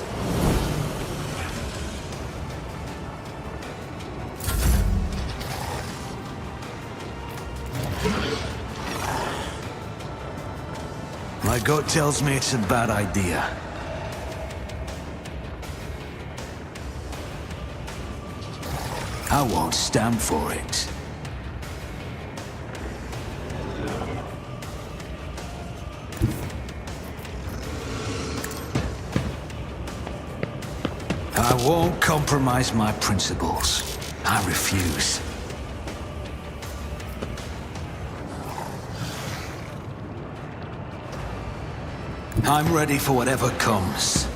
My gut tells me it's a bad idea. I won't stand for it. I won't compromise my principles. I refuse. I'm ready for whatever comes.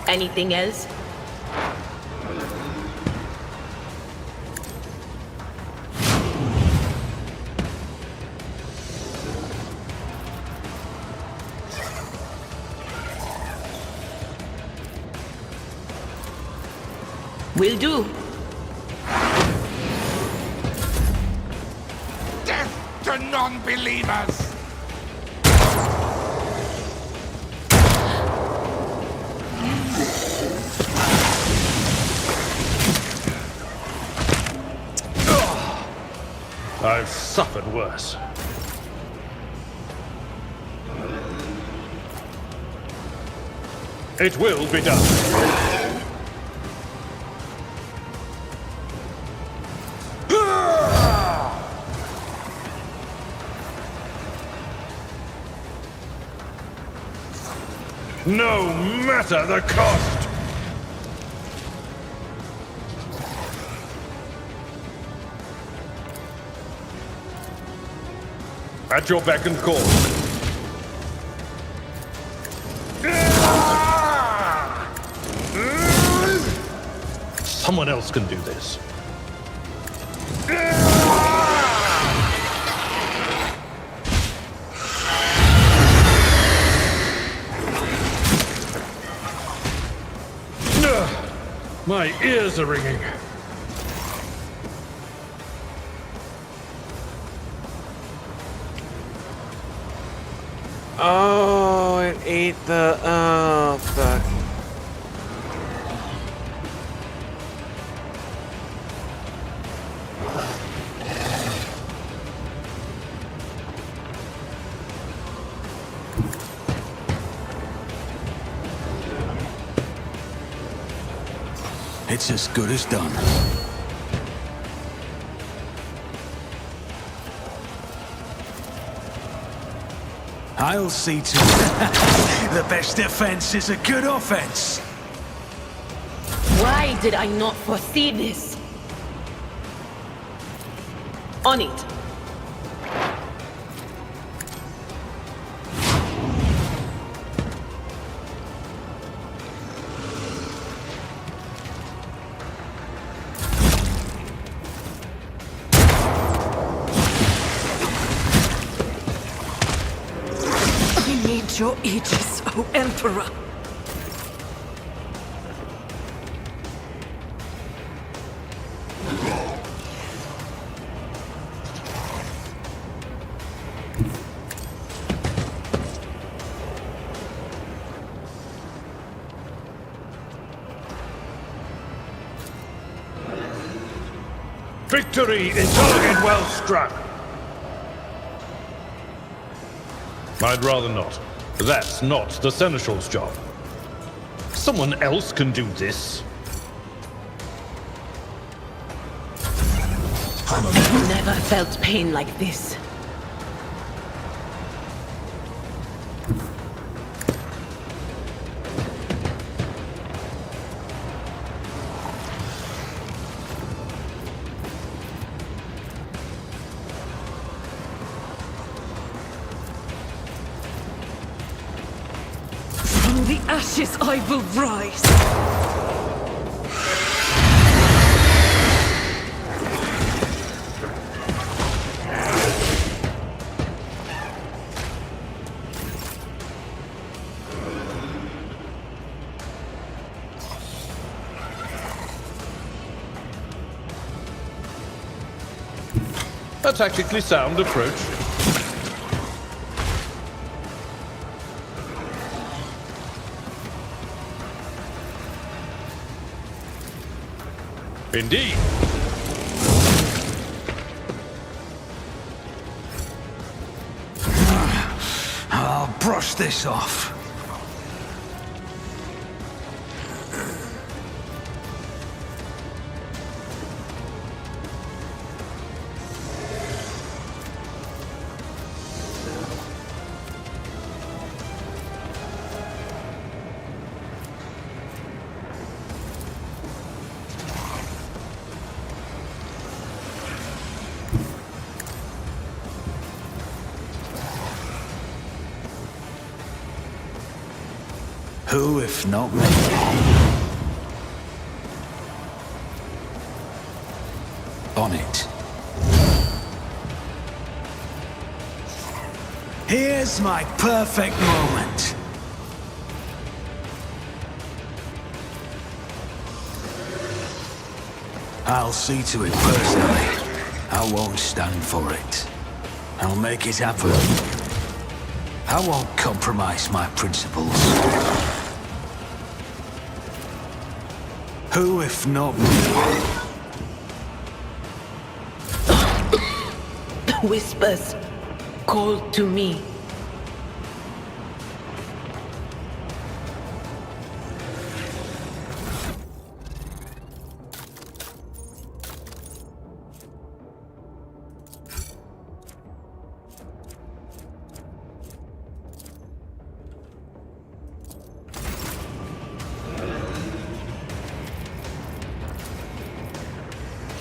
Anything else? Will do. Death to non-believers! I've suffered worse. It will be done. No matter the cost! At your beck and call. Someone else can do this. My ears are ringing. Oh, it ate the... Oh, fuck. It's as good as done. I'll see to it. The best defense is a good offense. Why did I not foresee this? On it. Your aegis, O Emperor! Victory is target well struck. I'd rather not. That's not the Seneschal's job. Someone else can do this. I've never felt pain like this. From the ashes I will rise! A tactically sound approach. Indeed. I'll brush this off. Who, if not me? On it. Here's my perfect moment. I'll see to it personally. I won't stand for it. I'll make it happen. I won't compromise my principles. Who, if not me? Whispers called to me.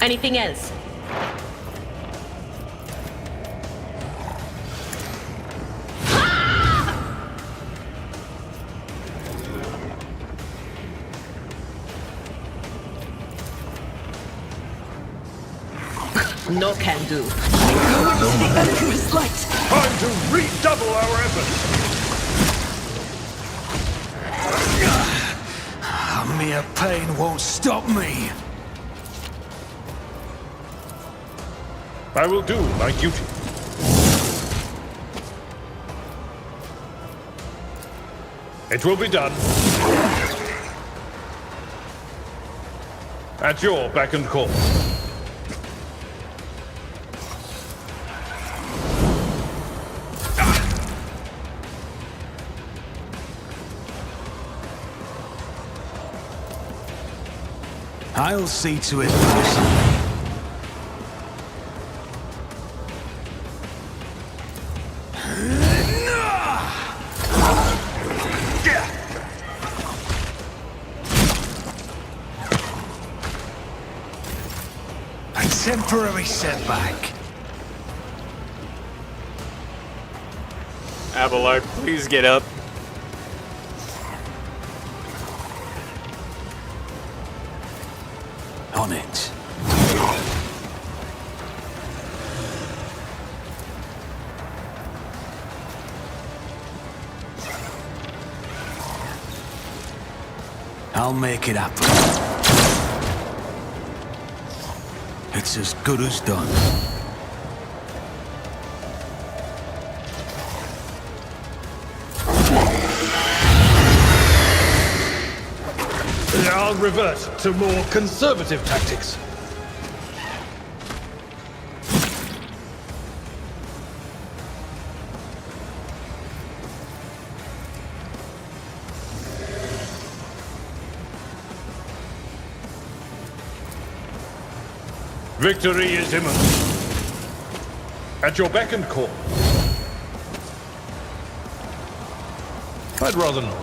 Anything else? No can do. The Emperor's light. Time to redouble our efforts. Mere pain won't stop me. I will do my duty. It will be done. At your beck and call. I'll see to it personally. A temporary setback. Abelard, please get up. On it. I'll make it happen. It's as good as done. I'll revert to more conservative tactics. Victory is imminent. At your beck and call. I'd rather not.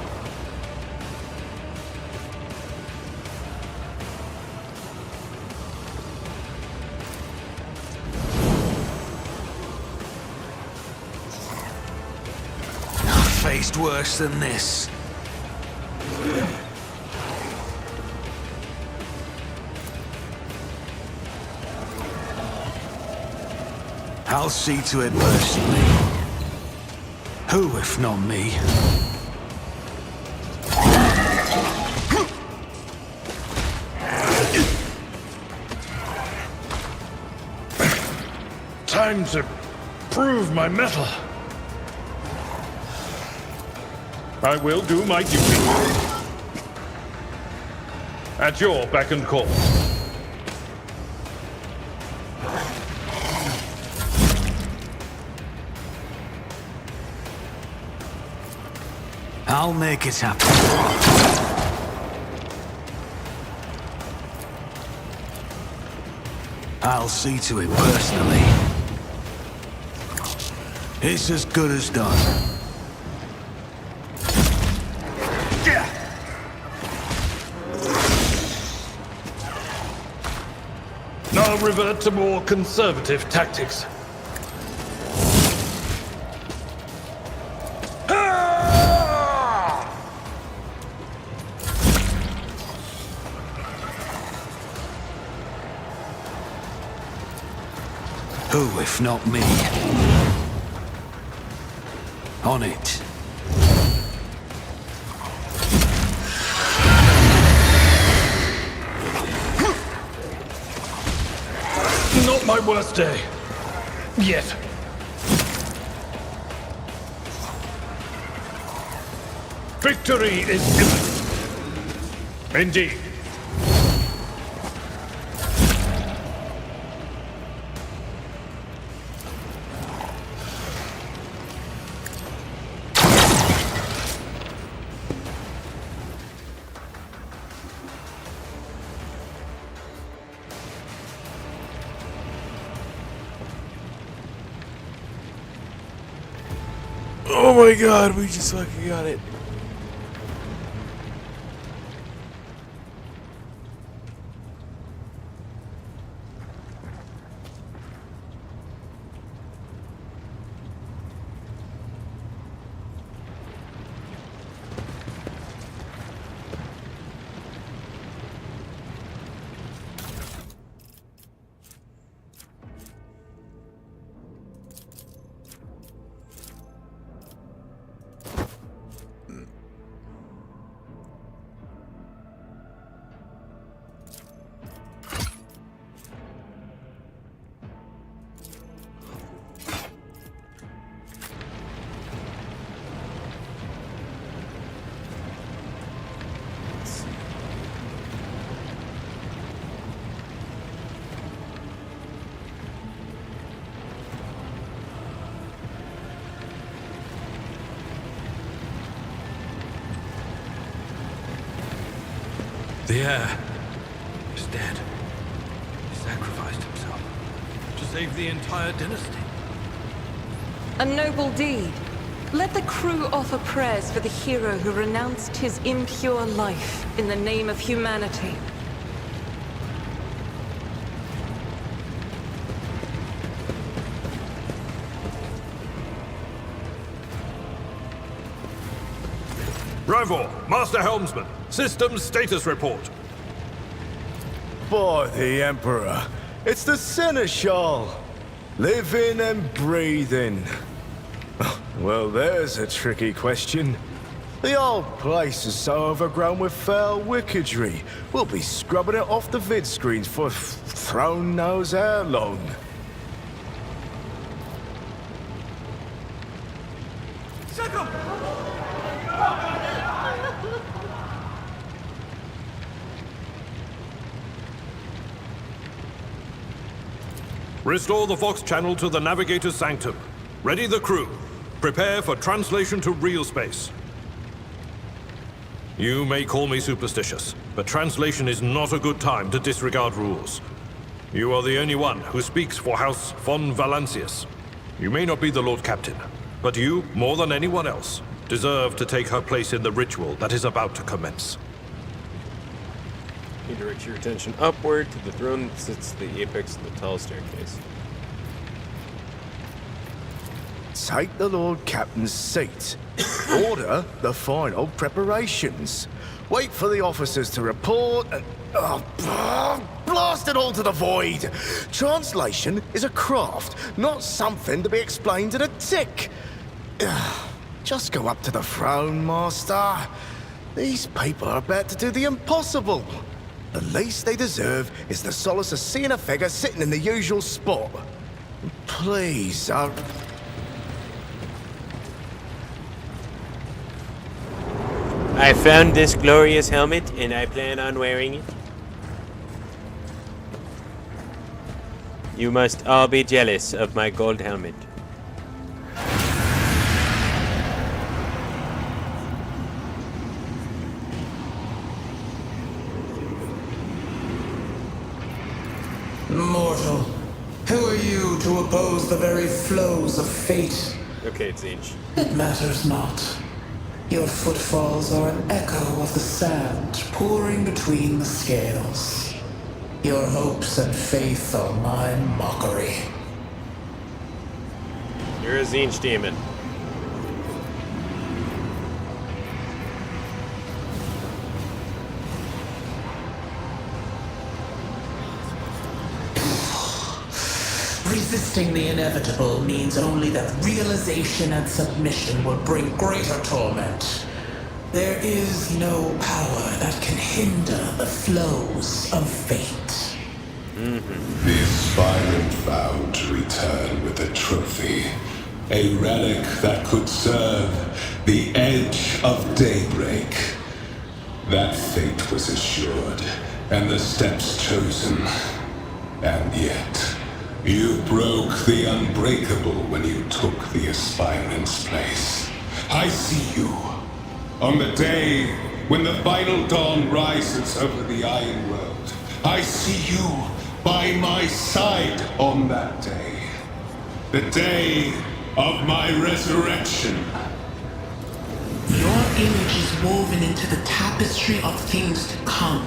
Faced worse than this. I'll see to it personally. Who, if not me? Time to prove my mettle. I will do my duty. At your beck and call. I'll make it happen. I'll see to it personally. It's as good as done. Now revert to more conservative tactics. Who, if not me? On it. Not my worst day. Yet. Victory is imminent. Indeed. Oh my god, we just fucking got it. The heir is dead. He sacrificed himself to save the entire dynasty. A noble deed. Let the crew offer prayers for the hero who renounced his impure life in the name of humanity. Rivor, Master Helmsman, systems status report. By the Emperor, it's the Seneschal. Living and breathing. Well, there's a tricky question. The old place is so overgrown with foul wickedry, we'll be scrubbing it off the vid screens for throne knows how long. Restore the Vox channel to the Navigator's Sanctum. Ready the crew. Prepare for translation to real space. You may call me superstitious, but translation is not a good time to disregard rules. You are the only one who speaks for House von Valancius. You may not be the Lord Captain, but you, more than anyone else, deserve to take her place in the ritual that is about to commence. You direct your attention upward to the throne that sits at the apex of the tall staircase. Take the Lord Captain's seat. Order the final preparations. Wait for the officers to report and... blast it all to the void! Translation is a craft, not something to be explained in a tick. Just go up to the throne, Master. These people are about to do the impossible. The least they deserve is the solace of seeing a figure sitting in the usual spot. please, I found this glorious helmet, and I plan on wearing it. You must all be jealous of my gold helmet. Mortal, who are you to oppose the very flows of fate? Okay, Zinj. It matters not. Your footfalls are an echo of the sand pouring between the scales. Your hopes and faith are my mockery. You're a Zinj demon. Resisting the inevitable means only that realization and submission will bring greater torment. There is no power that can hinder the flows of fate. The aspirant vowed to return with a trophy, a relic that could serve the edge of daybreak. That fate was assured, and the steps chosen. And yet, you broke the unbreakable when you took the aspirant's place. I see you. On the day when the final dawn rises over the Iron World, I see you by my side on that day. The day of my resurrection. Your image is woven into the tapestry of things to come.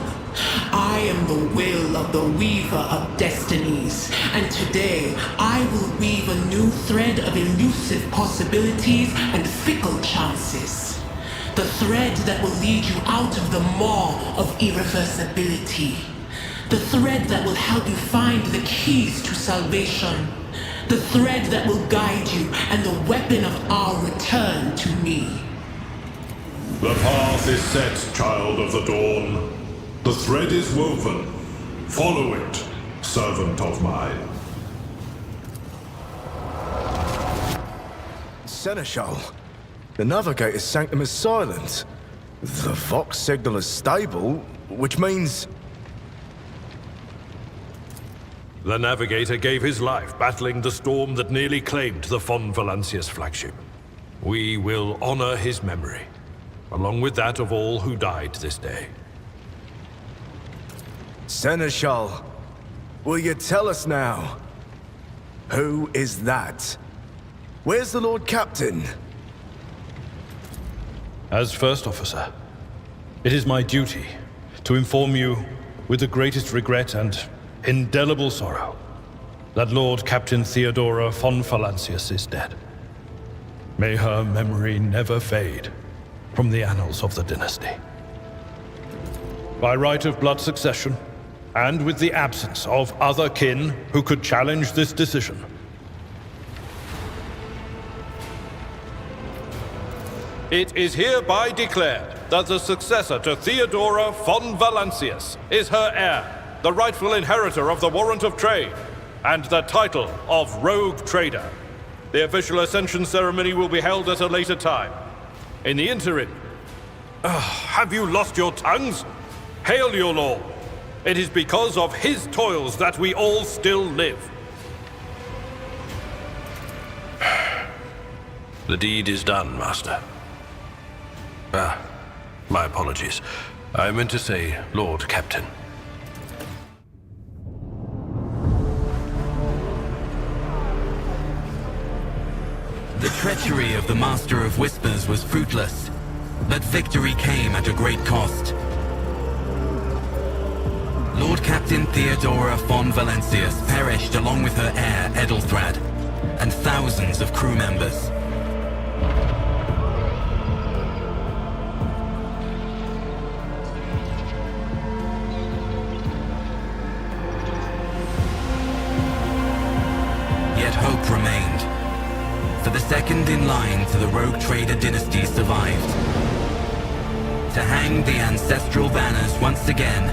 I am the will of the weaver of destinies, and today I will weave a new thread of elusive possibilities and fickle chances. The thread that will lead you out of the maw of irreversibility. The thread that will help you find the keys to salvation. The thread that will guide you and the weapon of our return to me. The path is set, child of the dawn. The thread is woven. Follow it, servant of mine. Seneschal, the Navigator's sanctum is silent. The Vox signal is stable, which means... The Navigator gave his life battling the storm that nearly claimed the Von Valancius flagship. We will honor his memory, along with that of all who died this day. Seneschal, will you tell us now? Who is that? Where's the Lord Captain? As First Officer, it is my duty to inform you with the greatest regret and indelible sorrow that Lord Captain Theodora von Valancius is dead. May her memory never fade from the annals of the dynasty. By right of blood succession, and with the absence of other kin who could challenge this decision, it is hereby declared that the successor to Theodora von Valancius is her heir, the rightful inheritor of the Warrant of Trade, and the title of Rogue Trader. The official ascension ceremony will be held at a later time. In the interim, have you lost your tongues? Hail your lord! It is because of his toils that we all still live. The deed is done, Master. My apologies. I meant to say Lord Captain. The treachery of the Master of Whispers was fruitless, but victory came at a great cost. Lord Captain Theodora von Valancius perished along with her heir, Edelthrad, and thousands of crew members. Yet hope remained, for the second in line to the Rogue Trader dynasty survived. To hang the ancestral banners once again,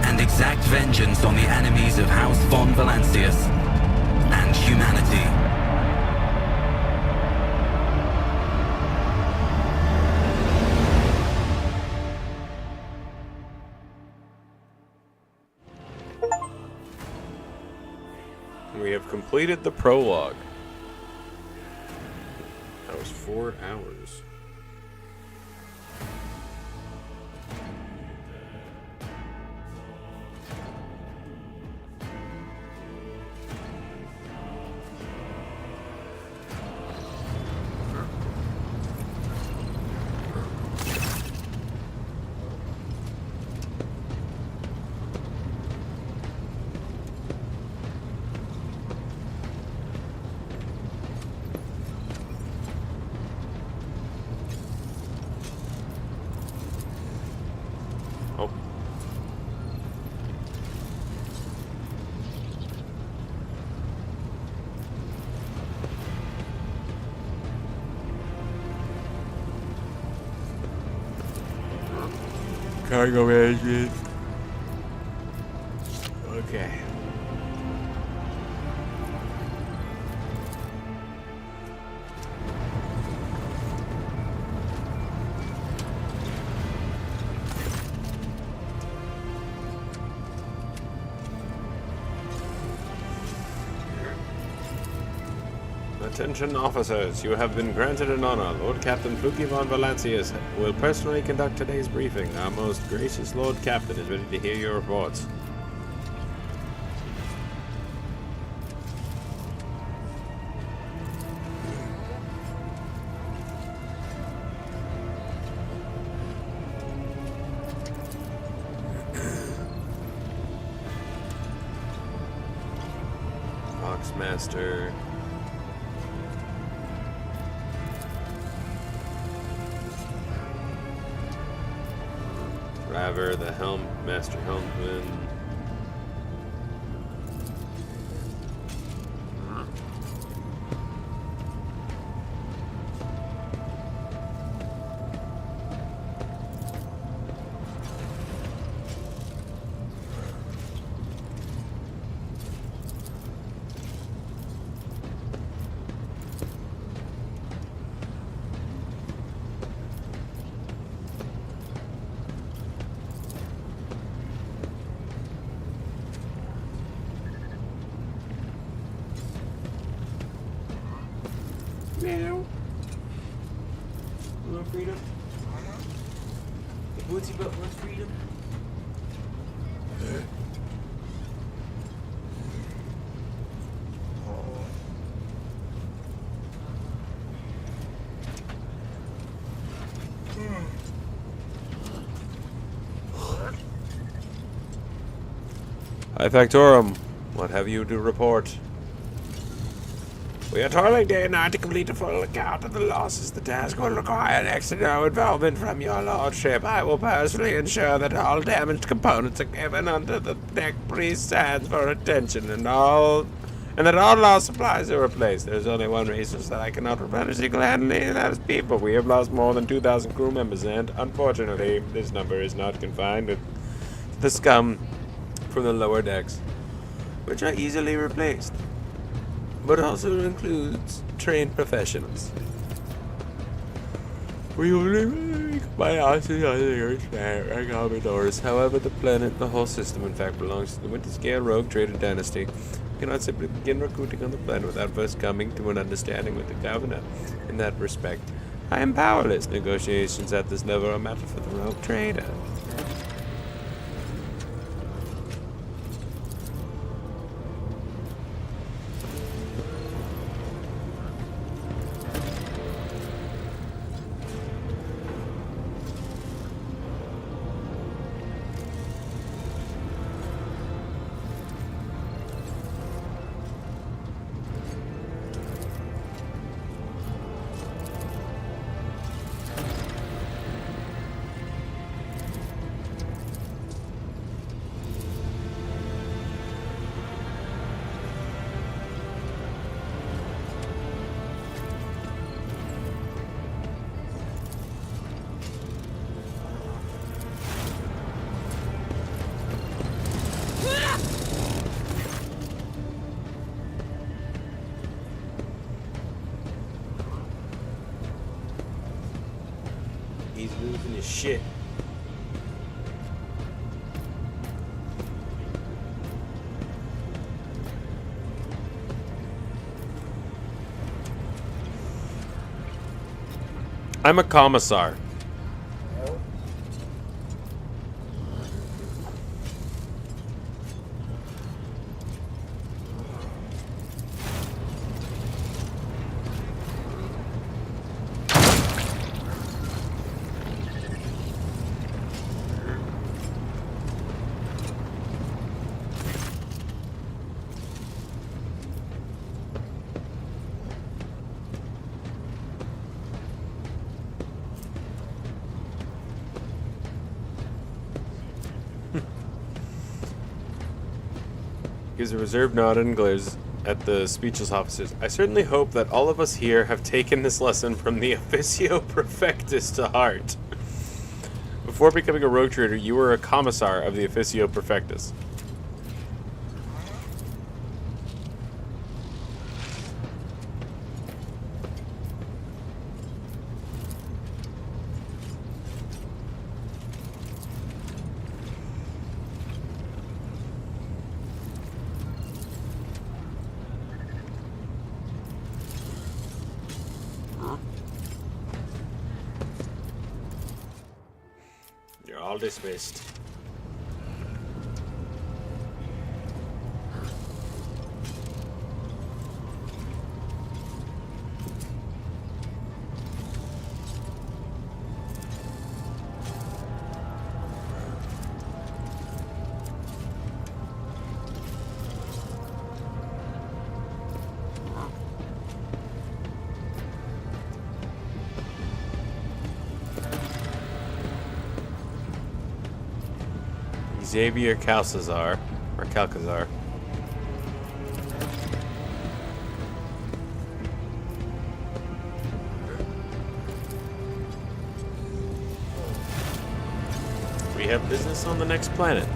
and exact vengeance on the enemies of House von Valancius, and and humanity. We have completed the prologue. That was 4 hours. Cargo management. Okay. Attention officers, you have been granted an honor. Lord Captain Fluky von Valancius will personally conduct today's briefing. Our most gracious Lord Captain is ready to hear your reports. Foxmaster. Raver, the Master Helmsman. Meow. You want freedom? The bootsy butt wants freedom. Hi Factorum, what have you to report? We are toiling day and night to complete a full account of the losses. The task will require next to no involvement from your lordship. I will personally ensure that all damaged components are given under the deck priest's hands for attention, and that all lost supplies are replaced. There's only one resource that I cannot replenish single-handedly, and that is people. We have lost more than 2,000 crew members, and unfortunately, this number is not confined to the scum from the lower decks, which are easily replaced, but also includes trained professionals. We only make my asses on the Earth and Commodores. However, the planet, the whole system, in fact, belongs to the Winterscale Rogue Trader Dynasty. We cannot simply begin recruiting on the planet without first coming to an understanding with the Governor. In that respect, I am powerless. Negotiations at this level are a matter for the Rogue Trader. as shit. I'm a commissar. Gives a reserved nod and glares at the speechless officers. I certainly hope that all of us here have taken this lesson from the Officio Perfectus to heart. Before becoming a rogue trader, you were a commissar of the Officio Perfectus. You're all dismissed. Xavier Calcazar, or Calcazar. We have business on the next planet.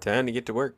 Time to get to work.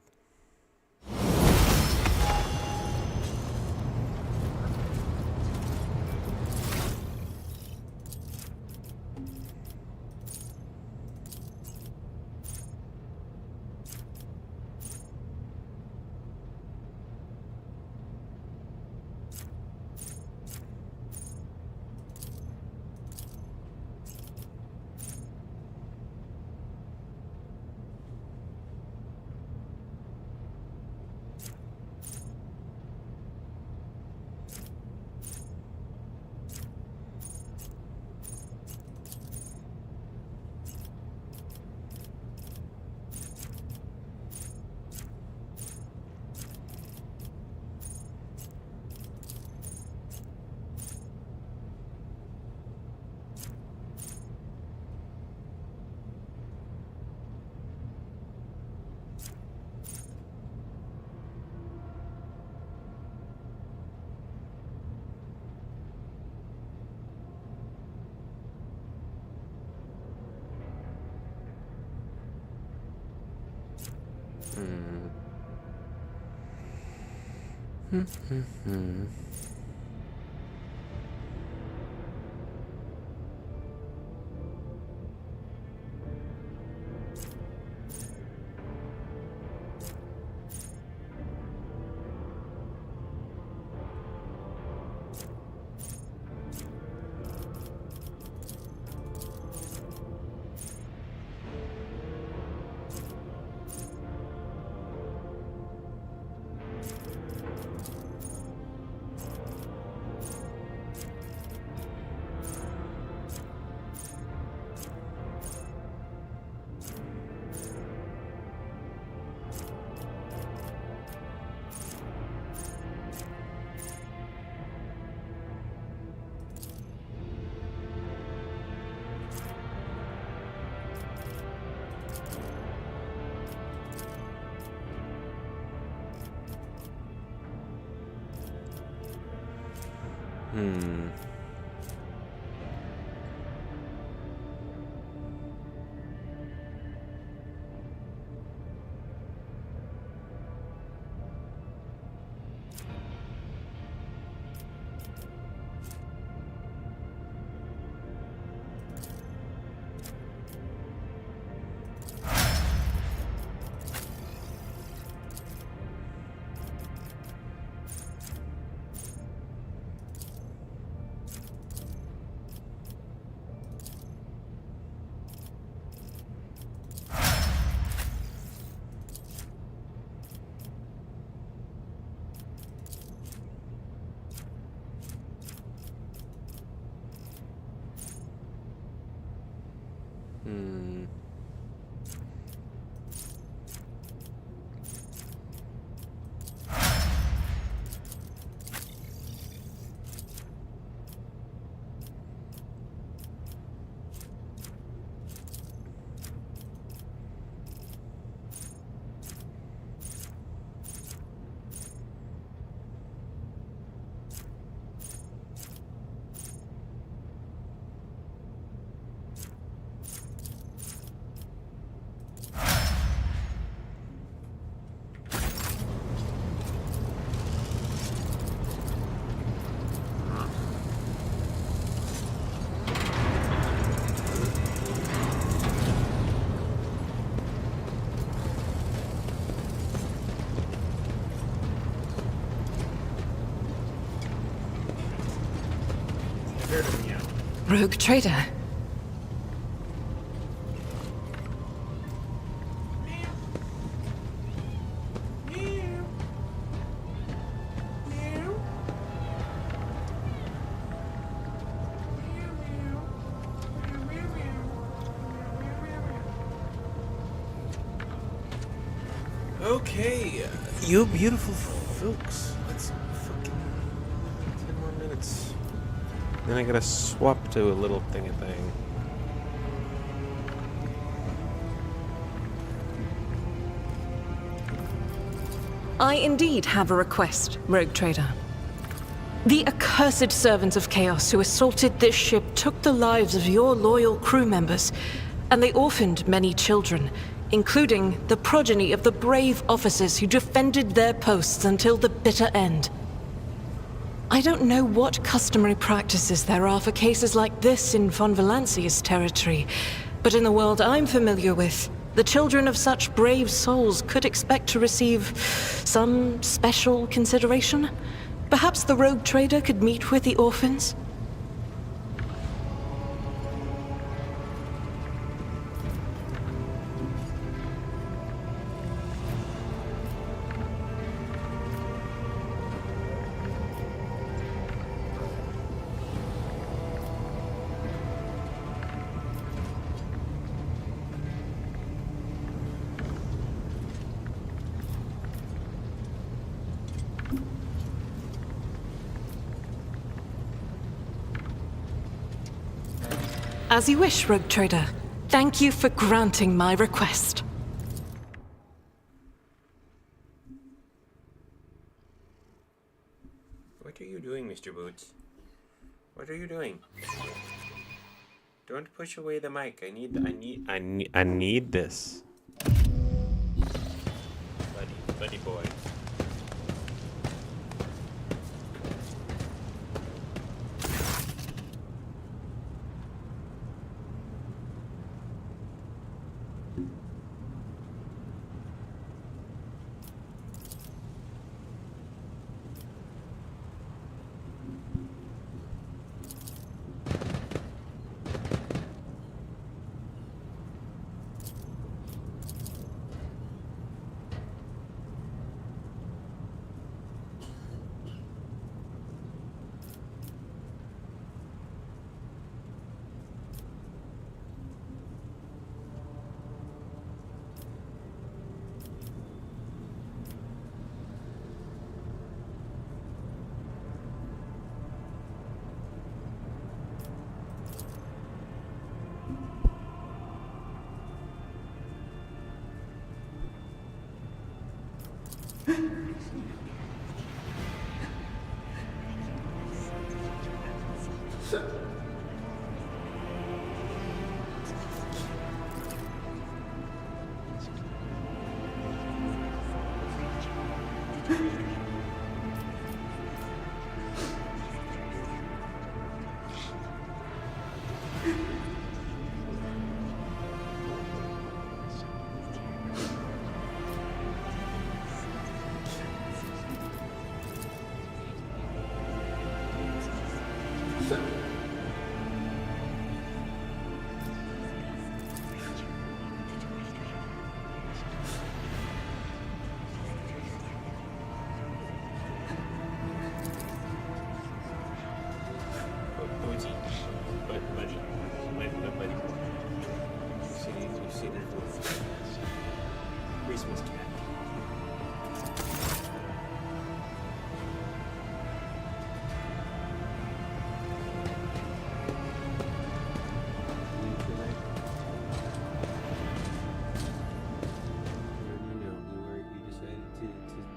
Rogue trader. Okay, you beautiful folks. Let's fucking 10 more minutes. Then I gotta swap to a little thing. I indeed have a request, Rogue Trader. The accursed servants of Chaos who assaulted this ship took the lives of your loyal crew members, and they orphaned many children, including the progeny of the brave officers who defended their posts until the bitter end. I don't know what customary practices there are for cases like this in Von Valancia's territory, but in the world I'm familiar with, the children of such brave souls could expect to receive some special consideration. Perhaps the Rogue Trader could meet with the orphans? As you wish, Rogue Trader. Thank you for granting my request. What are you doing, Mr. Boots? What are you doing? Don't push away the mic. I need this. Buddy boy.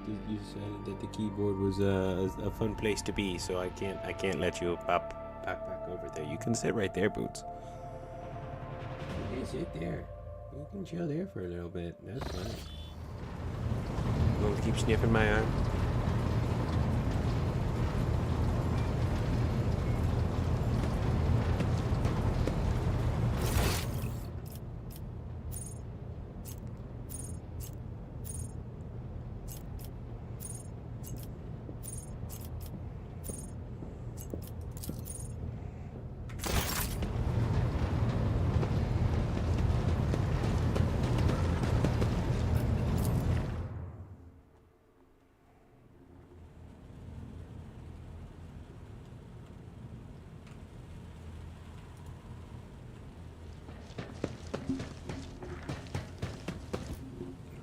You decided that the keyboard was a fun place to be, so I can't let you pop back over there. You can sit right there, Boots. You can sit there. You can chill there for a little bit. That's fine. You want to keep sniffing my arm?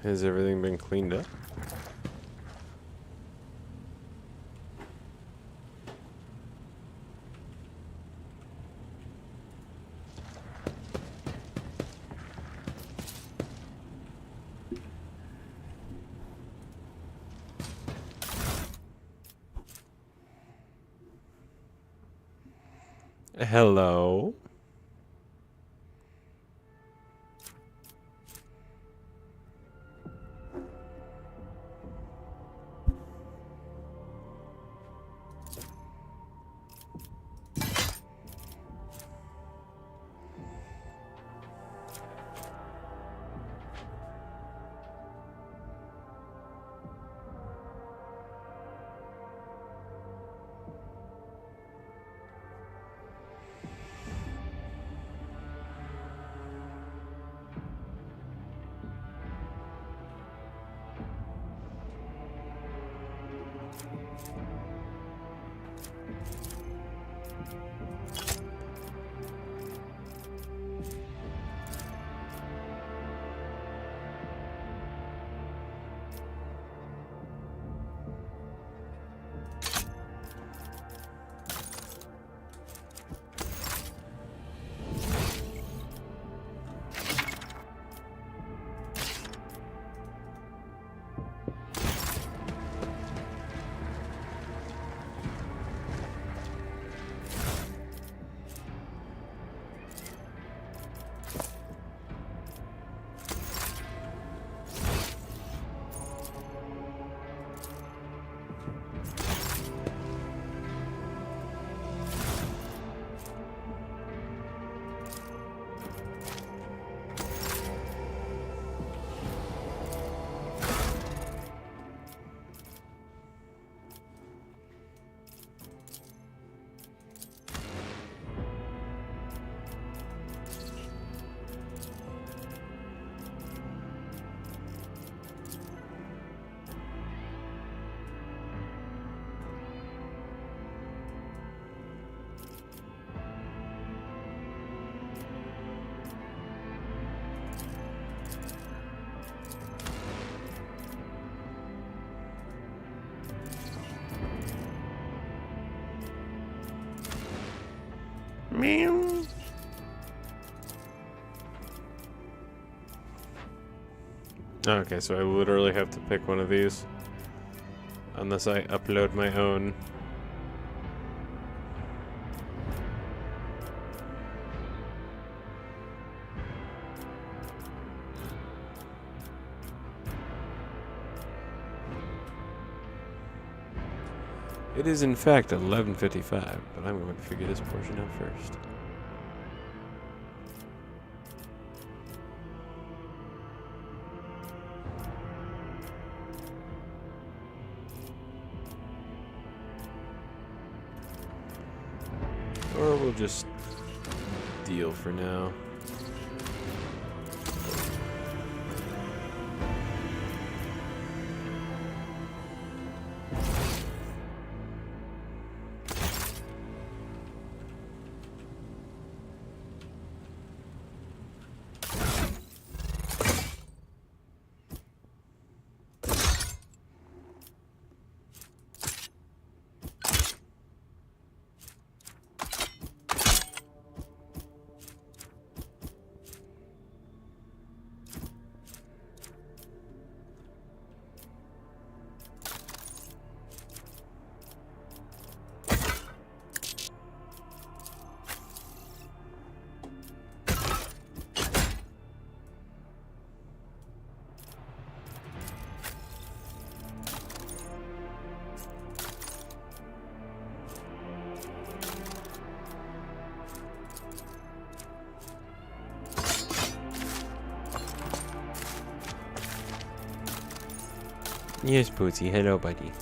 Has everything been cleaned up? Hello? Meow. Okay, so I literally have to pick one of these. Unless I upload my own. It is in fact 11:55, but I'm going to figure this portion out first. Or we'll just deal for now. Yes, Bootsy. Hello, buddy.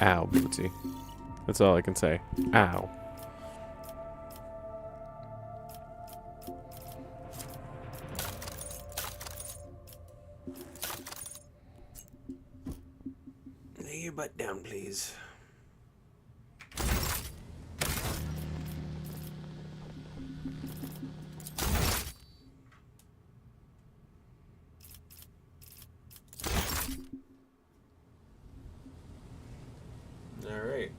Ow, Bootsy. That's all I can say. Ow. Lay your butt down, please. Alright.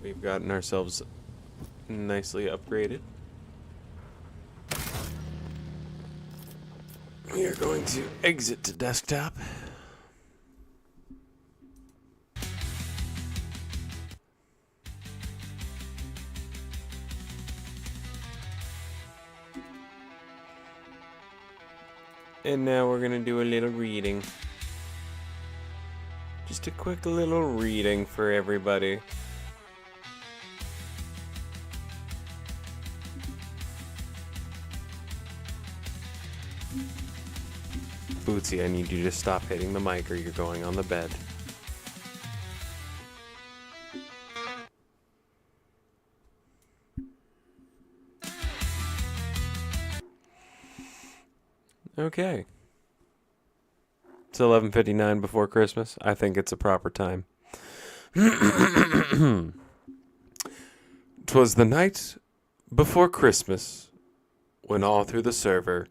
We've gotten ourselves nicely upgraded. We are going to exit to desktop. And now we're going to do a little reading. Just a quick little reading for everybody. Bootsy, I need you to stop hitting the mic or you're going on the bed. Okay. It's 11:59 before Christmas. I think it's a proper time. 'Twas the night before Christmas, when all through the server,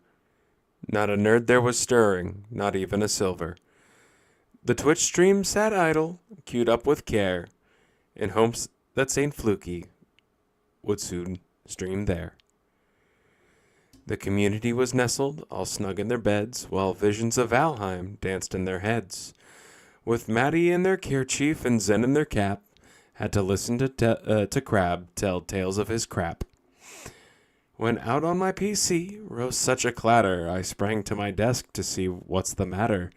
not a nerd there was stirring, not even a silver. The Twitch stream sat idle, queued up with care, in hopes that St. Fluky would soon stream there. The community was nestled, all snug in their beds, while visions of Valheim danced in their heads. With Maddie in their kerchief and Zen in their cap, had to listen to Crab tell tales of his crap. When out on my PC rose such a clatter, I sprang to my desk to see what's the matter.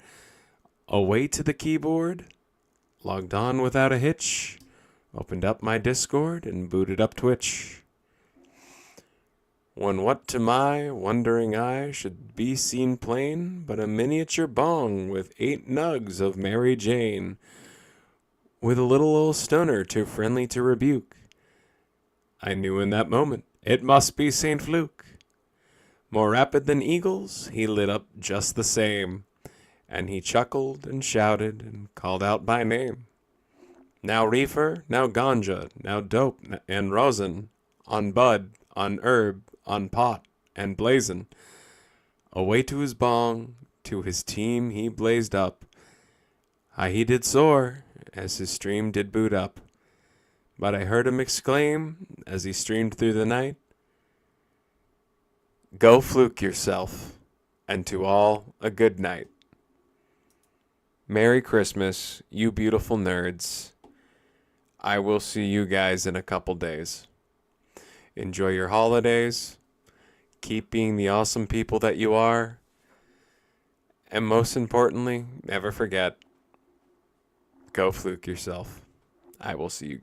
Away to the keyboard, logged on without a hitch, opened up my Discord and booted up Twitch. When what to my wondering eye should be seen plain but a miniature bong with 8 nugs of Mary Jane, with a little old stoner too friendly to rebuke, I knew in that moment It must be St. Fluke. More rapid than eagles, he lit up just the same, and he chuckled and shouted and called out by name. Now reefer, now ganja, now dope and rosin, on bud, on herb, on pot and blazin'. Away to his bong, to his team he blazed up. Aye, he did soar, as his stream did boot up. But I heard him exclaim, as he streamed through the night, "Go fluke yourself, and to all a good night." Merry Christmas, you beautiful nerds. I will see you guys in a couple days. Enjoy your holidays. Keep being the awesome people that you are. And most importantly, never forget, go fluke yourself. I will see you guys.